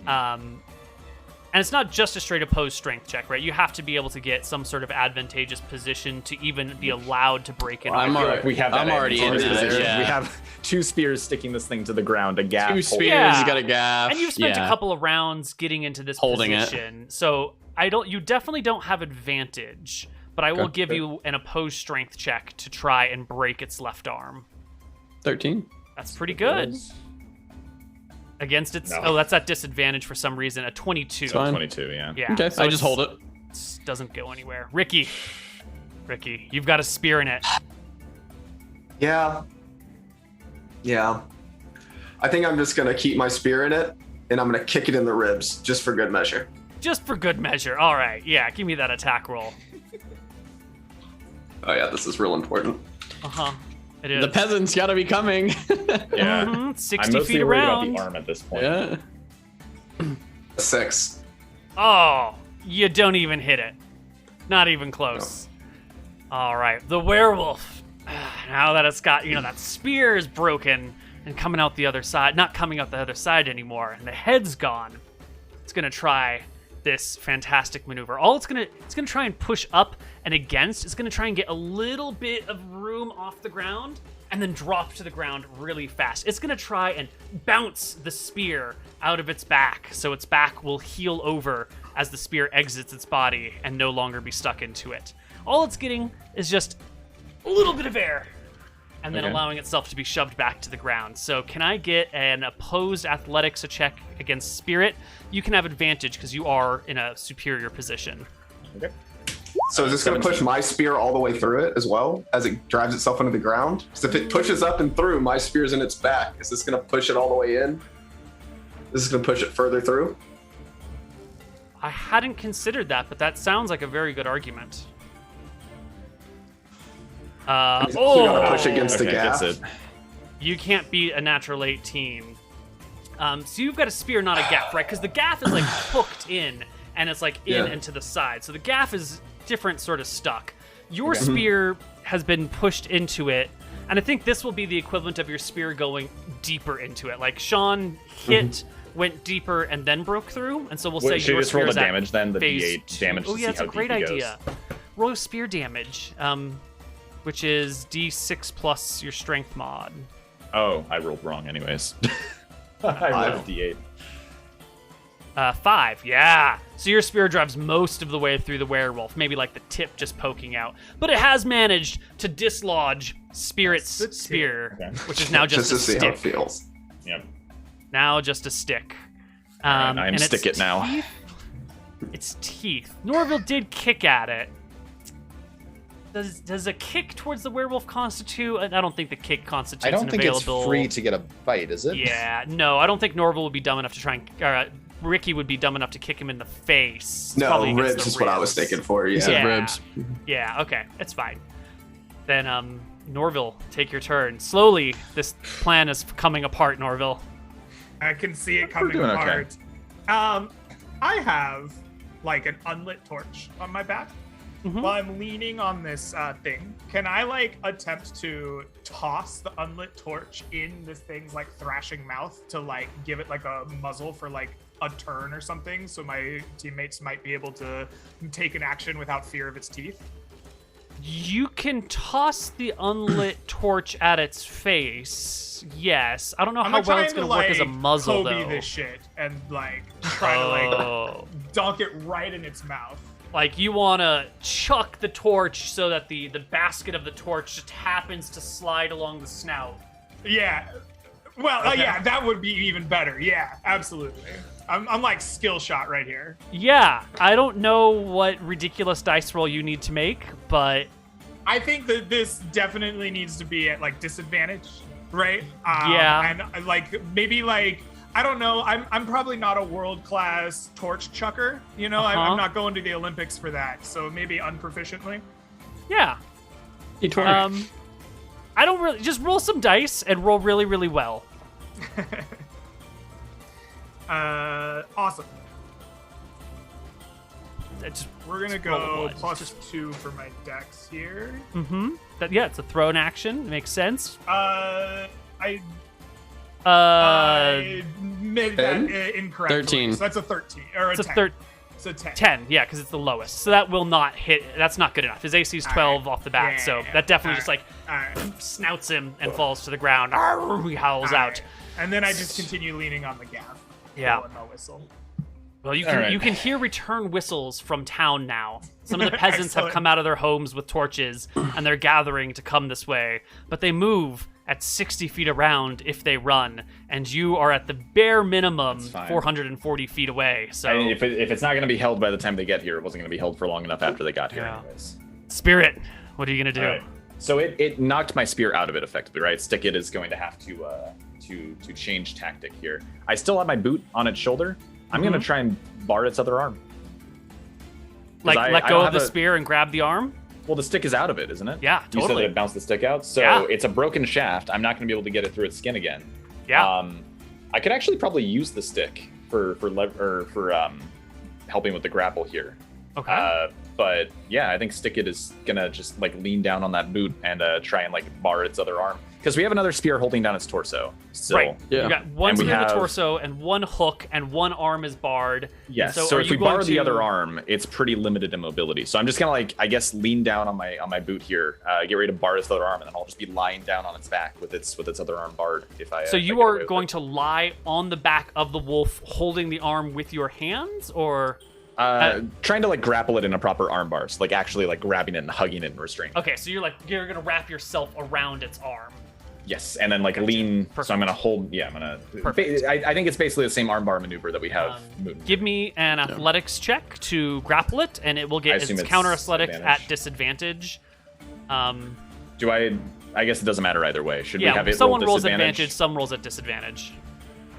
And it's not just a straight opposed strength check, right? You have to be able to get some sort of advantageous position to even be allowed to break it. I feel like we have that I'm already in advantageous that, position. yeah. We have 2 spears sticking this thing to the ground, a gaff. 2 spears, Yeah. you got a gaff. And you've spent a yeah. couple of rounds getting into this Holding it. position. So you definitely don't have advantage, but I will give you an opposed strength check to try and break its left arm. 13. That's pretty good. Against its that's at disadvantage for some reason. A 22. It's fine. 22, yeah. Yeah. Okay, so I just hold it. Doesn't go anywhere. Ricky, you've got a spear in it. Yeah. I think I'm just gonna keep my spear in it, and I'm gonna kick it in the ribs just for good measure. Just for good measure. All right. Yeah, give me that attack roll. Oh yeah, this is real important. Uh-huh. It is. The peasants gotta be coming. Yeah. Mhm, 60 I'm mostly feet worried around. about the arm at this point. Yeah. 6. Oh, you don't even hit it. Not even close. All right. The werewolf. Now that it's got, that spear is broken and coming out the other side, not coming out the other side anymore, and the head's gone. It's going to try this fantastic maneuver. It's going to try and push up and against. It's going to try and get a little bit of room off the ground and then drop to the ground really fast. It's going to try and bounce the spear out of its back, so its back will heel over as the spear exits its body and no longer be stuck into it. All it's getting is just a little bit of air and then allowing itself to be shoved back to the ground. So can I get an opposed athletics check against spirit? You can have advantage because you are in a superior position. Okay. So is this going to push my spear all the way through it as well as it drives itself into the ground? Because if it pushes up and through, my spear's in its back. Is this going to push it all the way in? This is going to push it further through? I hadn't considered that, but that sounds like a very good argument. You got to push against the Okay, gaff. that's it. You can't beat a natural 18. So you've got a spear, not a gaff, right? Because the gaff is like hooked in, and it's like in and to the side. So the gaff is different sort of stuck. Your spear has been pushed into it, and I think this will be the equivalent of your spear going deeper into it. Like Sean hit, went deeper, and then broke through, and so we'll say Should your we just roll spear the is at damage then? The phase D8 2. damage to Oh see yeah, that's how a great deep he idea. Roll spear damage, which is D6 plus your strength mod. Oh, I rolled wrong anyways. I rolled D8. 5, yeah. So your spear drives most of the way through the werewolf, maybe like the tip just poking out. But it has managed to dislodge Spirit's spear, which is now just to a see how stick. it feels. Yep. Now just a stick. I'm and its stick it now. teeth- Its teeth. Norville did kick at it. Does a kick towards the werewolf constitute? I don't think the kick constitutes I don't an think available... it's free to get a bite, is it? Yeah, no, I don't think Norville would be dumb enough to try and... Ricky would be dumb enough to kick him in the face. It's No, probably against ribs the is what I was ribs. thinking for. Yeah. said ribs. Yeah, okay, it's fine. Then, Norville, take your turn. Slowly, this plan is coming apart, Norville. I can see it coming doing okay. apart. I have like an unlit torch on my back. Mhm. While I'm leaning on this thing, can I like attempt to toss the unlit torch in this thing's like thrashing mouth to like give it like a muzzle for like a turn or something, so my teammates might be able to take an action without fear of its teeth? You can toss the unlit torch at its face. Yes. I don't know I'm how like well trying it's to going to work as a like muzzle, Kobe though. this shit and like try to like Oh. dunk it right in its mouth. Like, you want to chuck the torch so that the basket of the torch just happens to slide along the snout. Yeah. Well, Okay. yeah, that would be even better. Yeah, absolutely. I'm like skill shot right here. Yeah, I don't know what ridiculous dice roll you need to make, but I think that this definitely needs to be at like disadvantage, right? Yeah. And like maybe like I don't know. I'm probably not a world class torch chucker. You know, Uh-huh. I'm not going to the Olympics for that. So maybe unproficiently. yeah. D20. I don't really just roll some dice and roll really, really well. Awesome. It's We're gonna roll go one. plus 2 for my dex here. yeah, it's a thrown action. It makes sense. I Made that 10? incorrect. 13. So that's a 13 or a It's a 10. It's a 10. 10, yeah, because it's the lowest. So that will not hit. That's not good enough. His AC is 12 off the bat, so that definitely just like All right. snouts him and falls to the ground. Arr, he howls All out. right. And then I just continue leaning on the gaff. Yeah. blowing my whistle. Well, you All can right. you can hear return whistles from town now. Some of the peasants have Excellent. come out of their homes with torches, and they're gathering to come this way. But they move at 60 feet around if they run, and you are at the bare minimum That's fine. 440 feet away. So, And if it's not going to be held by the time they get here, it wasn't going to be held for long enough after they got here, Yeah. anyways. Spirit, what are you gonna do? All right. So it knocked my spear out of it effectively, right? Stick It is going to have to change tactic here. I still have my boot on its shoulder. I'm going to try and bar its other arm. 'Cause Like I let don't go of have the a- spear and grab the arm? Well, the stick is out of it, isn't it? Yeah, You said totally. that it bounced the stick out, so Yeah. it's a broken shaft. I'm not going to be able to get it through its skin again. Yeah. I could actually probably use the stick for helping with the grapple here. Okay. But yeah, I think Stick It is gonna just like lean down on that boot and try and like bar its other arm because we have another spear holding down its torso. So, right. Yeah. You got one And we spear in the have- torso and one hook and one arm is barred. Yes. And So, are if you we bar going the to- other arm, it's pretty limited in mobility. So I'm just gonna like I guess lean down on my boot here, get ready to bar its other arm, and then I'll just be lying down on its back with its other arm barred. If I So if I you get away are with going it. to lie on the back of the wolf, holding the arm with your hands, or Trying to like grapple it in a proper arm bar, so like actually like grabbing it and hugging it and restraining. okay? So you're gonna wrap yourself around its arm. Yes, and then like lean. So I'm gonna hold. Yeah, I'm gonna. Perfect. I think it's basically the same armbar maneuver that we have. moving. Give me an athletics check to grapple it, and it will I get assume its it's counter athletic advantage. at disadvantage. Do I? I guess it doesn't matter either way. Should we Yeah, have it someone roll rolls disadvantage? advantage, some rolls at disadvantage.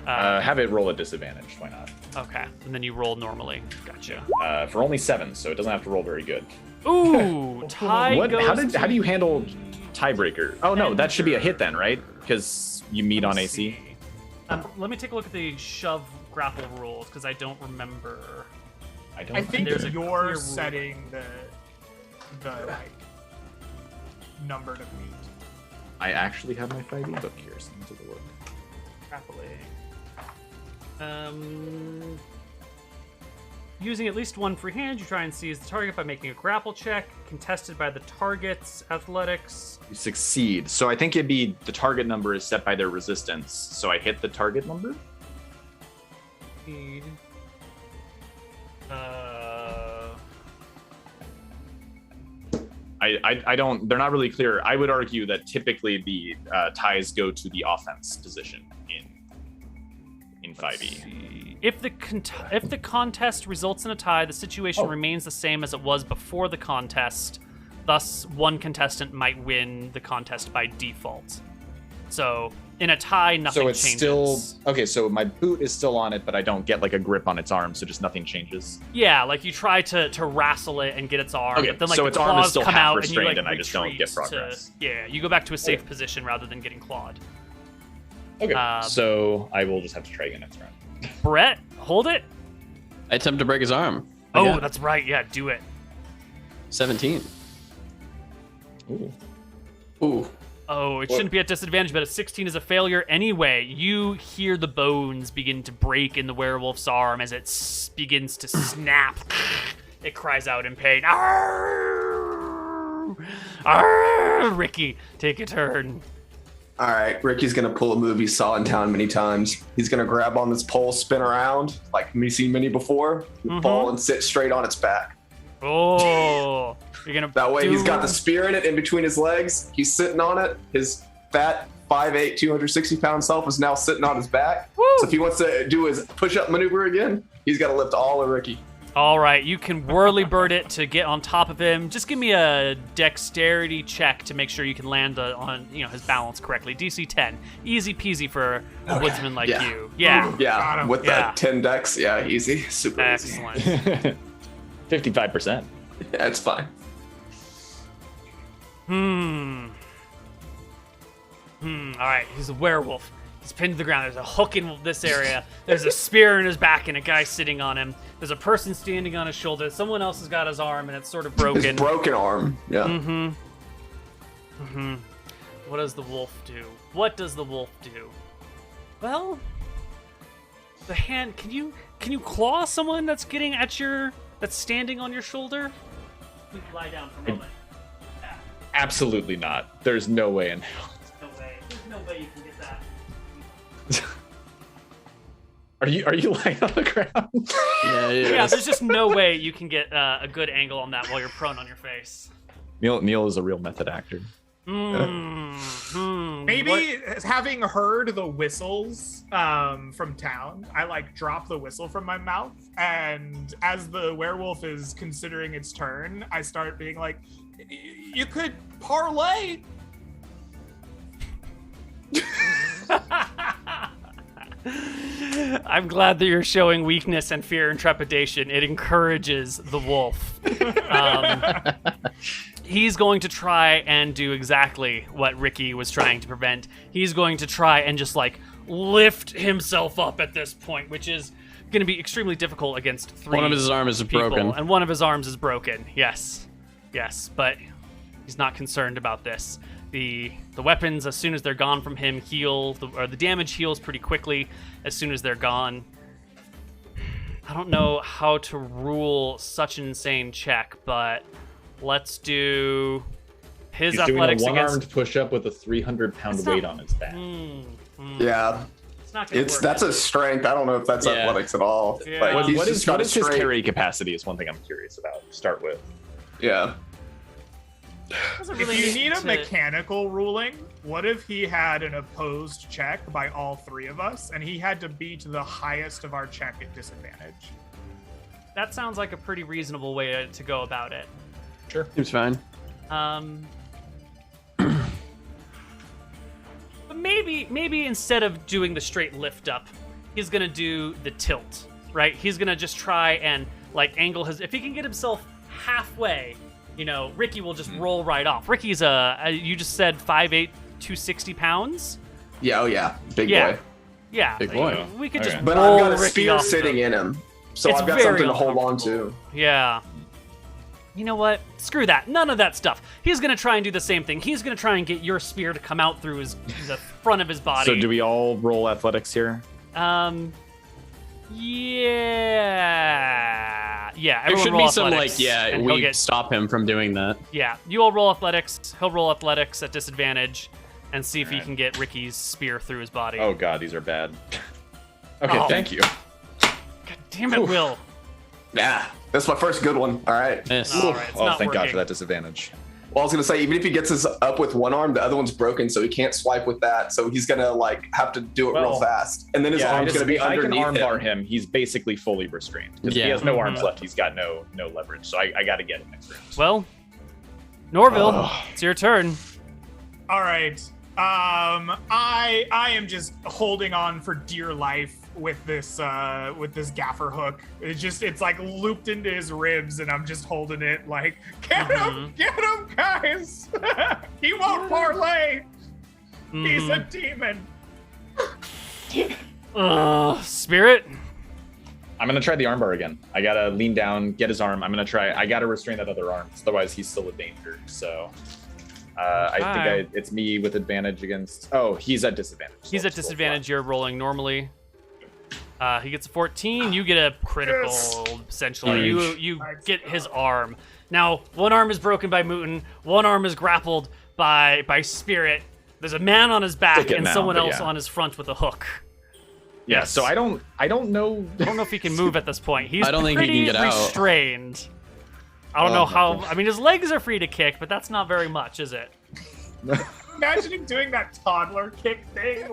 Have it roll at disadvantage. Why not? Okay, and then you roll normally. Gotcha. For only 7, so it doesn't have to roll very good. Ooh, tie What? goes How to do you handle tiebreaker? Oh no, that should be a hit then, right? Because you meet on AC. Let me take a look at the shove grapple rules because I don't remember. I don't. I think There's a clear you're rule. setting the like number to meet. I actually have my 5e book here, so let me take a look. Grappling. Using at least one free hand, you try and seize the target by making a grapple check, contested by the target's athletics. You succeed. So I think it'd be the target number is set by their resistance. So I hit the target number. I don't. They're not really clear. I would argue that typically the ties go to the offense position in 5e. If the contest results in a tie, the situation remains the same as it was before the contest. Thus, one contestant might win the contest by default. So, in a tie, nothing So it's changes. still okay. So my boot is still on it, but I don't get like a grip on its arm, so just nothing changes. Yeah, like you try to wrestle it and get its arm, Okay, but then like so the its arm is claws still come half out and you restrained like and I just don't retreat get progress. yeah, you go back to a safe position rather than getting clawed. Okay. So I will just have to try again next round. Brett, hold it. I attempt to break his arm. Oh, Again. that's right. Yeah, do it. 17. Ooh. Ooh. Oh, it shouldn't be at disadvantage, but a 16 is a failure anyway. You hear the bones begin to break in the werewolf's arm as it begins to snap. It cries out in pain. Arr! Arr! Ricky, take a turn. All right, Ricky's gonna pull a movie saw in town many times. He's gonna grab on this pole, spin around like we've seen many before, fall and sit straight on its back. Oh, you're gonna. That way, he's got do- the spear in it in between his legs. He's sitting on it. His fat 5'8", 260-pound self is now sitting on his back. Woo! So if he wants to do his push-up maneuver again, he's got to lift all of Ricky. All right, you can whirly bird it to get on top of him. Just give me a dexterity check to make sure you can land on his balance correctly. DC 10, easy peasy for a woodsman like Yeah. you. Yeah, Yeah, Got him. with Yeah. that 10 dex, yeah, easy, super easy. excellent. 55%. Yeah, it's fine. All right, he's a werewolf. He's pinned to the ground. There's a hook in this area. There's a spear in his back and a guy sitting on him. There's a person standing on his shoulder. Someone else has got his arm and it's sort of broken. His broken arm. Yeah. What does the wolf do? What does the wolf do? Well, the hand. Can you claw someone that's getting at that's standing on your shoulder? Please lie down for a moment. Absolutely not. There's no way in hell. No way. There's no way you can get that. Are you lying on the ground? Yeah, there's just no way you can get a good angle on that while you're prone on your face. Neal is a real method actor. Maybe having heard the whistles from town, I drop the whistle from my mouth, and as the werewolf is considering its turn, I start being like, you could parlay. I'm glad that you're showing weakness and fear and trepidation. It encourages the wolf. He's going to try and do exactly what Ricky was trying to prevent. He's going to try and just lift himself up at this point, which is going to be extremely difficult against 3 One of his arms is people, broken. and one of his arms is broken. Yes, but he's not concerned about this. The weapons, as soon as they're gone from him, heal, or the damage heals pretty quickly as soon as they're gone. I don't know how to rule such an insane check, but let's do his He's athletics doing a against. one-armed push-up with a 300-pound weight on his back. Yeah. It's not gonna work. That's a strength. I don't know if that's Yeah. athletics at all. Yeah. Like, he's What just is got his straight- carry capacity is one thing I'm curious about to start with. Yeah. Doesn't If really you need a to- mechanical ruling, what if he had an opposed check by all 3 of us, and he had to beat the highest of our check at disadvantage? That sounds like a pretty reasonable way to go about it. Sure. Seems fine. But maybe instead of doing the straight lift up, he's gonna do the tilt, right? He's gonna just try and angle his. If he can get himself halfway, Ricky will just roll right off. Ricky's you just said 5'8", 260 pounds. Yeah, oh yeah. Big Yeah. boy. Yeah, Big boy. We could Okay. just But roll I've got a Ricky spear off sitting the- in him. So It's I've got very something to hold on uncomfortable. to. Yeah. You know what? Screw that. None of that stuff. He's gonna try and do the same thing. He's gonna try and get your spear to come out through the front of his body. So do we all roll athletics here? Yeah. There Everyone should roll be some athletics, and he'll we get. stop him from doing that. Yeah, you all roll athletics. He'll roll athletics at disadvantage, and see if he Alright. can get Ricky's spear through his body. Oh god, these are bad. Okay, Oh. thank you. God damn it, Will. Yeah. That's my first good one. All right. Miss. All right, it's Oh, not thank God working. for that disadvantage. Well, I was gonna say, even if he gets his up with one arm, the other one's broken, so he can't swipe with that. So he's gonna have to do it real Well, fast, and then his arm's gonna be if I can underneath armbar him. him, he's basically fully restrained. Because if Yeah. he has no arms Mhm. left, he's got no leverage. So I got to get him next round. Well, Norville, Oh. it's your turn. All right. I am just holding on for dear life with this gaffer hook. It's looped into his ribs, and I'm just holding it get him, guys! He won't parlay. He's a demon. Spirit. I'm gonna try the armbar again. I gotta lean down, get his arm. I gotta restrain that other arm, otherwise he's still a danger. So I think it's me with advantage against. Oh, he's at disadvantage. so He's I'll at just roll disadvantage. You're rolling normally. He gets a 14. You get a critical, Yes. essentially. Nice. You Nice. get his arm. Now, one arm is broken by Mooten. One arm is grappled by Spirit. There's a man on his back Stick it and now, someone but else yeah. on his front with a hook. Yeah. Yes. So I don't know. I don't know if he can move at this point. He's I don't think he pretty can get out. restrained. I don't Oh, know my how. goodness. I mean, his legs are free to kick, but that's not very much, is it? Imagine him doing that toddler kick thing,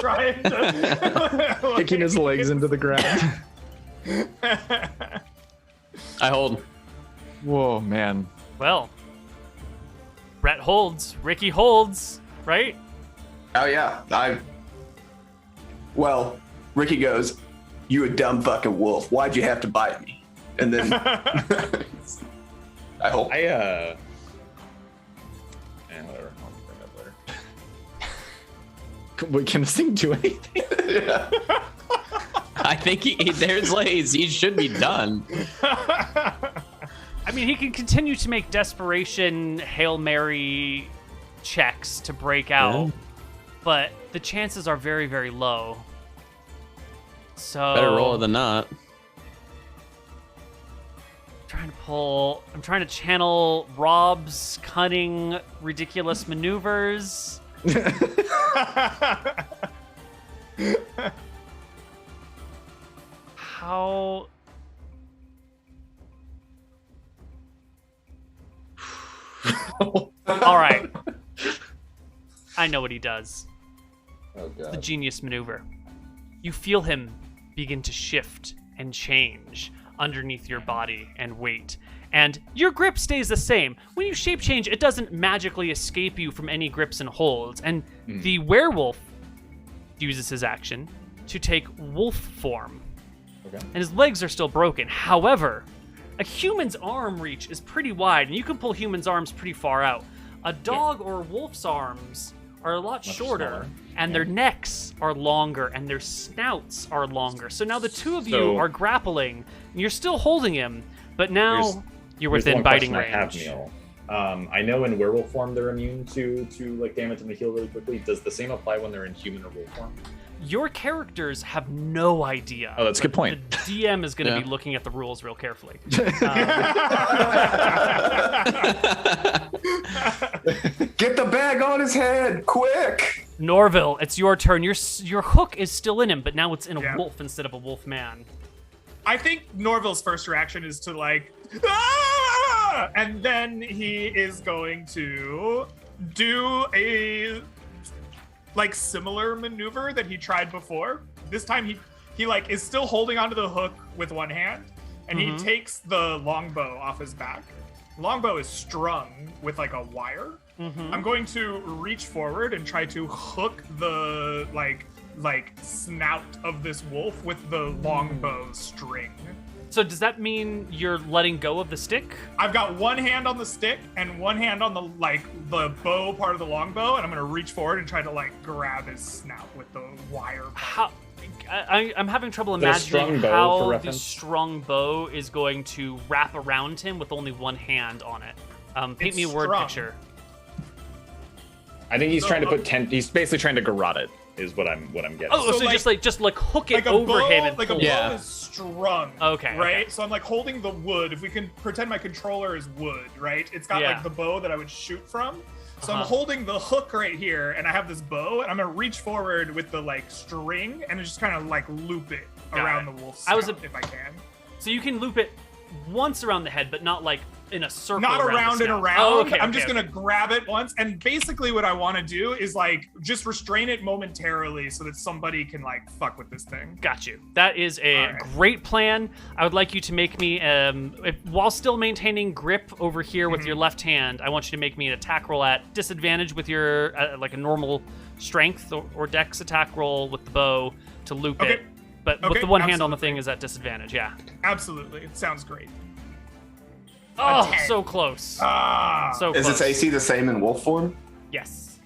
trying to Kicking his legs into the ground. I hold. Whoa, man. Well, Brett holds. Ricky holds. Right? Oh yeah. Well, Ricky goes, "You a dumb fucking wolf. Why'd you have to bite me?" And then I hope. Yeah, whatever. I'll bring it up later. Wait, can this thing do anything? Yeah. I think he should be done. I mean, he can continue to make desperation Hail Mary checks to break out, but the chances are very, very low. So Better roll it than not. I'm trying to channel Rob's cunning, ridiculous maneuvers. How? All right. I know what he does. Oh The god. genius maneuver. You feel him begin to shift and change underneath your body and weight. And your grip stays the same. When you shape change, it doesn't magically escape you from any grips and holds. And the werewolf uses his action to take wolf form. Okay. And his legs are still broken. However, a human's arm reach is pretty wide, and you can pull humans' arms pretty far out. A dog or a wolf's arms are a lot Much shorter, smaller. and their necks are longer, and their snouts are longer. So now the two of you So- are grappling, and you're still holding him, but now Here's- you're Here's within one biting question range. I have, Neal. I know in werewolf form they're immune to like damage and they heal really quickly. Does the same apply when they're in human or wolf form? Your characters have no idea. Oh, that's a good point. The DM is going to Yeah. be looking at the rules real carefully. Get the bag on his head, quick! Norville, it's your turn. Your hook is still in him, but now it's in a Yeah. wolf instead of a wolf man. I think Norville's first reaction is to like, "Ah!" And then he is going to do a like similar maneuver that he tried before. This time he like is still holding onto the hook with one hand, and he takes the longbow off his back. Longbow is strung with like a wire. I'm going to reach forward and try to hook the like snout of this wolf with the longbow string. So does that mean you're letting go of the stick? I've got one hand on the stick and one hand on the bow part of the longbow, and I'm gonna reach forward and try to like grab his snout with the wire. How? I'm having trouble Is there a imagining strung bow for how the reference? strung bow is going to wrap around him with only one hand on it. Paint It's me a word strung. picture. I think he's So, trying to put he's basically trying to garrote it, is what I'm getting. Oh, so, So, just hook it Like a over bow, him and like a pull. bow Yeah. is strung. Okay, Right. okay. So I'm like holding the wood. If we can pretend my controller is wood, right? It's got Yeah. like the bow that I would shoot from. So I'm Uh-huh. holding the hook right here, and I have this bow, and I'm gonna reach forward with the like string and just kind of like loop it Got around it. the wolf's I was snout, if I can. So you can loop it once around the head, but not like in a circle. Not around around the and snout. around. Oh, okay, I'm okay, just okay. gonna grab it once, and basically what I want to do is like just restrain it momentarily so that somebody can like fuck with this thing. Got you. That is a All right. great plan. I would like you to make me, while still maintaining grip over here with your left hand, I want you to make me an attack roll at disadvantage with your, like a normal strength or dex attack roll with the bow to loop Okay. it. But with Okay, the one hand on the absolutely. thing is at disadvantage, yeah. Absolutely, it sounds great. Oh, 10. so close. Ah. So Is close. its AC the same in wolf form? Yes.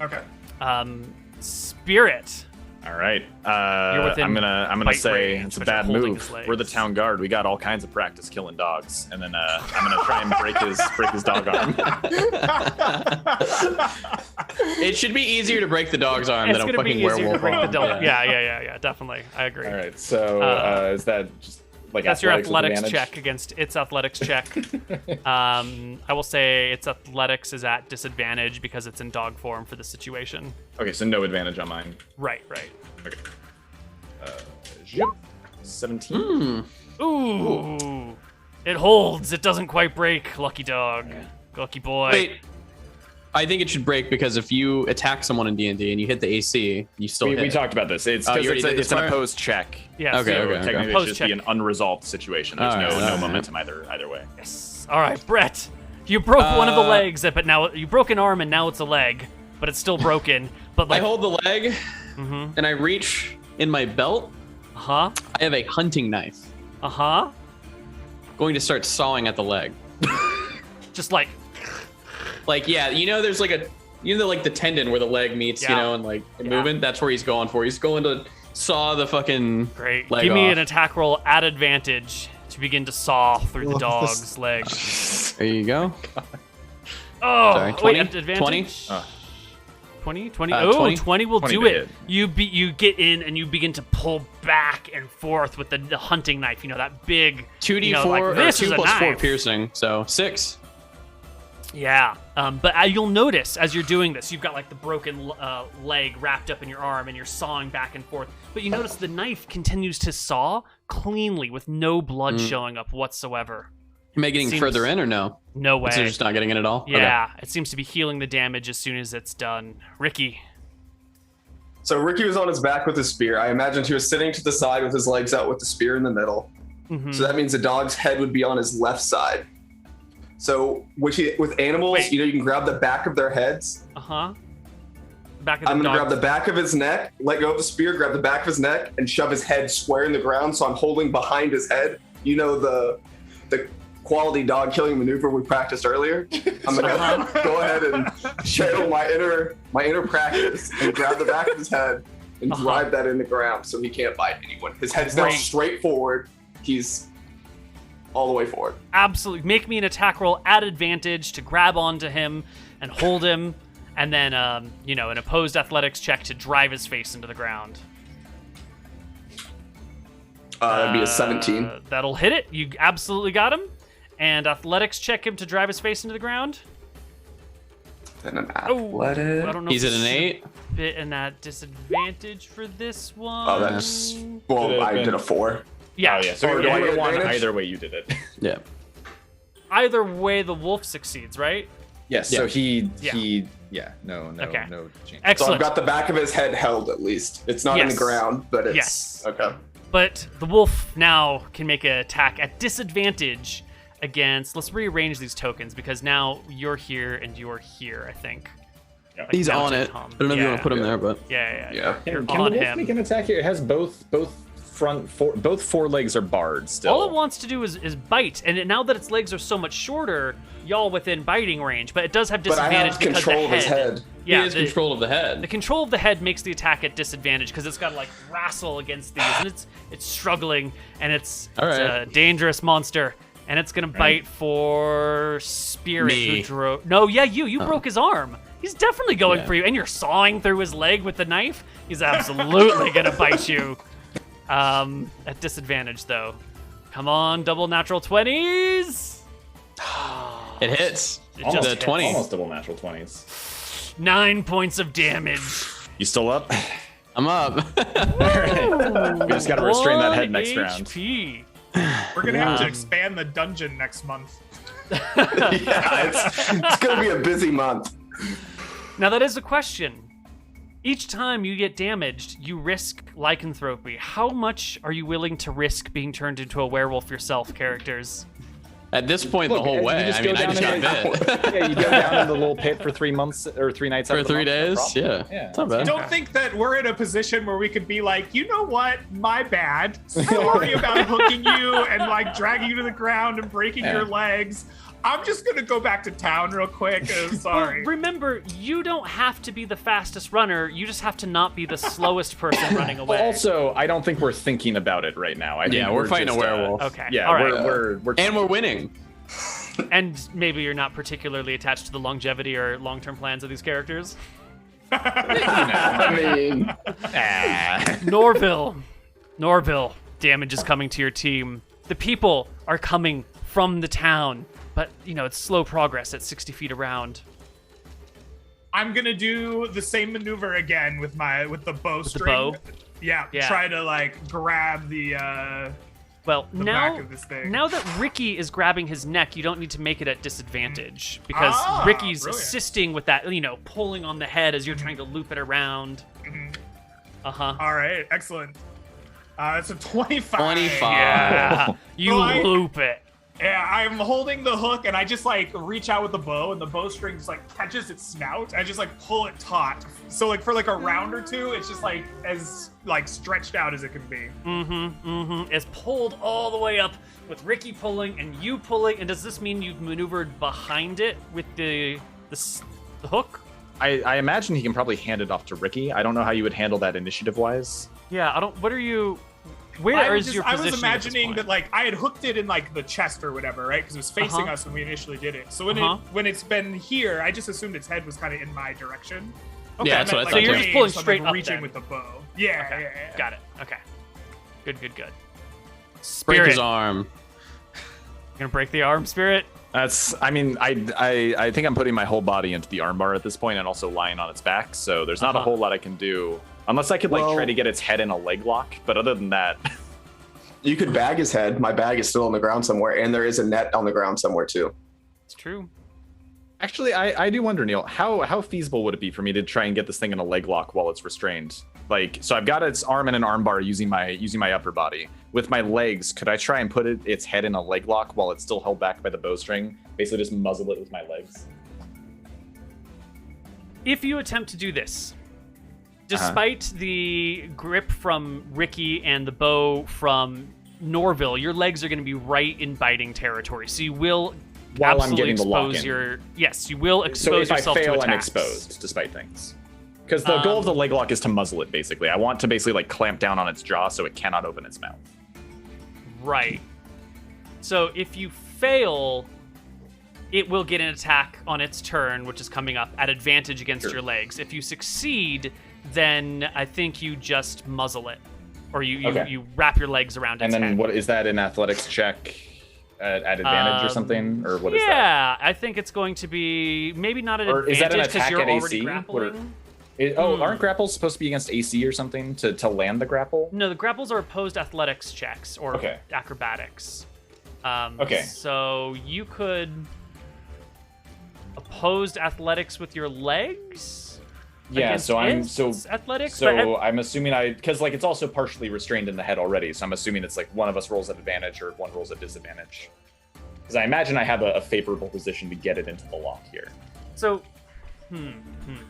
Okay. Spirit. All right. You're within I'm gonna bite say range, it's a but you're bad holding move. his legs. We're the town guard. We got all kinds of practice killing dogs, and then I'm gonna try and break his dog arm. It should be easier to break the dog's arm It's than a gonna be fucking easier to werewolf break the arm. dog. Yeah, definitely. I agree. All right. So is that just like That's your with athletics advantage? check against its athletics check. I will say its athletics is at disadvantage because it's in dog form for the situation. Okay, so no advantage on mine. Right. Okay. 17. Ooh. It holds. It doesn't quite break. Lucky dog. Lucky boy. Wait, I think it should break because if you attack someone in D&D and you hit the AC, you still hit. We talked about this. It's Oh, because you already did this it's an part? opposed check. Yeah. Okay, so okay. Technically, it Opposed should be check. an unresolved situation. There's All right, no all right. momentum either way. Yes. All right, Brett. You broke one of the Uh, legs, but now you broke an arm and now it's a leg, but it's still broken. But I like, hold the leg and I reach in my belt. I I have a hunting knife. Going to start sawing at the leg. Just like, Like, yeah, there's like like the tendon where the leg meets, Yeah. and like Yeah. movement. That's where he's going for. He's going to saw the fucking great. leg Give me off. an attack roll at advantage to begin to saw through the dog's leg. There you go. Oh, Sorry, wait, 20? at advantage? 20? 20? 20? 20? 20 will 20 do to it. hit. You get in and you begin to pull back and forth with the hunting knife. That big 2d4 you know, like, or this 2 is a plus 4 knife. piercing, so 6. Yeah, but you'll notice as you're doing this, you've got like the broken leg wrapped up in your arm and you're sawing back and forth. But you notice the knife continues to saw cleanly with no blood showing up whatsoever. Am I getting Seems- further in or no? No way. So you're just not getting in at all? Yeah, it seems to be healing the damage as soon as it's done. Ricky. So Ricky was on his back with his spear. I imagined he was sitting to the side with his legs out with the spear in the middle. Mhm. So that means the dog's head would be on his left side. So with animals, Wait. you can grab the back of their heads. Uh-huh. Back of the I'm gonna dog. grab the back of his neck, let go of the spear, grab the back of his neck, and shove his head square in the ground. So I'm holding behind his head. The quality dog killing maneuver we practiced earlier. I'm gonna go ahead and channel my inner practice and grab the back of his head and drive that in the ground so he can't bite anyone. His head's now Great. straight forward. He's all the way forward. Absolutely. Make me an attack roll at advantage to grab onto him and hold him, and then, an opposed athletics check to drive his face into the ground. That'd be a 17. That'll hit it. You absolutely got him. And athletics check him to drive his face into the ground. And an Oh, athletic. I don't know He's if at an it's 8. a bit in that disadvantage for this one. Oh, that's well. Could have I did been- a 4. Yeah. Oh yeah. So Or do I you get won advantage? either way you did it. Yeah. Either way, the wolf succeeds, right? Yes. Yeah. So he Yeah. no Okay. no change. So I've Excellent. got the back of his head held at least. It's not in the Yes. ground, but it's Yes. okay. But the wolf now can make an attack at disadvantage against. Let's rearrange these tokens because now you're here and you're here, I think. Like He's on mounted it. Tom. I don't know if you Yeah. want to put him there, but Yeah. Yeah. You're Can on the wolf him. make an attack here? It has both both forelegs are barred still. All it wants to do is bite, and now that its legs are so much shorter, y'all within biting range. But it does have But I disadvantage have because control the of his head. Yeah, he has control of the The head. control of the head makes the attack at disadvantage because it's got to like wrestle against these, and it's struggling, and it's All a right. dangerous monster, and it's gonna bite for Spirit. Me. Who drove? No, yeah, you broke his arm. He's definitely going Yeah. for you, and you're sawing through his leg with the knife. He's absolutely gonna bite you. At disadvantage though. Come on, double natural 20s. It hits. It Almost, just the hits. 20. Almost double natural 20s. 9 points of damage. You still up? I'm up. We just got to restrain that head 1 next round. HP. We're gonna have to expand the dungeon next month. Yeah, it's gonna be a busy month. Now that is a question. Each time you get damaged, you risk lycanthropy. How much are you willing to risk being turned into a werewolf yourself, characters? At this point, Look, the whole you way. just I go mean, I down just got and bit. Yeah, you go down in the little pit for 3 months or 3 nights For out of the 3 month, no days? problem. Yeah. Yeah. It's not bad. Don't think that we're in a position where we could be like, you know what, my bad. Sorry about hooking you and like dragging you to the ground and breaking your legs. I'm just gonna go back to town real quick. Sorry. Well, remember, you don't have to be the fastest runner. You just have to not be the slowest person running away. But also, I don't think we're thinking about it right now. I think Yeah, we're fighting a just, werewolf. Okay. Yeah, All right. we're And we're winning. And maybe you're not particularly attached to the longevity or long-term plans of these characters. I mean, Norville, damage is coming to your team. The people are coming from the town, but it's slow progress at 60 feet around. I'm gonna do the same maneuver again with the bowstring. bow? Yeah, Yeah. try to like grab the Well, back of this thing. now that Ricky is grabbing his neck, you don't need to make it at disadvantage because Ah, Ricky's brilliant. assisting with that, pulling on the head as you're trying to loop it around. Uh-huh. All right, excellent. It's a 25. 25. Yeah, you Well, I- loop it. Yeah, I'm holding the hook and I just like reach out with the bow and the bowstring just like catches its snout. I just like pull it taut. So like for like a round or two, it's just like as like stretched out as it can be. It's pulled all the way up with Ricky pulling and you pulling. And does this mean you've maneuvered behind it with the hook? I imagine he can probably hand it off to Ricky. I don't know how you would handle that initiative-wise. Yeah, I don't. What are you? Where is your I position? was imagining that like I had hooked it in like the chest or whatever, right? Because it was facing us when we initially did it. So when it's been here, I just assumed its head was kind of in my direction. Okay. Yeah, that's what I So thought you're too. just pulling So I'm, straight like, up reaching then. with the bow. Yeah, Okay. yeah. Got it. Okay. Good. Break Spirit. his arm. Gonna break the arm, Spirit. That's. I mean, I think I'm putting my whole body into the armbar at this point, and also lying on its back. So there's not a whole lot I can do, unless I could like try to get its head in a leg lock. But other than that, You could bag his head. My bag is still on the ground somewhere, and there is a net on the ground somewhere too. It's true. actually, I do wonder, Neal, how feasible would it be for me to try and get this thing in a leg lock while it's restrained? Like, so I've got its arm in an armbar using my upper body. With my legs, could I try and put its head in a leg lock while it's still held back by the bowstring? Basically, just muzzle it with my legs. If you attempt to do this, despite the grip from Ricky and the bow from Norville, your legs are going to be right in biting territory. So you will While I'm absolutely getting the lock expose in. your you will So expose if I yourself to fail, attacks. I'm exposed, despite things. Because the goal of the leg lock is to muzzle it, basically. I want to basically like clamp down on its jaw so it cannot open its mouth. Right. So if you fail, it will get an attack on its turn, which is coming up at advantage against Sure. your legs. If you succeed, then I think you just muzzle it, or you wrap your legs around And its then head. what is that, an athletics check at advantage or something? Or what is that? Yeah, I think it's going to be maybe not an Or is that an advantage because attack you're at already AC? grappling. Aren't grapples supposed to be against AC or something to land the grapple? No, the grapples are opposed athletics checks or Okay. acrobatics. Okay. So you could opposed athletics with your legs. Yeah, against so I'm its athletics. So I'm assuming because like it's also partially restrained in the head already, so I'm assuming it's like one of us rolls at advantage or one rolls at disadvantage. Because I imagine I have a favorable position to get it into the lock here. So,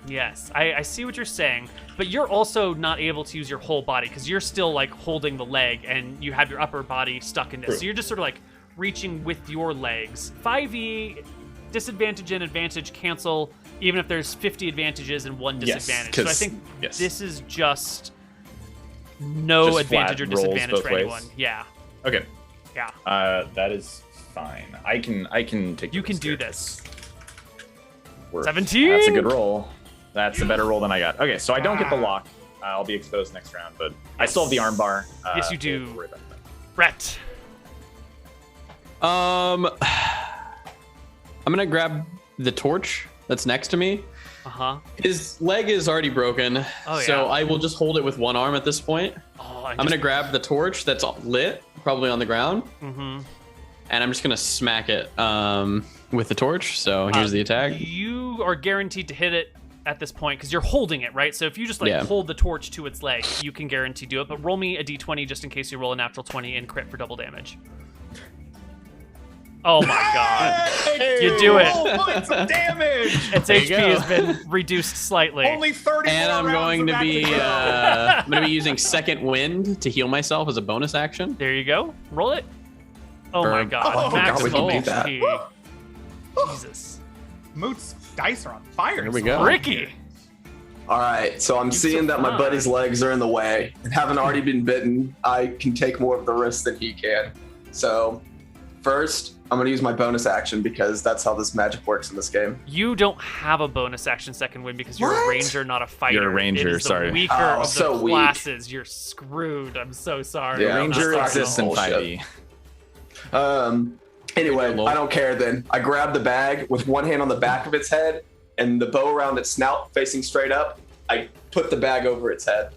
yes, I see what you're saying, but you're also not able to use your whole body because you're still like holding the leg and you have your upper body stuck in this. True. So you're just sort of like reaching with your legs. 5e, disadvantage and advantage cancel, even if there's 50 advantages and one Yes, disadvantage. So I 'cause- think yes. this is just no Just advantage or flat rolls disadvantage both for ways? anyone. Yeah, Okay. yeah. That is fine. I can take. You the can risk do here. this. Worth. 17? That's a good roll. That's a better roll than I got. Okay, so I don't get the lock. I'll be exposed next round, but I still have the arm bar. Yes, you so do. don't worry about that. Brett. I'm gonna grab the torch that's next to me. Uh-huh. His leg is already broken, Oh, so yeah. I will just hold it with one arm at this point. Oh, I'm gonna grab the torch that's lit, probably on the ground, Mm-hmm. and I'm just gonna smack it with the torch. So here's the attack. You are guaranteed to hit it at this point because you're holding it, right? So if you just like Yeah. hold the torch to its leg, you can guarantee do it. But roll me a d20 just in case you roll a natural 20 and crit for double damage. Oh my god. You do it. 12 points of damage. Its There you HP go. has been reduced slightly. Only 30 And more I'm rounds going of to that be go. I'm gonna be using second wind to heal myself as a bonus action. There you go. Roll it. Oh my god. Oh, God, we Maximum can beat that. HP. Jesus. Moot's dice are on fire. Here we go. Ricky. All right, so I'm seeing that my survived. buddy's legs are in the way and haven't already been bitten. I can take more of the risk than he can. So first, I'm going to use my bonus action because that's how this magic works in this game. You don't have a bonus action second win because you're a What? ranger, not a fighter. You're a ranger, It is the sorry. weaker Oh, of the so weak. classes. You're screwed. I'm so sorry. Yeah, Ranger that's exists in bullshit. 5e. Anyway, Lol. I don't care then. I grab the bag with one hand on the back of its head and the bow around its snout facing straight up. I put the bag over its head.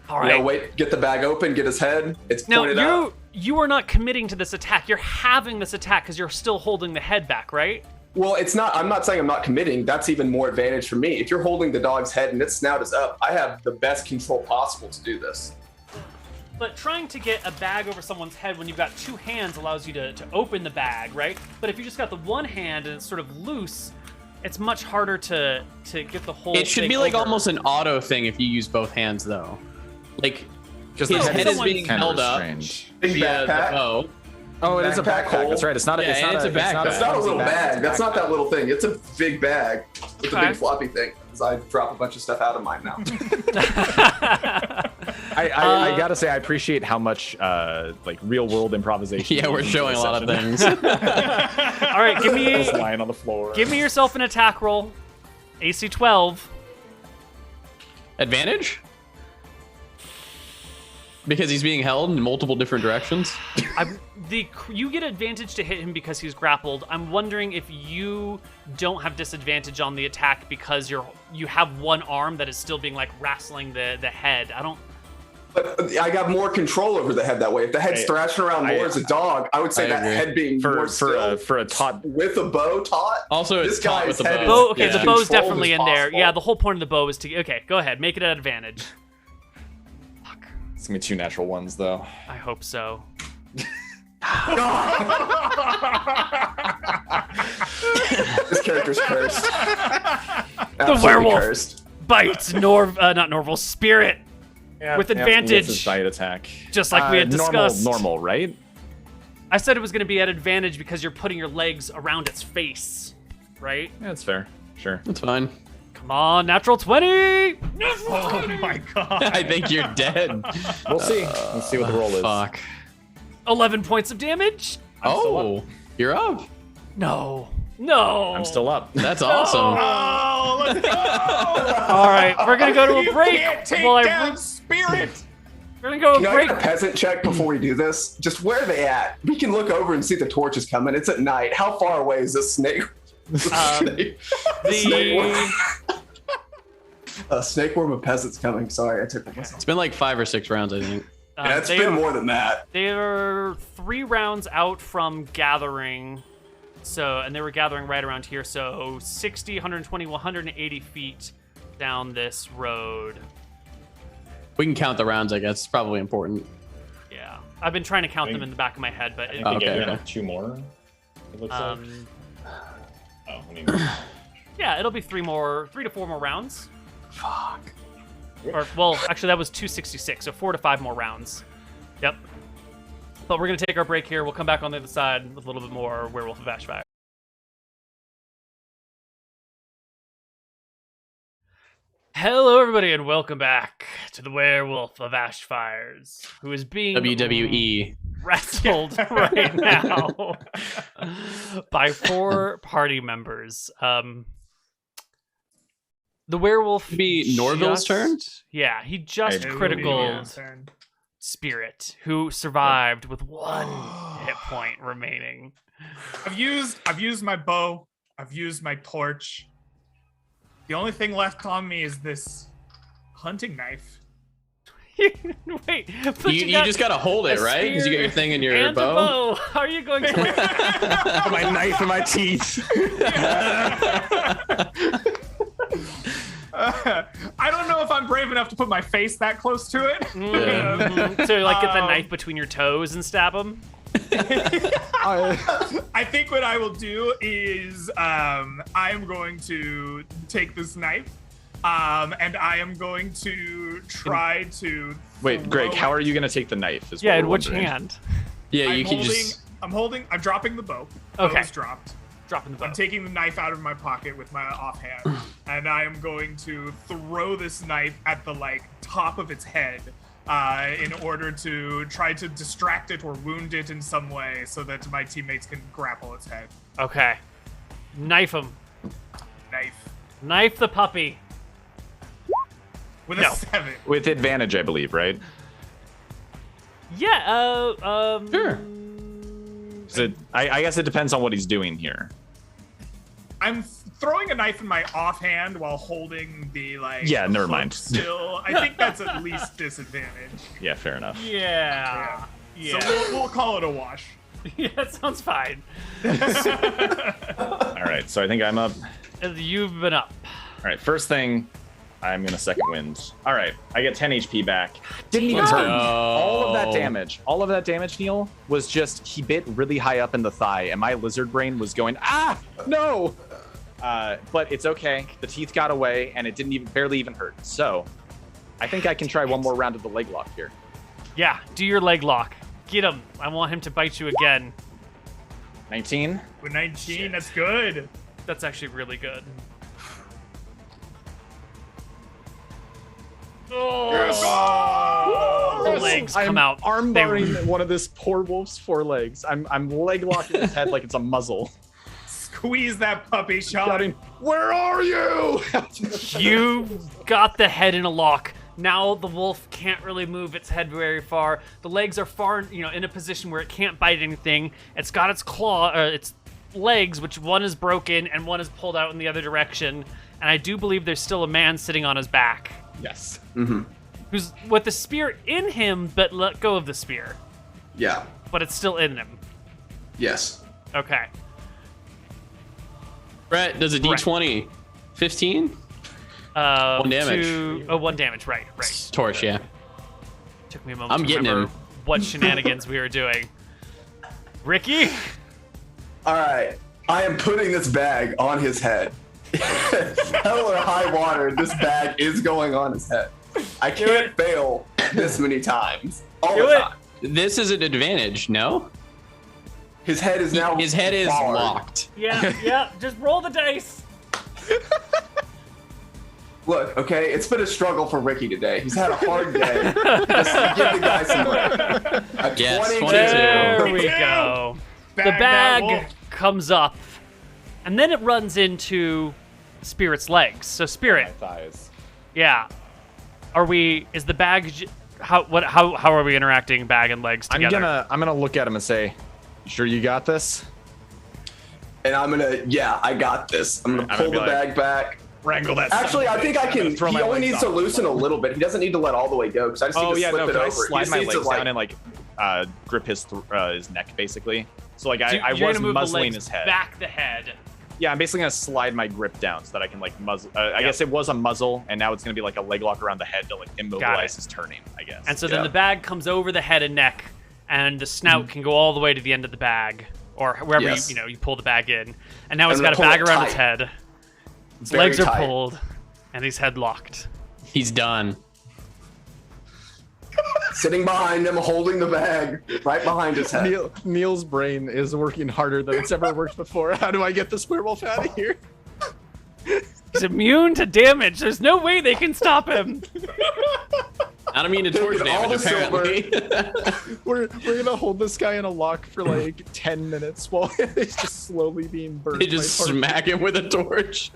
All You right. know, wait, get the bag open, get his head. It's Now pointed up. you are not committing to this attack. You're having this attack because you're still holding the head back, right? Well, it's not. I'm not saying I'm not committing. That's even more advantage for me. If you're holding the dog's head and its snout is up, I have the best control possible to do this. But trying to get a bag over someone's head when you've got two hands allows you to open the bag, right? But if you just got the one hand and it's sort of loose, it's much harder to get the whole It should thing be like over. almost an auto thing if you use both hands, though. Like Because his the head is someone being kind held of up restrained. Big via the backpack. bow. Oh, it is a Backpack backpack. hole. That's right. It's not. Yeah, it's not it's a backpack. It's not a little bag. That's not that. that little thing. It's a big bag with a Okay. big floppy thing. 'Cause I drop a bunch of stuff out of mine now. I gotta say, I appreciate how much like real world improvisation. Yeah, we're you use showing in a lot of this things. All right, session. Just lying on the floor. give me yourself an attack roll. AC 12. Advantage? Because he's being held in multiple different directions? You get advantage to hit him because he's grappled. I'm wondering if you don't have disadvantage on the attack because you have one arm that is still being like wrestling the head. I don't. But I got more control over the head that way. If the head's thrashing around more as a dog, I would say that agree. head being more still for a taut. with a bow taut. Also, it's this taut guy's with a head bow. is Okay, as the bow's controlled definitely as in there. possible. Yeah, the whole point of the bow is to. Okay, go ahead, make it an advantage. It's gonna be 2 natural ones though. I hope so. This character's cursed. The werewolf Cursed. bites not Norval, Spirit with advantage, His bite attack. just like we had discussed. Normal, right? I said it was going to be at advantage because you're putting your legs around its face, right? Yeah, that's fair. Sure. That's fine. Come on, natural 20! Oh my god. I think you're dead. We'll see. Let's see what the roll is. Fuck. 11 points of damage? Oh, you're up. No. I'm still up. That's awesome. Oh, let's go! All right, we're going to go to a You break. can't take while down Spirit! We're going to go to Can a I break. get a peasant check before we do this? Just where are they at? We can look over and see the torches coming. It's at night. How far away is this snake? Snakeworm of peasants coming. Sorry, I took myself. It's been like 5 or 6 rounds, I think. Yeah, it's they been are- more than that. They're 3 rounds out from gathering. And they were gathering right around here. So 60, 120, 180 feet down this road. We can count the rounds, I guess. It's probably important. Yeah. I've been trying to count them in the back of my head, but it, Okay. 2 more. It looks like. Oh, I mean. yeah, it'll be 3 to 4 more rounds. Fuck. Or, well, actually, that was 266, so 4 to 5 more rounds. Yep. But we're going to take our break here. We'll come back on the other side with a little bit more Werewolf of Ashfire. Hello, everybody, and welcome back to the Werewolf of Ashfires, who is being WWE. wrestled right now by 4 party members. The werewolf Be Norville's turn? Yeah, he just Hey, critical Turn. Spirit, who survived with 1 hit point remaining. I've used my bow. I've used my torch. The only thing left on me is this hunting knife. Wait, but You got just gotta hold it, a right? Because you got your spear thing in your and bow. a bow. How are you going to? My knife in my teeth. I don't know if I'm brave enough to put my face that close to it. So like get the knife between your toes and stab him. I think what I will do is I am going to take this knife and I am going to try to Wait, Greg, throw how are it. you gonna take the knife? Is Yeah, what in we're which wondering. hand? Yeah, you can just. I'm dropping the bow. Okay. Bow's dropped. Dropping the bow. I'm taking the knife out of my pocket with my offhand, and I am going to throw this knife at the top of its head in order to try to distract it or wound it in some way so that my teammates can grapple its head. Okay. Knife him. Knife. Knife the puppy. With No. a 7. With advantage, I believe, right? Yeah, Sure. I guess it depends on what he's doing here. I'm throwing a knife in my offhand while holding the Yeah, never hook mind. Still, I think that's at least disadvantage. Yeah, fair enough. Yeah. Yeah. So we'll call it a wash. Yeah, that sounds fine. All right, so I think I'm up. You've been up. All right, first thing, I'm gonna second wind. All right, I get 10 HP back. Didn't even hurt. All of that damage, Neal, was just he bit really high up in the thigh, and my lizard brain was going, no. But it's okay. The teeth got away, and it didn't barely even hurt. So, I think I can try one more round of the leg lock here. Yeah, do your leg lock. Get him. I want him to bite you again. 19. With 19, that's good. That's actually really good. Oh, the legs come out. Arm They- barring one of this poor wolf's forelegs. I'm leg locking his head like it's a muzzle. squeeze that puppy, Sean. Shouting, "Where are you?" You got the head in a lock. Now the wolf can't really move its head very far. The legs are far, in a position where it can't bite anything. It's got its its legs, which one is broken and one is pulled out in the other direction. And I do believe there's still a man sitting on his back. Yes. Mm-hmm. Who's with the spear in him, but let go of the spear. Yeah. But it's still in him. Yes. Okay. Brett does a D20. 15? 1 damage. 1 damage, right. Torch, yeah. Took me a moment I'm to getting remember him. what shenanigans we were doing. Ricky? All right. I am putting this bag on his head. Hell or high water, this bag is going on his head. I can't fail this many times. All Do the it. time. This is an advantage, no? His head is now. His head is hard. locked. Yeah. Just roll the dice. Look, okay, it's been a struggle for Ricky today. He's had a hard day. Just give the guy some break. A Yes, 22. There we go. The Bag that bag wolf. comes up, and then it runs into Spirit's legs. So Spirit, Thighs. yeah. Is the bag? How are we interacting, bag and legs together? I'm gonna look at him and say, "You sure you got this?" And I'm gonna, I got this. I'm gonna I'm pull gonna the be like, bag back. Wrangle that. Actually, I think I can. throw He my only legs needs to off. loosen a little bit. He doesn't need to let all the way go because I just need Oh to yeah, slip no. it Can over. I He slide just my needs to, legs down and grip his neck basically? So like So I you're was gonna move the muzzling legs his head. back the head. Yeah, I'm basically gonna slide my grip down so that I can like muzzle. I guess it was a muzzle, and now it's gonna be like a leg lock around the head to like immobilize his turning. I guess. And so then the bag comes over the head and neck, and the snout can go all the way to the end of the bag, or wherever Yes. you pull the bag in. And now it's I'm got a gonna pull bag it around its tight. head. Its Very legs are tight. pulled, and he's headlocked. He's done. Sitting behind him, holding the bag right behind his head. Neal's brain is working harder than it's ever worked before. How do I get this werewolf out of here? He's immune to damage. There's no way they can stop him. Not immune to torch Look at all damage, the apparently. We're gonna hold this guy in a lock for like 10 minutes while he's just slowly being burned. They just by torch. smack him with a torch.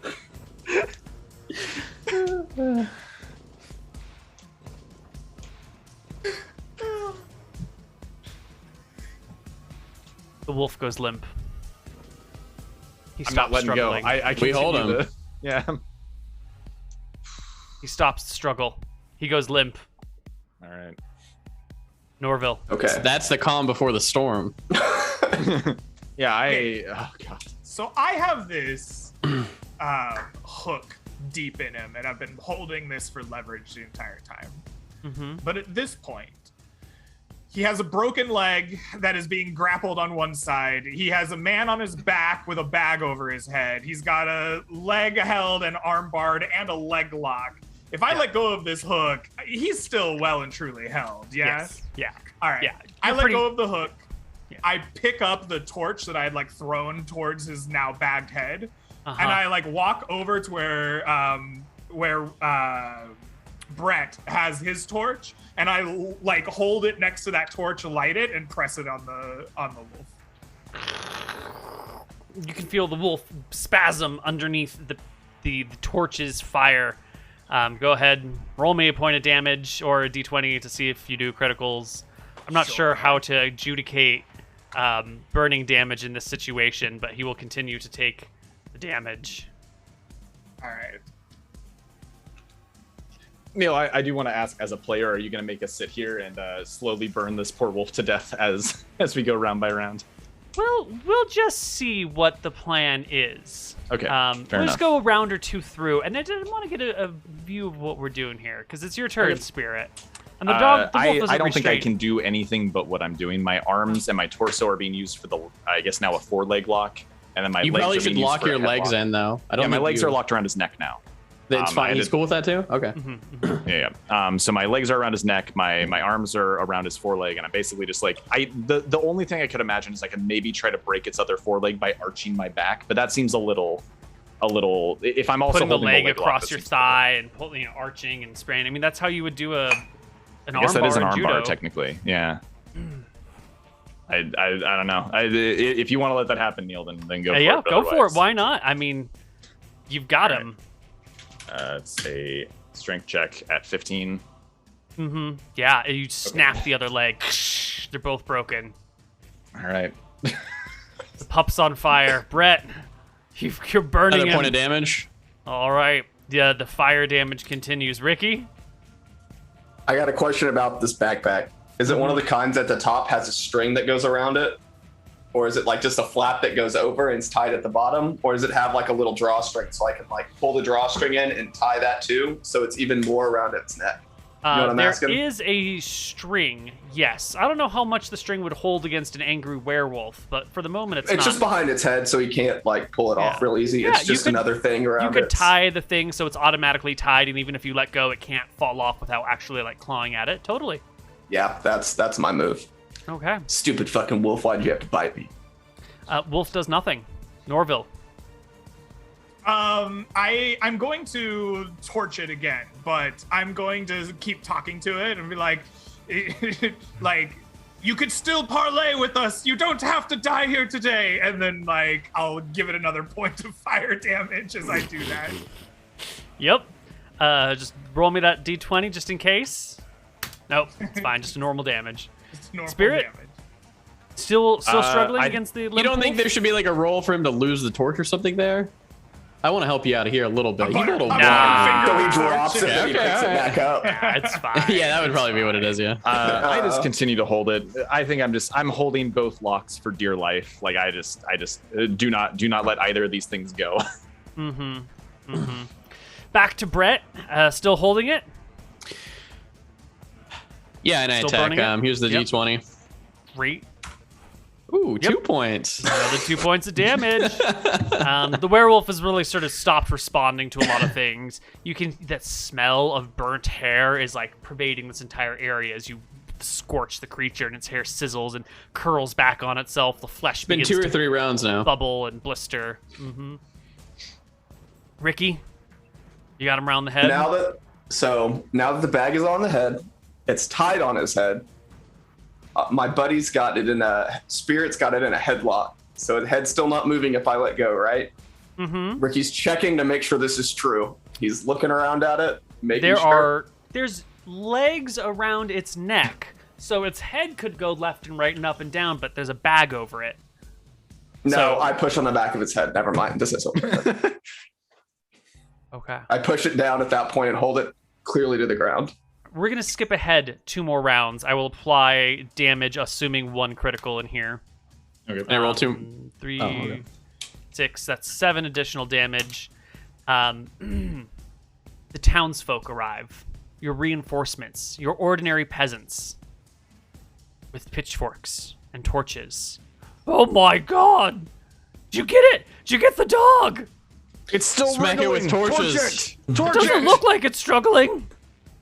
The wolf goes limp. He I'm not stops letting go. struggling. I We hold continue him. to- yeah. He stops the struggle. He goes limp. All right. Norville. Okay. That's the calm before the storm. Yeah. Okay. Oh god. So I have this hook deep in him, and I've been holding this for leverage the entire time. Mm-hmm. But at this point, he has a broken leg that is being grappled on one side. He has a man on his back with a bag over his head. He's got a leg held and arm barred and a leg lock. If I let go of this hook, he's still well and truly held. Yeah. Yes. Yeah. All right. Yeah. I You're let pretty- go of the hook. Yeah. I pick up the torch that I had like thrown towards his now bagged head, Uh-huh. and I like walk over to where Brett has his torch, and I like hold it next to that torch, light it, and press it on the wolf. You can feel the wolf spasm underneath the torch's fire. Go ahead, roll me a point of damage or a d20 to see if you do criticals. I'm not sure how to adjudicate burning damage in this situation, but he will continue to take the damage. All right. Neal, I do want to ask, as a player, are you going to make us sit here and slowly burn this poor wolf to death as we go round by round? Well, we'll just see what the plan is. Okay, We'll fair enough. just go a round or two through, and I didn't want to get a view of what we're doing here, because it's your turn, Okay. Spirit. And the dog, the wolf I isn't don't think I restrained. can do anything but what I'm doing. My arms and my torso are being used for the, I guess now a 4-leg lock, and then my You legs probably are should being used lock for a your head legs lock. in, though. I don't Yeah, my think legs you- are locked around his neck now. It's I fine. He's did- cool with that, too? Okay. Yeah. So my legs are around his neck. My arms are around his foreleg, and I'm basically just like the only thing I could imagine is I could maybe try to break its other foreleg by arching my back, but that seems a little. If I'm also Putting the holding leg leg lock, across that your seems thigh and pulling, arching and spraying. I mean, that's how you would do an I guess arm that is bar an in arm bar judo. technically. Yeah. I don't know. If you want to let that happen, Neal, then go for it. Yeah, go for it. Otherwise, Why not? I mean, you've got All right. him. It's a strength check at 15. Mm-hmm. Yeah, you snap the other leg. They're both broken. All right. The pup's on fire. Brett, you're burning Another him. point of damage. All right. Yeah, the fire damage continues. Ricky? I got a question about this backpack. Is it one of the kinds at the top has a string that goes around it? Or is it like just a flap that goes over and it's tied at the bottom? Or does it have like a little drawstring so I can like pull the drawstring in and tie that too so it's even more around its neck? You know what I'm There asking? is a string, yes. I don't know how much the string would hold against an angry werewolf, but for the moment it's It's not. just behind its head so he can't like pull it off real easy. Yeah, It's you just could- another thing around You could it. tie the thing so it's automatically tied, and even if you let go, it can't fall off without actually like clawing at it. Totally. Yeah, that's my move. Okay. Stupid fucking wolf, why'd you have to bite me? Wolf does nothing. Norville. I'm going to torch it again, but I'm going to keep talking to it and be like, like, you could still parlay with us. You don't have to die here today. And then, like, I'll give it another point of fire damage as I do that. Yep. Just roll me that d20 just in case. Nope, it's fine. Just a normal damage. It's normal Spirit? damage. Still struggling I- against the You don't think there should be like a roll for him to lose the torch or something there? I want to help you out of here a little bit. You got a I'm Nah. So finger he drops it and he Okay, picks it alright. back up. It's fine. Yeah, that would probably be what it is. Yeah. I just continue to hold it. I think I'm holding both locks for dear life. Like I just do not let either of these things go. Back to Brett. Still holding it. Yeah, and I Still attack. burning it? Here's the Yep. d20. Great. Ooh, 2 points. Another 2 points of damage. The werewolf has really sort of stopped responding to a lot of things. You can that smell of burnt hair is like pervading this entire area as you scorch the creature, and its hair sizzles and curls back on itself. The flesh It's been begins 2 or to 3 rounds now. bubble and blister. Ricky, you got him around the head. Now that the bag is on the head, it's tied on his head. My buddy's got it in a spirit's got it in a headlock, so the head's still not moving if I let go. Right? Mm-hmm. Ricky's checking to make sure this is true. He's looking around at it, making sure. There's legs around its neck, so its head could go left and right and up and down, but there's a bag over it. No, so- I push on the back of its head. Never mind. This is okay. Okay. I push it down at that point and hold it clearly to the ground. We're going to skip ahead 2 more rounds. I will apply damage, assuming 1 critical in here. Okay. And I roll 2. 3, Oh, okay. 6, that's 7 additional damage. The townsfolk arrive. Your reinforcements. Your ordinary peasants. With pitchforks and torches. Oh my god! Did you get it? Did you get the dog? It's still Smack it with wriggling. torches. Torch Doesn't look like it's struggling.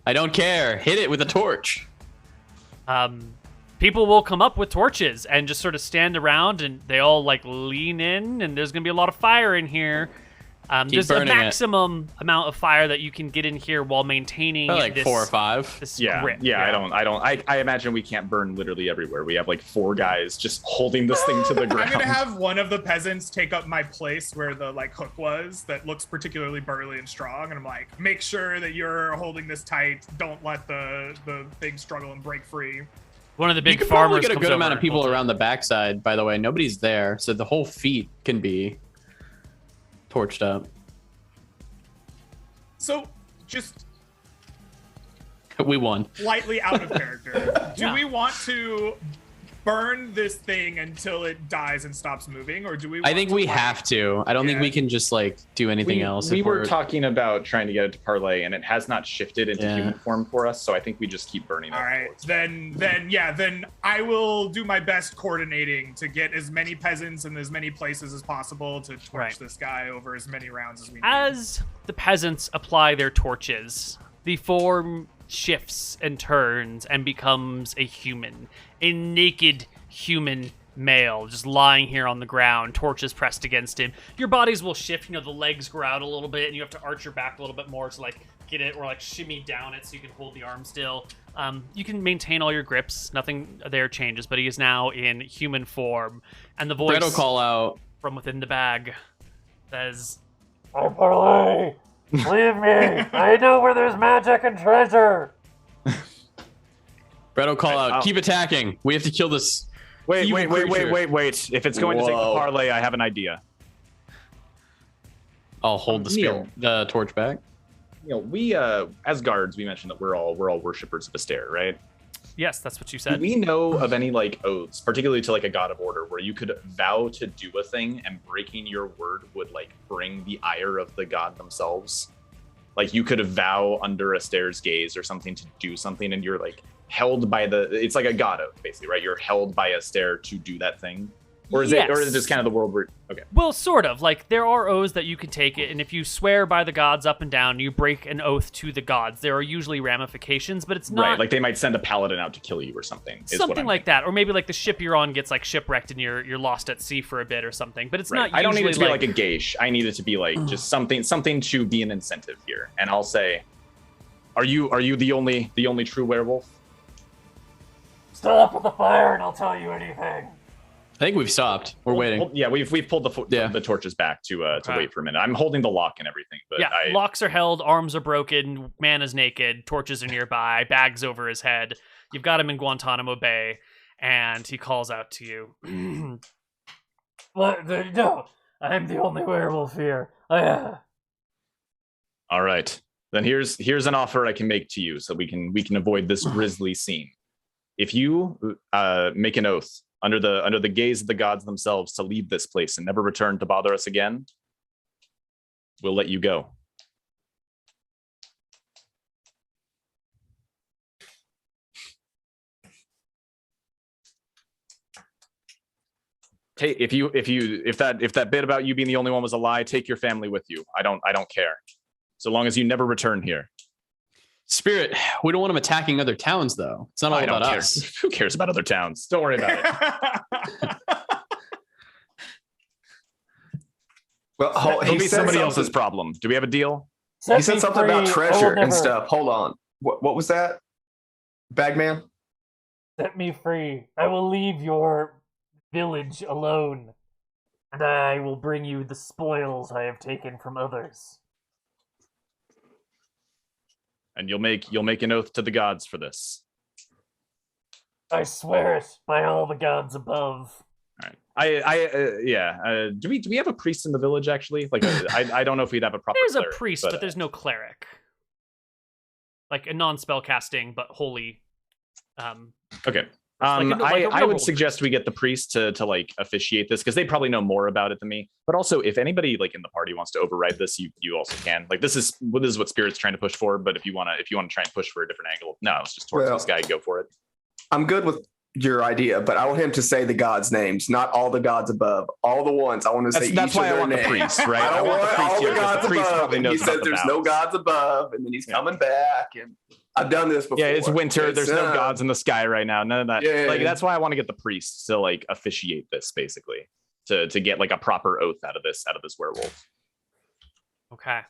I don't care. Hit it with a torch. People will come up with torches and just sort of stand around, and they all like lean in, and there's gonna be a lot of fire in here. There's a burning it. maximum amount of fire that you can get in here while maintaining Like this, 4 or 5. this Yeah, grip. yeah. I imagine we can't burn literally everywhere. We have like 4 guys just holding this thing to the ground. I'm gonna have one of the peasants take up my place where the like hook was that looks particularly burly and strong, and I'm like, make sure that you're holding this tight. Don't let the thing struggle and break free. One of the You big could probably farmers get a comes good over amount of and people holds it. around the backside, by the way. Nobody's there, so the whole feet can be torched up. So, just We won. slightly out of character. Do Yeah. we want to burn this thing until it dies and stops moving, or do we? I Want think to we like- have to. I don't think Yeah. we can just like do anything else. We if were we're- talking about trying to get it to parlay, and it has not shifted into Yeah. human form for us. So I think we just keep burning it. All right, then I will do my best coordinating to get as many peasants in as many places as possible to torch Right. this guy over as many rounds as we need. As the peasants apply their torches, the form shifts and turns and becomes a human, a naked human male, just lying here on the ground, torches pressed against him. Your bodies will shift, the legs grow out a little bit, and you have to arch your back a little bit more to like get it, or like shimmy down it so you can hold the arm still. You can maintain all your grips. Nothing there changes, but he is now in human form. And the voice Brett'll call out. from within the bag says, Parlay, leave me. I know where there's magic and treasure. Brett'll call out. Keep attacking. We have to kill this. Wait. evil creature." If it's going to take the parlay, I have an idea. I'll hold the torch back. We as guards, we mentioned that we're all worshippers of Astaire, right? yes, that's what you Do said. we know of any like oaths, particularly to like a god of order, where you could vow to do a thing and breaking your word would like bring the ire of the god themselves? Like you could vow under Astaire's gaze or something to do something, and you're like held by it's like a god oath, basically, right? You're held by Astaire to do that thing. Or is it just kind of the world where okay. Well, sort of. Like, there are oaths that you can take it, and if you swear by the gods up and down, you break an oath to the gods. There are usually ramifications, but it's not... Right, like they might send a paladin out to kill you or something. Something like that. Or maybe like the ship you're on gets like shipwrecked and you're lost at sea for a bit or something. But it's not usually I don't need it to be like a gauge. I need it to be like just something to be an incentive here. And I'll say, are you the only true werewolf? Stop with the fire and I'll tell you anything. I think we've stopped. We're waiting. Yeah, we've pulled the torches back to wait for a minute. I'm holding the lock and everything, but yeah, locks are held, arms are broken, man is naked, torches are nearby, bags over his head. You've got him in Guantanamo Bay, and he calls out to you. What? No, I'm the only werewolf here. All right, then here's an offer I can make to you, so we can avoid this grisly scene. If you make an oath under the gaze of the gods themselves to leave this place and never return to bother us again, we'll let you go. If that bit about you being the only one was a lie, take your family with you. I don't care. So long as you never return here. Spirit, we don't want him attacking other towns, though. It's not all about us. Who cares about other towns? Don't worry about it. Well, It'll be somebody else's problem. Do we have a deal? He said something about treasure and stuff. Hold on. What was that? Bagman? Set me free. I will leave your village alone, and I will bring you the spoils I have taken from others. And you'll make an oath to the gods for this. I swear it by all the gods above. All right. Do we have a priest in the village actually? Like I don't know if we'd have a proper. There's cleric, a priest, but there's no cleric. Like a non-spell casting, but holy. Okay. Like I would suggest we get the priest to like officiate this because they probably know more about it than me. But also, if anybody like in the party wants to override this, you also can. Like this is what Spirit's trying to push for. But if you want to try and push for a different angle, no, let's just torch this guy. Go for it. I'm good with your idea, but I want him to say the gods' names, not all the gods above, all the ones. I want to say that's each why of I their want names. the priest, right? I want all the gods above. And he says there's no gods above, and then he's coming back, and I've done this before. Yeah, it's winter. There's no gods in the sky right now. None of that. Yeah. That's why I want to get the priest to like officiate this, basically, to get like a proper oath out of this werewolf. Okay.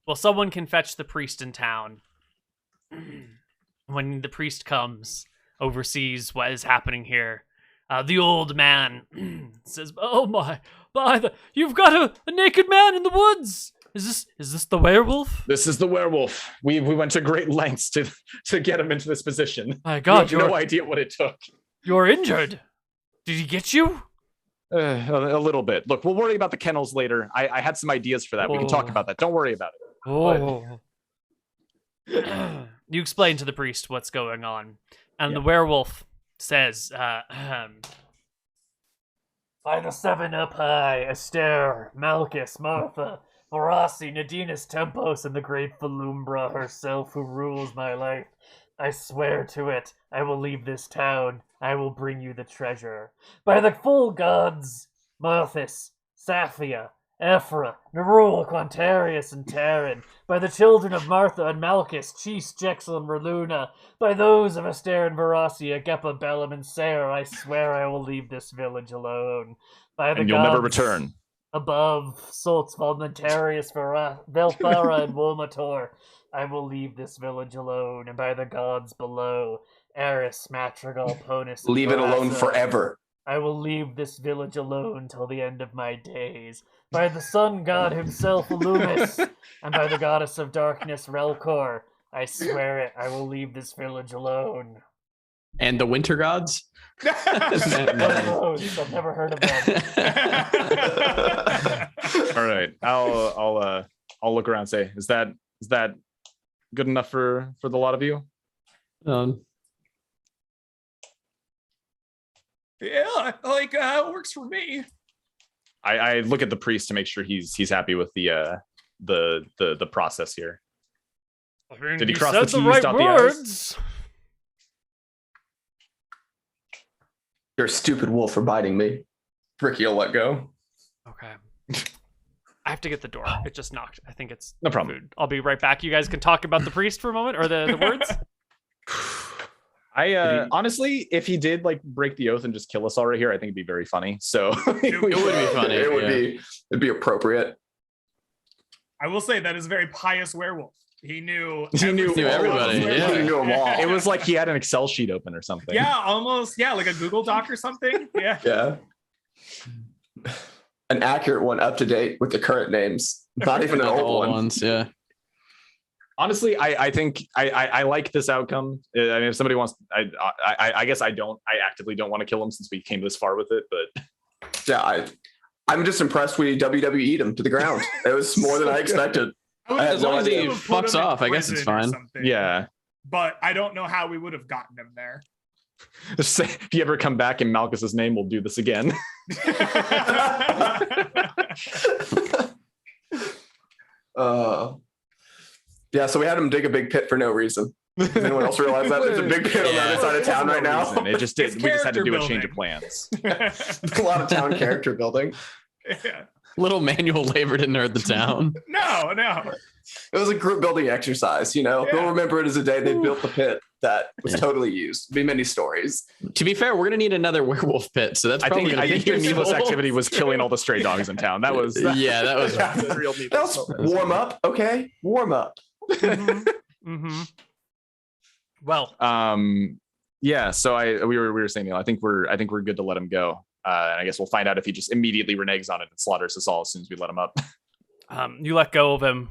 Well, someone can fetch the priest in town. When the priest comes, oversees what is happening here, the old man says, "Oh my, you've got a naked man in the woods. Is this the werewolf?" This is the werewolf. We went to great lengths to get him into this position. My God, you have no idea what it took. You're injured. Did he get you? A little bit. Look, we'll worry about the kennels later. I had some ideas for that. We can talk about that. Don't worry about it. Oh. You explain to the priest what's going on, and the werewolf says, By the seven up high, Astaire, Malchus, Martha, Verasi, Nadinus Tempos, and the great Valumbra herself who rules my life, I swear to it, I will leave this town. I will bring you the treasure. By the full gods, Marthis, Saphia, Ephra, Nerul, Quantarius, and Terran, by the children of Martha and Malchus, Cheese, Jexel, and Merluna, by those of Astaire and Veracia, Gepa, Bellum, and Sarah, I swear I will leave this village alone. By the and you'll gods never return. Above, Soltz, Volmentarius, Velfara, and Wolmator, I will leave this village alone, and by the gods below, Eris, Matrigal, Ponus, and Leave it alone Boassa, forever. I will leave this village alone till the end of my days. By the sun god himself, Loomis, and by the goddess of darkness, Relkor, I swear it, I will leave this village alone. And the winter gods? I've never heard of them. All right, I'll look around and say, is that good enough for the lot of you? Yeah, like it works for me. I look at the priest to make sure he's happy with the process here. I mean, Did he you cross said the T's, right dot the I's? words. You're a stupid wolf for biting me. Ricky will let go. Okay. I have to get the door. It just knocked. I think it's No problem. food. I'll be right back. You guys can talk about the priest for a moment, or the words. Honestly, if he did like break the oath and just kill us all right here, I think it'd be very funny. So It would be funny. It'd be appropriate. I will say that is a very pious werewolf. He knew everybody, yeah. He knew them all. it was like he had an Excel sheet open or something. Yeah, almost. Yeah, like a Google Doc or something. Yeah. Yeah. An accurate one, up to date with the current names. Not even an Not the old one. ones, yeah. Honestly, I think I like this outcome. I mean, if somebody wants, I guess I don't. I actively don't want to kill him since we came this far with it. But Yeah, I'm just impressed we WWE'd him to the ground. It was more than I expected. As long as he Put him fucks in off, I guess it's prison or fine. something. yeah, But I don't know how we would have gotten him there. just say, if you ever come back in Malchus's name, we'll do this again. Yeah, so we had him dig a big pit for no reason. Does anyone else realize that? There's a big pit on the other side of town right now. It just did. It's We just had to do a character change of building. plans. A lot of town character building. Yeah. Little manual labor didn't hurt the town. No. It was a group building exercise, you know. Yeah. They'll remember it as a day they built the pit that was totally used. Be many stories. To be fair, we're gonna need another werewolf pit, so that's I probably think gonna be your needless useful. activity was killing all the stray dogs in town. That was Yeah, that was the real needless. That was warm up, okay? Warm up. Mm-hmm. Well, Yeah. So we were saying, Neal, I think we're good to let him go. And I guess we'll find out if he just immediately reneges on it and slaughters us all as soon as we let him up. you let go of him.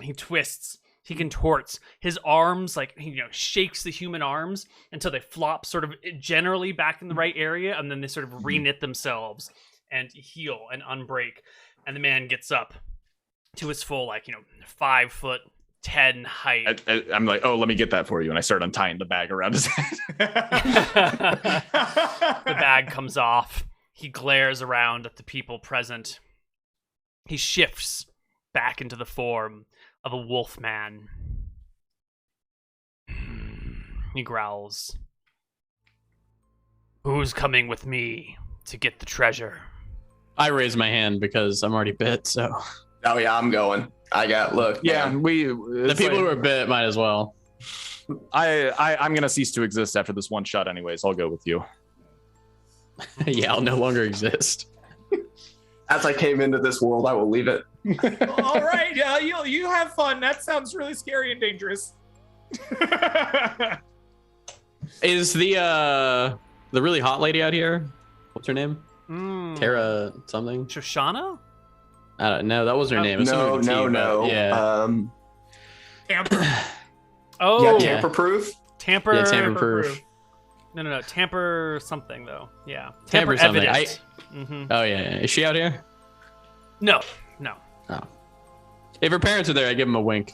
He twists. He contorts. His arms, like, he, shakes the human arms until they flop sort of generally back in the right area, and then they sort of reknit themselves and heal and unbreak. And the man gets up to his full, 5'10" height. I'm like, oh, let me get that for you. And I start untying the bag around his head. The bag comes off. He glares around at the people present. He shifts back into the form of a wolf man. He growls. Who's coming with me to get the treasure? I raise my hand because I'm already bit, so Oh yeah, I'm going. Look. Yeah, man. the people who are bit might as well. I'm gonna cease to exist after this one shot anyways. I'll go with you. Yeah, I'll no longer exist. As I came into this world, I will leave it. All right, you have fun. That sounds really scary and dangerous. Is the really hot lady out here? What's her name? Tara something? Shoshana? I don't know. That was her name. It was something with a T, but yeah. Tamper. Oh, Yeah, Yeah. tamper-proof. tamper. Yeah, tamper-proof. No. Tamper something, though. Yeah. Tamper something. evident. Mhm. Oh yeah. Is she out here? No. Oh. If her parents are there, I give them a wink.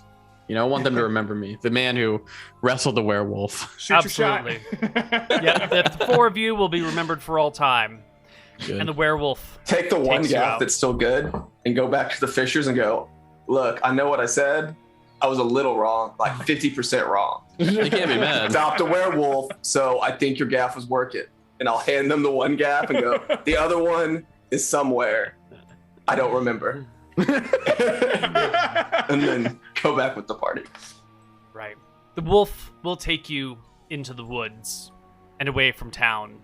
I want them to remember me, the man who wrestled the werewolf. Shoot Absolutely. your shot. Yeah, the four of you will be remembered for all time. Good. And the werewolf. Take the one Takes you gap out. that's still good and go back to the fishers and go, look, I know what I said. I was a little wrong, like 50% wrong. You can't be mad. Adopt a werewolf, so I think your gaff was working. And I'll hand them the one gaff and go, the other one is somewhere. I don't remember. And then go back with the party. Right. The wolf will take you into the woods and away from town.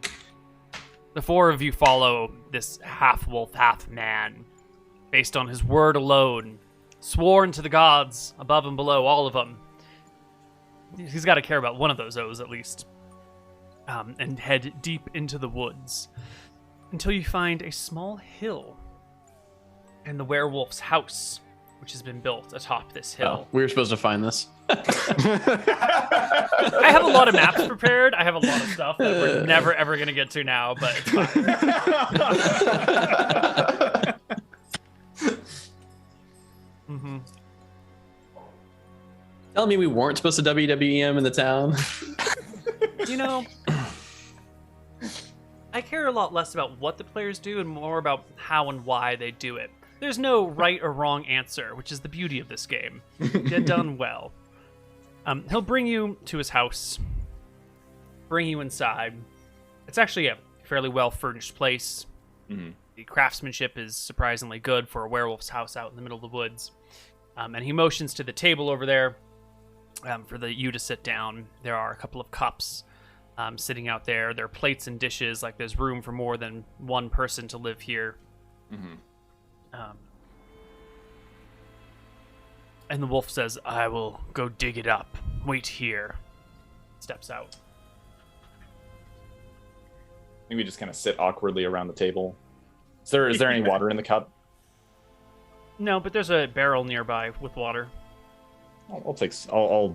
The four of you follow this half wolf, half man. Based on his word alone, sworn to the gods above and below, all of them. He's got to care about one of those O's at least. And head deep into the woods until you find a small hill and the werewolf's house, which has been built atop this hill. Oh, we were supposed to find this. I have a lot of maps prepared. I have a lot of stuff that we're never ever going to get to now, but it's fine. Mm-hmm. Telling me we weren't supposed to WWEM in the town. You know, I care a lot less about what the players do and more about how and why they do it. There's no right or wrong answer, which is the beauty of this game. Get done well. He'll bring you to his house, bring you inside. It's actually a fairly well-furnished place. Mhm. The craftsmanship is surprisingly good for a werewolf's house out in the middle of the woods. And he motions to the table over there for you to sit down. There are a couple of cups sitting out there. There are plates and dishes, like there's room for more than one person to live here. Mm-hmm. And the wolf says, I will go dig it up. Wait here. Steps out. I think we just kind of sit awkwardly around the table. Is there any water in the cup? No, but there's a barrel nearby with water. I'll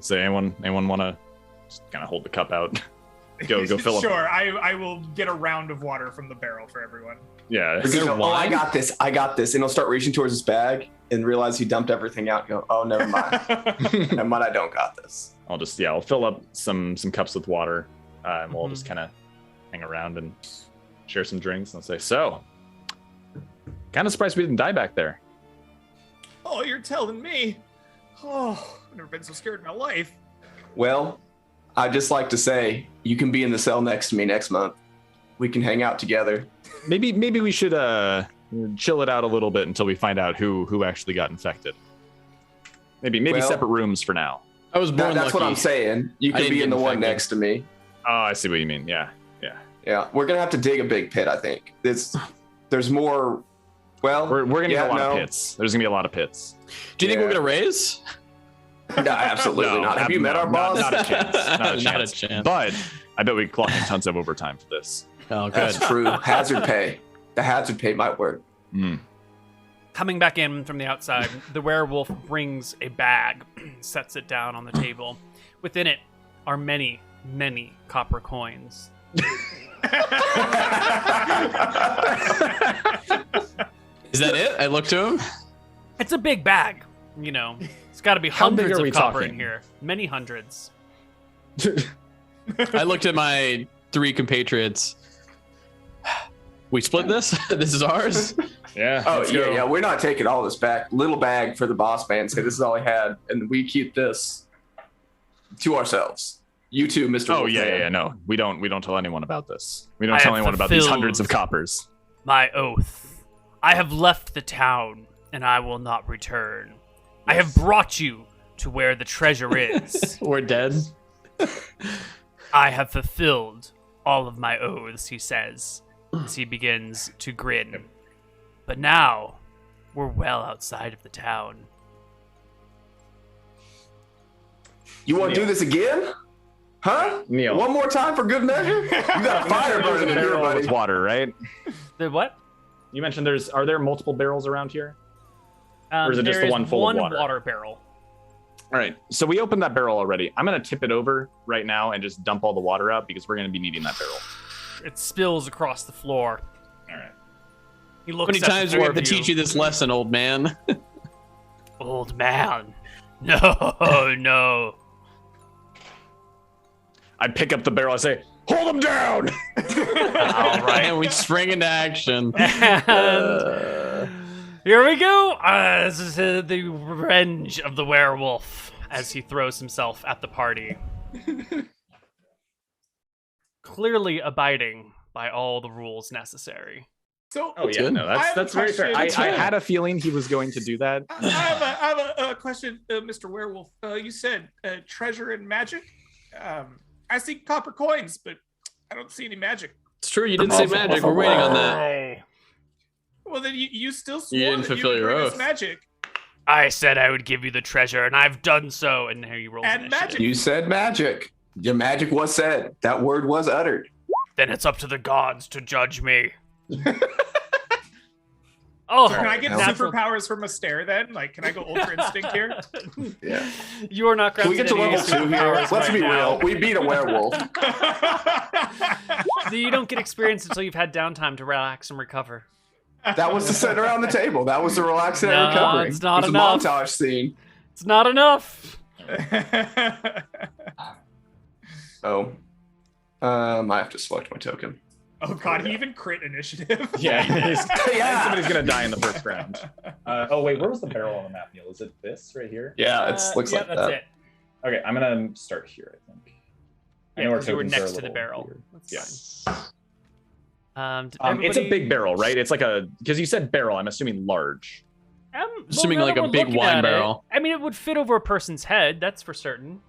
say anyone want to just kind of hold the cup out. go fill up. Sure, I will get a round of water from the barrel for everyone. Yeah. He's gonna go, I got this. And he'll start reaching towards his bag and realize he dumped everything out and go, oh, never mind. Never mind, I don't got this. I'll fill up some cups with water, and we'll just kind of hang around and share some drinks. And I'll say, so, kind of surprised we didn't die back there. Oh, you're telling me? Oh, I've never been so scared in my life. Well, I'd just like to say, you can be in the cell next to me next month. We can hang out together. Maybe we should chill it out a little bit until we find out who actually got infected. Maybe Well, separate rooms for now. I was born That's what lucky. I'm saying. You I can didn't be get in the one infected. next to me. Oh, I see what you mean. Yeah. Yeah, we're gonna have to dig a big pit. I think there's more. Well, We're gonna get a lot no. of pits. There's gonna be a lot of pits. Do you think Yeah. we're gonna raise? No, absolutely not. Have you met our boss? Not a chance. Not a chance. Not a chance. But I bet we clock in tons of overtime for this. Oh, good. That's true. Hazard pay. The hazard pay might work. Mm. Coming back in from the outside, the werewolf brings a bag, sets it down on the table. Within it are many, many copper coins. Is that it? I look to him. It's a big bag, you know. It's got to be How big hundreds are we of copper in talking? here. Many hundreds. I looked at my 3 compatriots. We split this? This is ours? Yeah. Oh let's yeah, go. yeah. We're not taking all this back. Little bag for the boss man. Say this is all he had, and we keep this to ourselves. You too, Mr. Oh Wolfman. yeah. No, we don't tell anyone about this. We don't I tell have anyone about these fulfilled hundreds of coppers. My oath. I have left the town, and I will not return. I have brought you to where the treasure is. We're dead. I have fulfilled all of my oaths, he says, as he begins to grin. But now, we're well outside of the town. You want to do this again? Huh? Neal. One more time for good measure? You got a fire burning in here, Barrel buddy. with water, right? The what? You mentioned are there multiple barrels around here? Or is it just there the one full of one water? water barrel. All right. So we opened that barrel already. I'm gonna tip it over right now and just dump all the water out because we're gonna be needing that barrel. It spills across the floor. All right. He How looks many at the times do we four have to of teach you this lesson, old man? Old man. No, no. I pick up the barrel. I say, "Hold him down!" All right. And we spring into action. And here we go. This is the revenge of the werewolf as he throws himself at the party. Clearly abiding by all the rules necessary. So, Oh yeah, good. no, I have that's a very fair. question. I had a feeling he was going to do that. I have a question, Mr. Werewolf. You said treasure and magic. I see copper coins, but I don't see any magic. It's true, you didn't say magic. We're waiting on that. Well, then you still swore You didn't that fulfill you would your bring us oath. magic. I said I would give you the treasure, and I've done so. And here you roll And initiative. magic. You said magic. Your magic was said. That word was uttered. Then it's up to the gods to judge me. Oh, So can I get natural- superpowers from a stare then? Like, can I go Ultra Instinct here? Yeah. You are not Can we granted get to any level 2 here? superpowers Let's right be now. real. We beat a werewolf. You don't get experience until you've had downtime to relax and recover. That was the sitting around the table. That was the relaxing No, and recovering. it's not it was enough. a montage scene. It's not enough. Oh. I have to select my token. Oh god, he even crit initiative. Yeah, Yeah. somebody's gonna die in the first round. Oh wait, where was the barrel on the map, Neal? Is it this right here? Yeah, it looks yeah, like that's that. it. Okay, I'm gonna start here. I think. Yeah, know our because you were tokens are a next to the little barrel. weird. That's Yeah. fine. Did It's a everybody- big barrel, right? It's like a because you said barrel. I'm assuming large. Assuming now like that a we're big looking wine at it, barrel. I mean, it would fit over a person's head. That's for certain.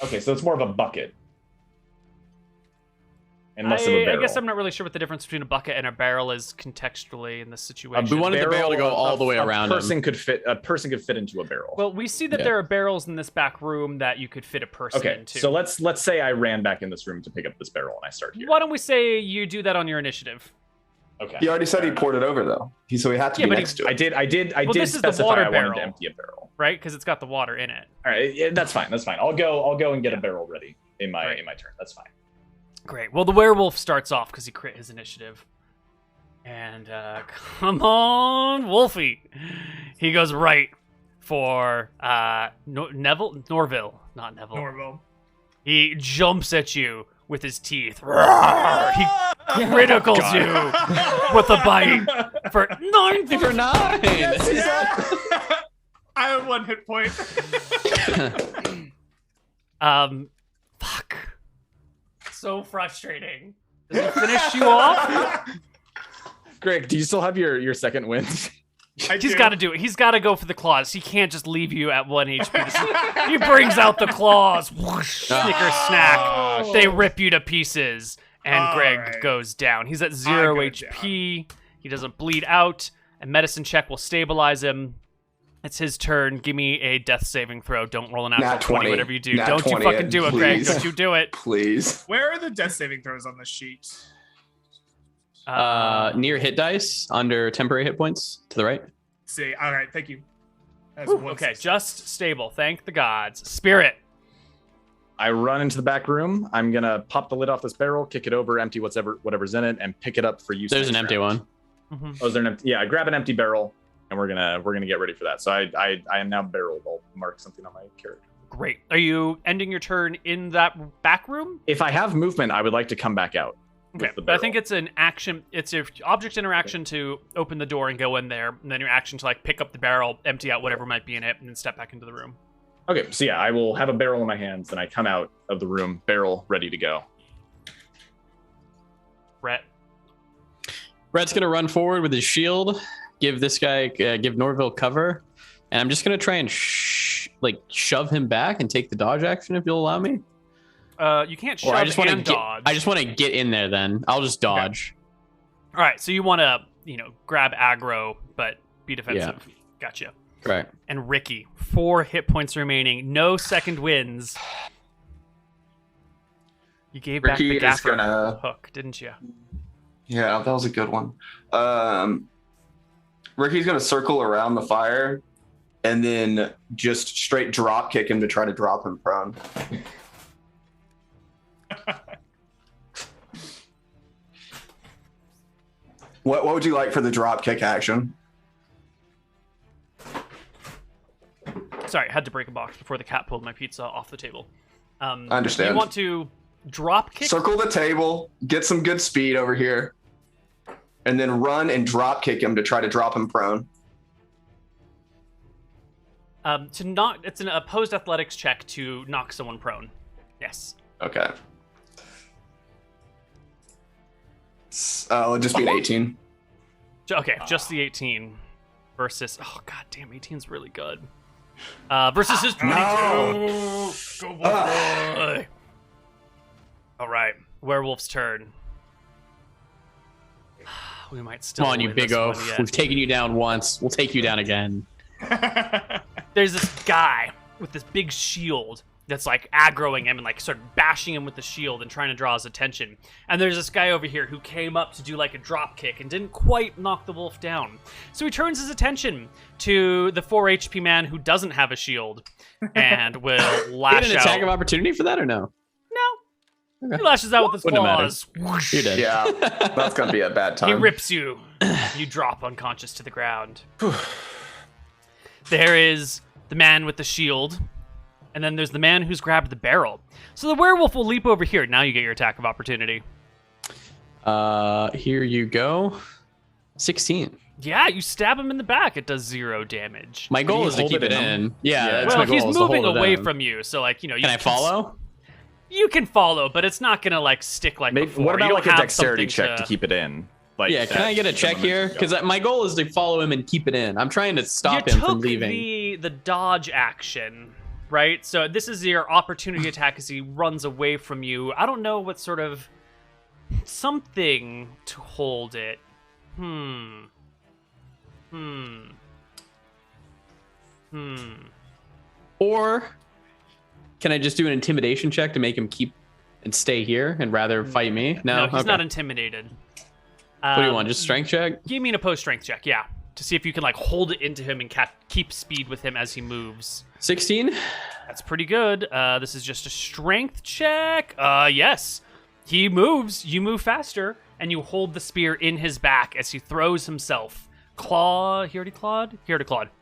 Okay, so it's more of a bucket. And less of a I barrel. guess I'm not really sure what the difference between a bucket and a barrel is contextually in this situation. we wanted the barrel to go all the way around A him. person could fit into a barrel. Well, we see that Yeah. there are barrels in this back room that you could fit a person okay, into. so let's say I ran back in this room to pick up this barrel and I start here. Why don't we say you do that on your initiative? Okay. He already said fair he enough. poured it over though. So he had to Yeah, be but he- next to it. I did Well, this is the specify water I wanted barrel. to empty a barrel. Right? Because it's got the water in it. All right, yeah, that's fine. That's fine. I'll go and get a barrel ready in my Right. in my turn. That's fine. Great. Well, the werewolf starts off because he crit his initiative. And come on, Wolfie. He goes right for Norville, not Neville. Normal. He jumps at you with his teeth. Roar! He criticals you with a bite for 9 For 9. I have 1 hit point. Fuck. So frustrating. Does he finish you off? Greg, do you still have your second wind? He's got to do it. He's got to go for the claws. He can't just leave you at 1 HP. He brings out the claws. Whoosh, snicker snack. They rip you to pieces. And All Greg right. goes down. He's at 0 go HP. He doesn't bleed out. A medicine check will stabilize him. It's his turn. Give me a death saving throw. Don't roll an natural Nat 20, 20. whatever you do. Nat Don't 20 you fucking do it, Greg. please. Don't you do it. Please. Where are the death saving throws on the sheet? Near hit dice under temporary hit points to the right. See, all right, thank you. That's Whew, one okay, success. just stable. Thank the gods. Spirit. I run into the back room. I'm gonna pop the lid off this barrel, kick it over, empty whatever's in it, and pick it up for use. There's an next empty round. one. Mhm. Oh, is there an empty? Yeah, I grab an empty barrel, and we're gonna get ready for that. So I am now barreled. I'll mark something on my character. Great. Are you ending your turn in that back room? If I have movement, I would like to come back out. with Okay, the but I think barrel. it's an action. It's your object interaction to open the door and go in there, and then your action to like pick up the barrel, empty out whatever might be in it, and then step back into the room. Okay, so yeah, I will have a barrel in my hands, and I come out of the room, barrel ready to go. Rhett. Brett's gonna run forward with his shield, give this guy, give Norville cover, and I'm just gonna try and shove him back and take the dodge action if you'll allow me. You can't shove Or I just want to and get, dodge. I just want to get in there. Then I'll just dodge. All right, so you want to, grab aggro, but be defensive. Gotcha. Correct. And Ricky, 4 hit points remaining, no second wins. You gave back Ricky the is gaffer gonna- hook, didn't you? Yeah, that was a good one. Ricky's gonna circle around the fire and then just straight drop kick him to try to drop him prone. What would you like for the drop kick action? Sorry, I had to break a box before the cat pulled my pizza off the table. I understand. You want to drop kick? Circle the table, get some good speed over here, and then run and drop kick him to try to drop him prone. It's an opposed athletics check to knock someone prone. Yes. Okay. It'll just be an 18. Okay, just the 18 versus. Oh god damn, 18's really good. Versus his 22. No. Go boy. All right, werewolf's turn. We might still. Come on, you win big this oaf. one yet. We've taken you down once. We'll take you down again. There's this guy with this big shield that's like aggroing him and like sort of bashing him with the shield and trying to draw his attention. And there's this guy over here who came up to do like a drop kick and didn't quite knock the wolf down. So he turns his attention to the 4 HP man who doesn't have a shield and will lash Get an out. attack of opportunity for that or no? No. He lashes out with his Wouldn't matter. claws. Whoosh. You're dead. Yeah, that's gonna be a bad He time. rips you. You drop unconscious to the ground. There is the man with the shield. And then there's the man who's grabbed the barrel. So the werewolf will leap over here. Now you get your attack of opportunity. Here you go. 16. Yeah, you stab him in the back. It does 0 damage. My goal you is to hold keep it it in in. Yeah, Yeah. that's Well, my goal. he's is to moving hold it away in. from you, so like, you know, you Can I follow? You can follow, but it's not gonna like stick like before. What You about don't like a have dexterity something check to keep it in? Like, Yeah, can I get a check here? Because my goal is to follow him and keep it in. I'm trying to stop you him took from leaving. the dodge action, right? So this is your opportunity attack as he runs away from you. I don't know what sort of something to hold it. Or can I just do an intimidation check to make him keep and stay here and rather fight me? No, No, he's Okay. not intimidated. What do you want? Just strength check? Give me an opposed strength check, yeah, to see if you can like hold it into him and keep speed with him as he moves. 16? That's pretty good. This is just a strength check. Yes. He moves. You move faster, and you hold the spear in his back as he throws himself. Here to clawed.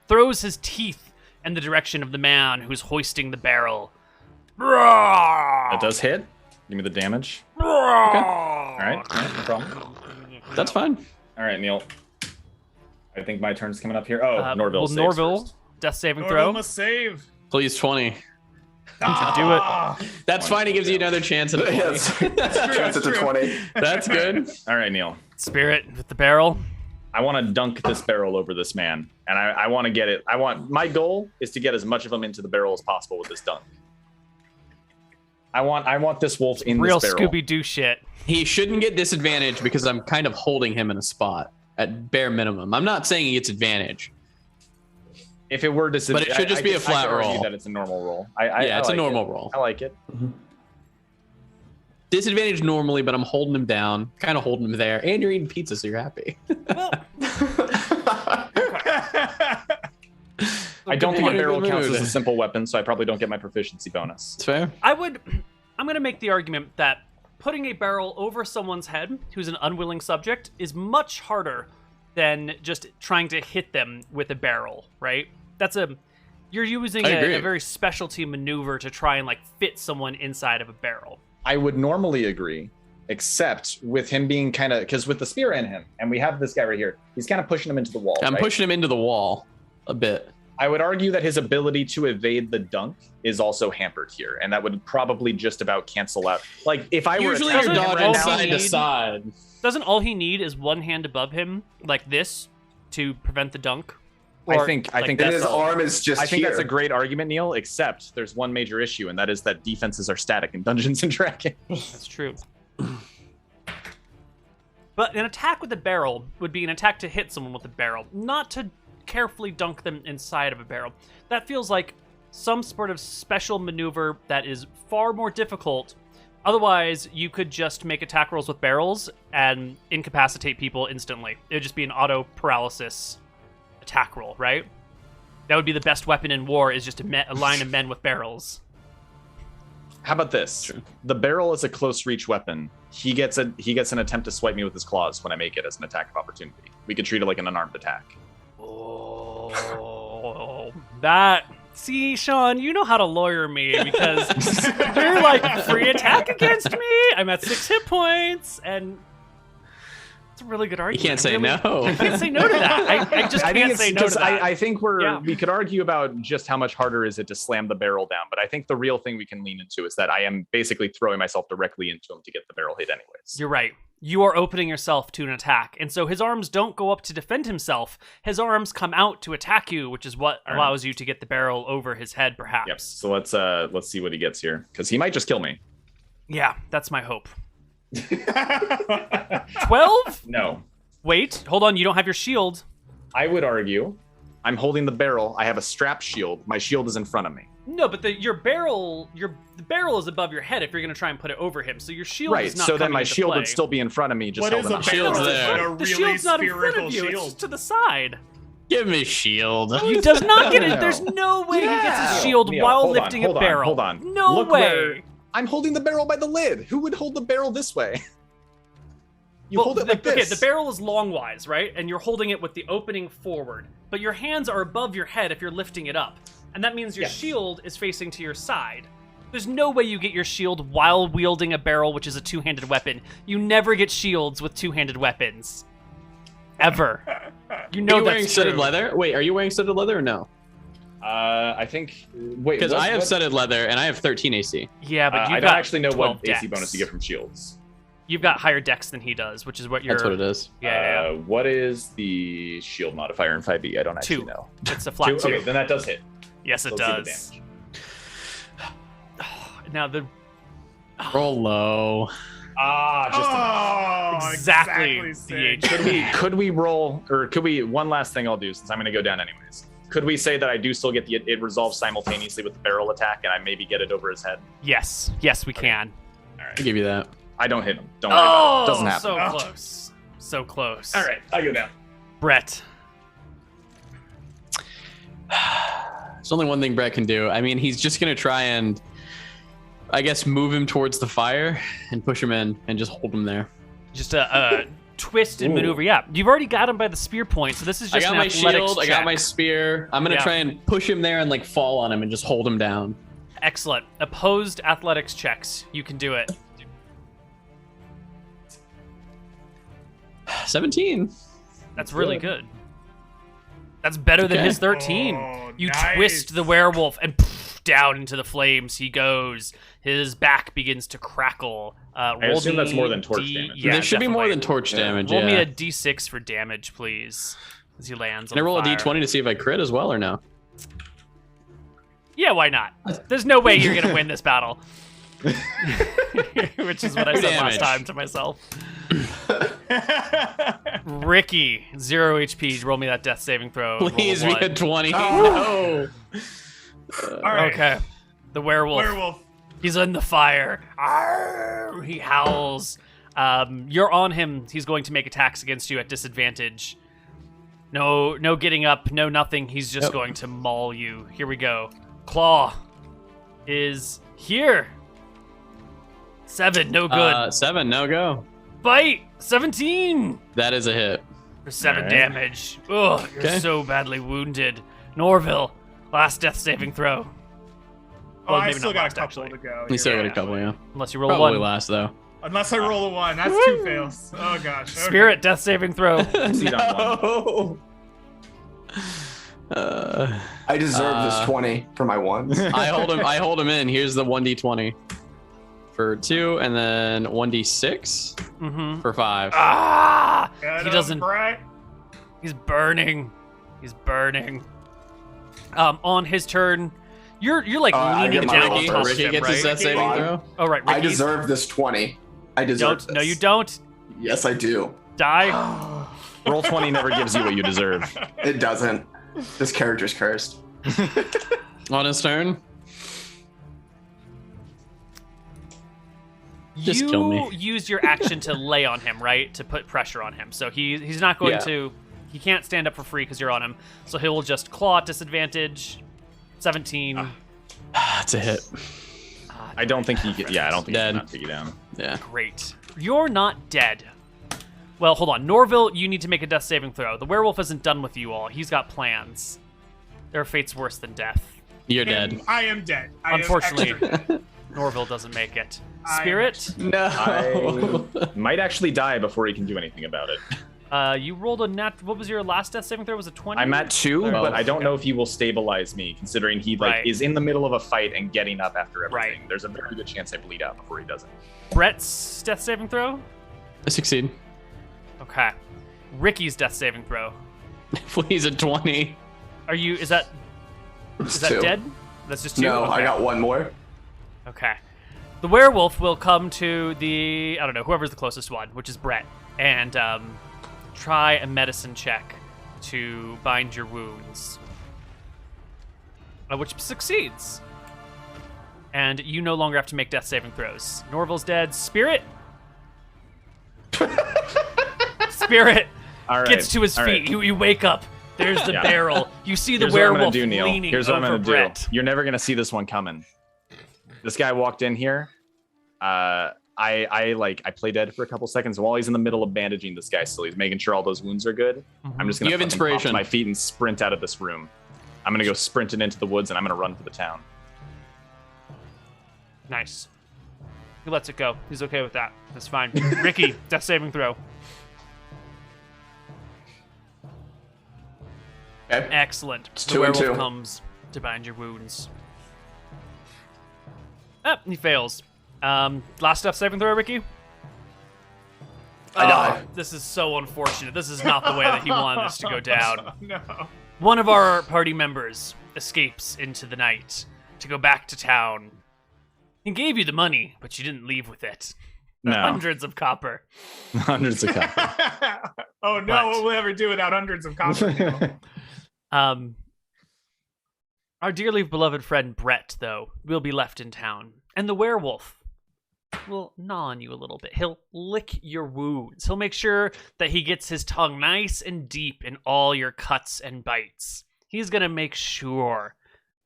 Throws his teeth in the direction of the man who's hoisting the barrel. That does hit. Give me the damage. All right, yeah, no problem. That's fine. All right, Neal. I think my turn's coming up here. Oh, Norville. Well, saves Norville, first. death saving Norville throw. must save. Please, 20. Do it. That's fine. It gives you another chance at a 20. Yes, chance it's a 20. That's good. All right, Neal. Spirit with the barrel. I want to dunk this barrel over this man, and I want to get it. My goal is to get as much of him into the barrel as possible with this dunk. I want this wolf in Real this barrel. Scooby-Doo shit. He shouldn't get disadvantage because I'm kind of holding him in a spot at bare minimum. I'm not saying he gets advantage. If it were But it should just be a flat I could argue roll. that it's a normal roll. Yeah, it's a like normal it. roll. I like it. Disadvantage normally, but I'm holding him down, kind of holding him there. And you're eating pizza, so you're happy. I don't think a in a barrel good counts mood. as a simple weapon, so I probably don't get my proficiency bonus. It's fair. I'm going to make the argument that putting a barrel over someone's head who's an unwilling subject is much harder than just trying to hit them with a barrel, right? You're using I agree. a very specialty maneuver to try and like fit someone inside of a barrel. I would normally agree, except with him being kind of, because with the spear in him, and we have this guy right here, he's kind of pushing him into the wall. I'm right? pushing him into the wall a bit. I would argue that his ability to evade the dunk is also hampered here, and that would probably just about cancel out. Like if I were Usually attacking you're him dodging right now, side to side. Doesn't all he need is one hand above him, like this, to prevent the dunk? I think And that's his arm is just I think here. that's a great argument, Neal, except there's one major issue, and that is that defenses are static in Dungeons and Dragons. That's true. But an attack with a barrel would be an attack to hit someone with a barrel, not to carefully dunk them inside of a barrel. That feels like some sort of special maneuver that is far more difficult. Otherwise, you could just make attack rolls with barrels and incapacitate people instantly. It would just be an auto paralysis attack roll, right? That would be the best weapon in war, is just a line of men with barrels. How about this? The barrel is a close reach weapon. He gets an attempt to swipe me with his claws when I make it as an attack of opportunity. We could treat it like an unarmed attack. Oh, that. See, Sean, you know how to lawyer me because you're like, free attack against me. I'm at 6 hit points, and it's a really good You argument. can't say I no. can't say no to that. I just can't say no to that. I think Yeah. we could argue about just how much harder is it to slam the barrel down, but I think the real thing we can lean into is that I am basically throwing myself directly into him to get the barrel hit anyways. You're right. You are opening yourself to an attack. And so his arms don't go up to defend himself. His arms come out to attack you, which is what All right. allows you to get the barrel over his head, perhaps. Yep. So let's see what he gets here, because he might just kill me. Yeah, that's my hope. 12? No. Wait, hold on. You don't have your shield. I would argue I'm holding the barrel. I have a strap shield. My shield is in front of me. No, but the barrel is above your head if you're going to try and put it over him. So your shield Right. is not So then coming my into shield play. would still be in front of me. Just What is holding a the shield's barrel? there. Is it a The really shield's not in front spherical of you. It's shield? just to the side. Give me shield. He does not get it. No. There's no way he gets his Neal, shield Neal, while hold on, lifting hold a on, barrel. hold on. No Look way. where- I'm holding the barrel by the lid. Who would hold the barrel this way? You hold it like this. Okay, the barrel is longwise, right? And you're holding it with the opening forward. But your hands are above your head if you're lifting it up. And that means your Yes. shield is facing to your side. There's no way you get your shield while wielding a barrel, which is a two-handed weapon. You never get shields with two-handed weapons. Ever. You know Are you wearing that's studded true. leather? Wait, are you wearing studded leather or no? I think. Wait, Because I have what? studded leather and I have 13 AC. Yeah, but I you've don't got actually know 12 what AC dex. bonus you get from shields. You've got higher dex than he does, which is what you're... That's what it is. Yeah, What is the shield modifier in 5e? I don't actually 2. know. It's a flat 2. Okay, then that does hit. Yes, it Let's see the does. damage. Now, the Roll low. Ah, just exactly the same. HP. could we roll, or could we? One last thing I'll do since I'm going to go down anyways. Could we say that I do still get it resolves simultaneously with the barrel attack, and I maybe get it over his head? Yes, we can. All I'll right. give you that. I don't hit him. Don't worry about it. Doesn't happen. So Oh. close. So close. All right, I go down. Brett. There's only one thing Brett can do. I mean, he's just going to try and, I guess, move him towards the fire and push him in and just hold him there. Just a twisted Ooh. maneuver. Yeah, you've already got him by the spear point, so this is I just got an my athletics shield. I check. got my spear. I'm going to Yeah. try and push him there and like fall on him and just hold him down. Excellent. Opposed athletics checks. You can do it. 17. That's really good. That's better than Okay. his 13. Oh, You nice. twist the werewolf and poof, down into the flames he goes. His back begins to crackle. Roll assume that's me more than torch D- damage. Yeah, there should be more definitely. than torch damage. Roll yeah. me a d6 for damage, please. As he lands Can I on roll a fire. d20 to see if I crit as well or no? Yeah, why not? There's no way you're gonna win this battle. Which is what I said last Damage. time to myself. Ricky, 0 HP. Roll me that death saving throw. Roll a Please be a 1. 20. Oh. No. All right. Okay. The werewolf. Werewolf. He's in the fire. Arr! He howls. You're on him. He's going to make attacks against you at disadvantage. No getting up, no nothing. He's just Yep. going to maul you. Here we go. Claw is here. 7, no good. 7, no go. Bite, 17 That is a hit. for 7 All right. damage. Ugh, you're Okay. so badly wounded. Norville, last death saving throw. Oh, Well, I got still got a couple actually. to go. You still You're got a right. couple, yeah. Unless you roll a Probably 1. last though. Unless I roll a 1. That's 2 fails. Oh, gosh. Okay. Spirit, death saving throw. Succeed on one. No. I deserve this 20 for my one. I hold him in. Here's the 1d20 for 2 and then 1d6 Mm-hmm. for 5. Ah! Get He him, doesn't. Brett. He's burning. He's burning. On his turn, you're like I leaning get my down on Ricky- top Ricky of him, gets his right? death saving Ron. throw. Oh right, I Ricky. deserve this 20. I deserve Don't. this. No, you don't. Yes, I do. Die. Roll 20 never gives you what you deserve. It doesn't. This character's cursed. On his turn. Just you kill me. use your action to lay on him, right? To put pressure on him. So he's not going Yeah. to. He can't stand up for free because you're on him. So he'll just claw at disadvantage. 17. That's a hit. I don't think he can. Yeah, I don't think Dead. he can take you down. Yeah. Great. You're not dead. Well, hold on. Norville, you need to make a death saving throw. The werewolf isn't done with you all. He's got plans. There are fates worse than death. You're dead. I am dead. I am Unfortunately, extra dead. Norville doesn't make it. I am Spirit, No. I might actually die before he can do anything about it. you rolled a nat. What was your last death saving throw? Was it 20? I'm at 2, Oh, but I don't okay. know if he will stabilize me, considering he Right. is in the middle of a fight and getting up after everything. Right. There's a very good chance I bleed out before he does it. Brett's death saving throw. I succeed. Okay. Ricky's death saving throw. Please a 20. Are you? Is that It's that 2. dead? That's just 2. No, Okay. I got one more. Okay. The werewolf will come to whoever's the closest one, which is Brett, and try a medicine check to bind your wounds, which succeeds. And you no longer have to make death saving throws. Norval's dead. Spirit All right. gets to his all feet. right. You wake up. There's the Yeah. barrel. You see the Here's what I'm werewolf gonna do, Neal. leaning Here's what I'm over gonna Brett. do. You're never gonna see this one coming. This guy walked in here. I play dead for a couple seconds while he's in the middle of bandaging this guy. Still, he's making sure all those wounds are good. I'm just gonna You have fucking pop to inspiration. my feet and sprint out of this room. I'm gonna go sprinting into the woods and I'm gonna run for the town. Nice. He lets it go. He's okay with that. That's fine. Ricky, death saving throw. Okay. Excellent. It's The 2 and werewolf 2. comes to bind your wounds. He fails. Last death saving throw, Ricky. I die. This is so unfortunate. This is not the way that he wanted this to go down. No. One of our party members escapes into the night to go back to town. He gave you the money, but you didn't leave with it. No, Hundreds of copper. hundreds of copies. Oh no, But- what will we ever do without hundreds of copper? Our dearly beloved friend Brett, though, will be left in town. And the werewolf will gnaw on you a little bit. He'll lick your wounds. He'll make sure that he gets his tongue nice and deep in all your cuts and bites. He's going to make sure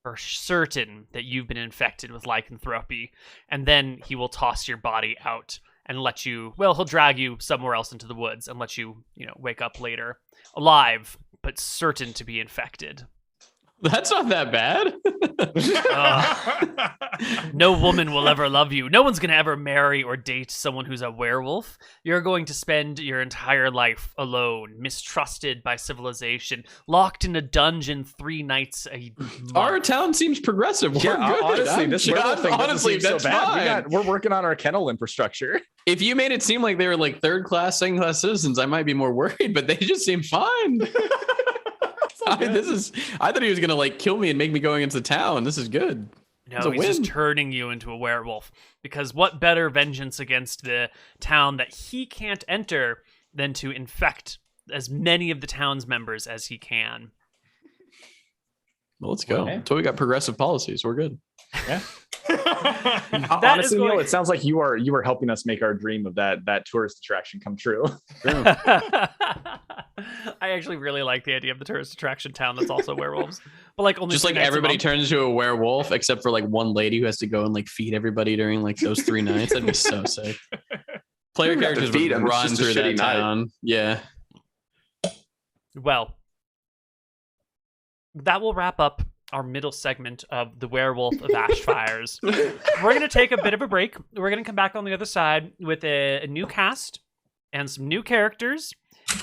for certain that you've been infected with lycanthropy. And then he will toss your body out and let you, well, he'll drag you somewhere else into the woods and let you, wake up later. Alive, but certain to be infected. That's not that bad. No woman will ever love you. No one's going to ever marry or date someone who's a werewolf. You're going to spend your entire life alone, mistrusted by civilization, locked in a dungeon 3 nights a month. Our town seems progressive. We're good. honestly, this werewolf thing doesn't honestly, seem that's so bad. fine. We're working on our kennel infrastructure. If you made it seem like they were like third class, second class citizens, I might be more worried, but they just seem fine. I thought he was gonna like kill me and make me go against the town. This is good. No, It's a he's just win. turning you into a werewolf. Because what better vengeance against the town that he can't enter than to infect as many of the town's members as he can? Well, let's go. Okay. Until we got progressive policies, we're good. Yeah. That Honestly, is going- Neal, it sounds like you are helping us make our dream of that tourist attraction come true. I actually really like the idea of the tourist attraction town that's also werewolves. But like only Just 3 like nights a everybody month. turns into a werewolf, except for like one lady who has to go and like feed everybody during like those 3 nights. That'd be so sick. Player You don't have to characters feed would 'em, it's run just a through that shitty night. town. Yeah. Well, that will wrap up our middle segment of the Werewolf of Ashfires. We're going to take a bit of a break. We're going to come back on the other side with a new cast and some new characters,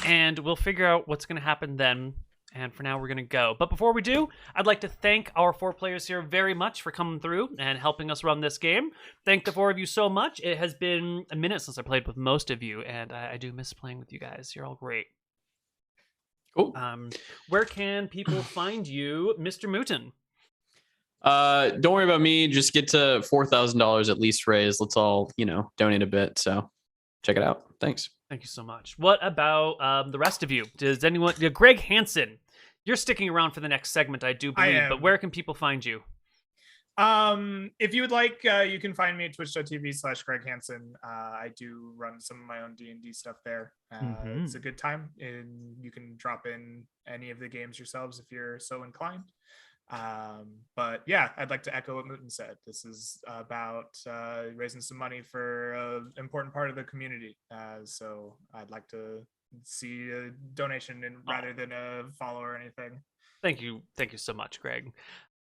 and we'll figure out what's going to happen then. And for now, we're going to go. But before we do, I'd like to thank our 4 players here very much for coming through and helping us run this game. Thank the 4 of you so much. It has been a minute since I played with most of you, and I do miss playing with you guys. You're all great. Cool. Where can people find you, Mr. Mooten? Don't worry about me. Just get to $4,000 at least raised. Let's all, donate a bit. So check it out. Thanks. Thank you so much. What about the rest of you? Does anyone? Greg Hansen, you're sticking around for the next segment, I do I believe. am. But where can people find you? If you would like, you can find me at twitch.tv/Greg Hansen. I do run some of my own D&D stuff there. Mhm. It's a good time, and you can drop in any of the games yourselves if you're so inclined. But yeah, I'd like to echo what Mooten said. This is about raising some money for an important part of the community. So I'd like to see a donation rather than a follow or anything. Thank you so much, Greg.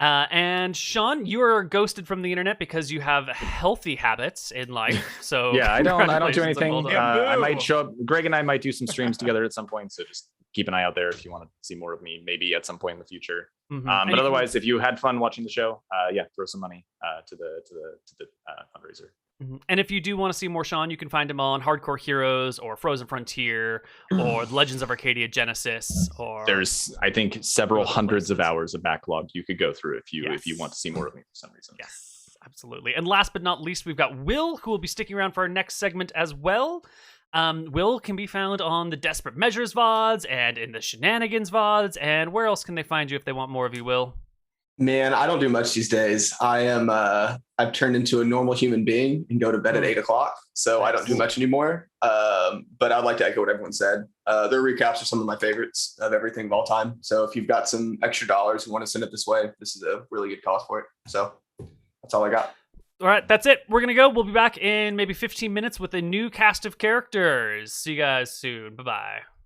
And Sean, you are ghosted from the internet because you have healthy habits in life. So Yeah, I don't do congratulations on anything. both of them. Yeah, I boo. might show up. Greg and I might do some streams together at some point. So just keep an eye out there if you want to see more of me, maybe at some point in the future. Mhm. And But you can- otherwise, if you had fun watching the show, throw some money to the fundraiser. Mhm. And if you do want to see more Sean, you can find him on Hardcore Heroes or Frozen Frontier or The Legends of Arcadia Genesis. Or There's, I think, several Other hundreds of places. hours of backlog you could go through if you Yes. want to see more of me for some reason. Yes, absolutely. And last but not least, we've got Will, who will be sticking around for our next segment as well. Will can be found on the Desperate Measures VODs and in the Shenanigans VODs. And where else can they find you if they want more of you, Will? Man, I don't do much these days. I've turned into a normal human being and go to bed at 8:00. So I don't do much anymore. But I'd like to echo what everyone said. Their recaps are some of my favorites of everything of all time. So if you've got some extra dollars and want to send it this way, this is a really good cause for it. So that's all I got. All right, that's it. We're going to go. We'll be back in maybe 15 minutes with a new cast of characters. See you guys soon. Bye-bye.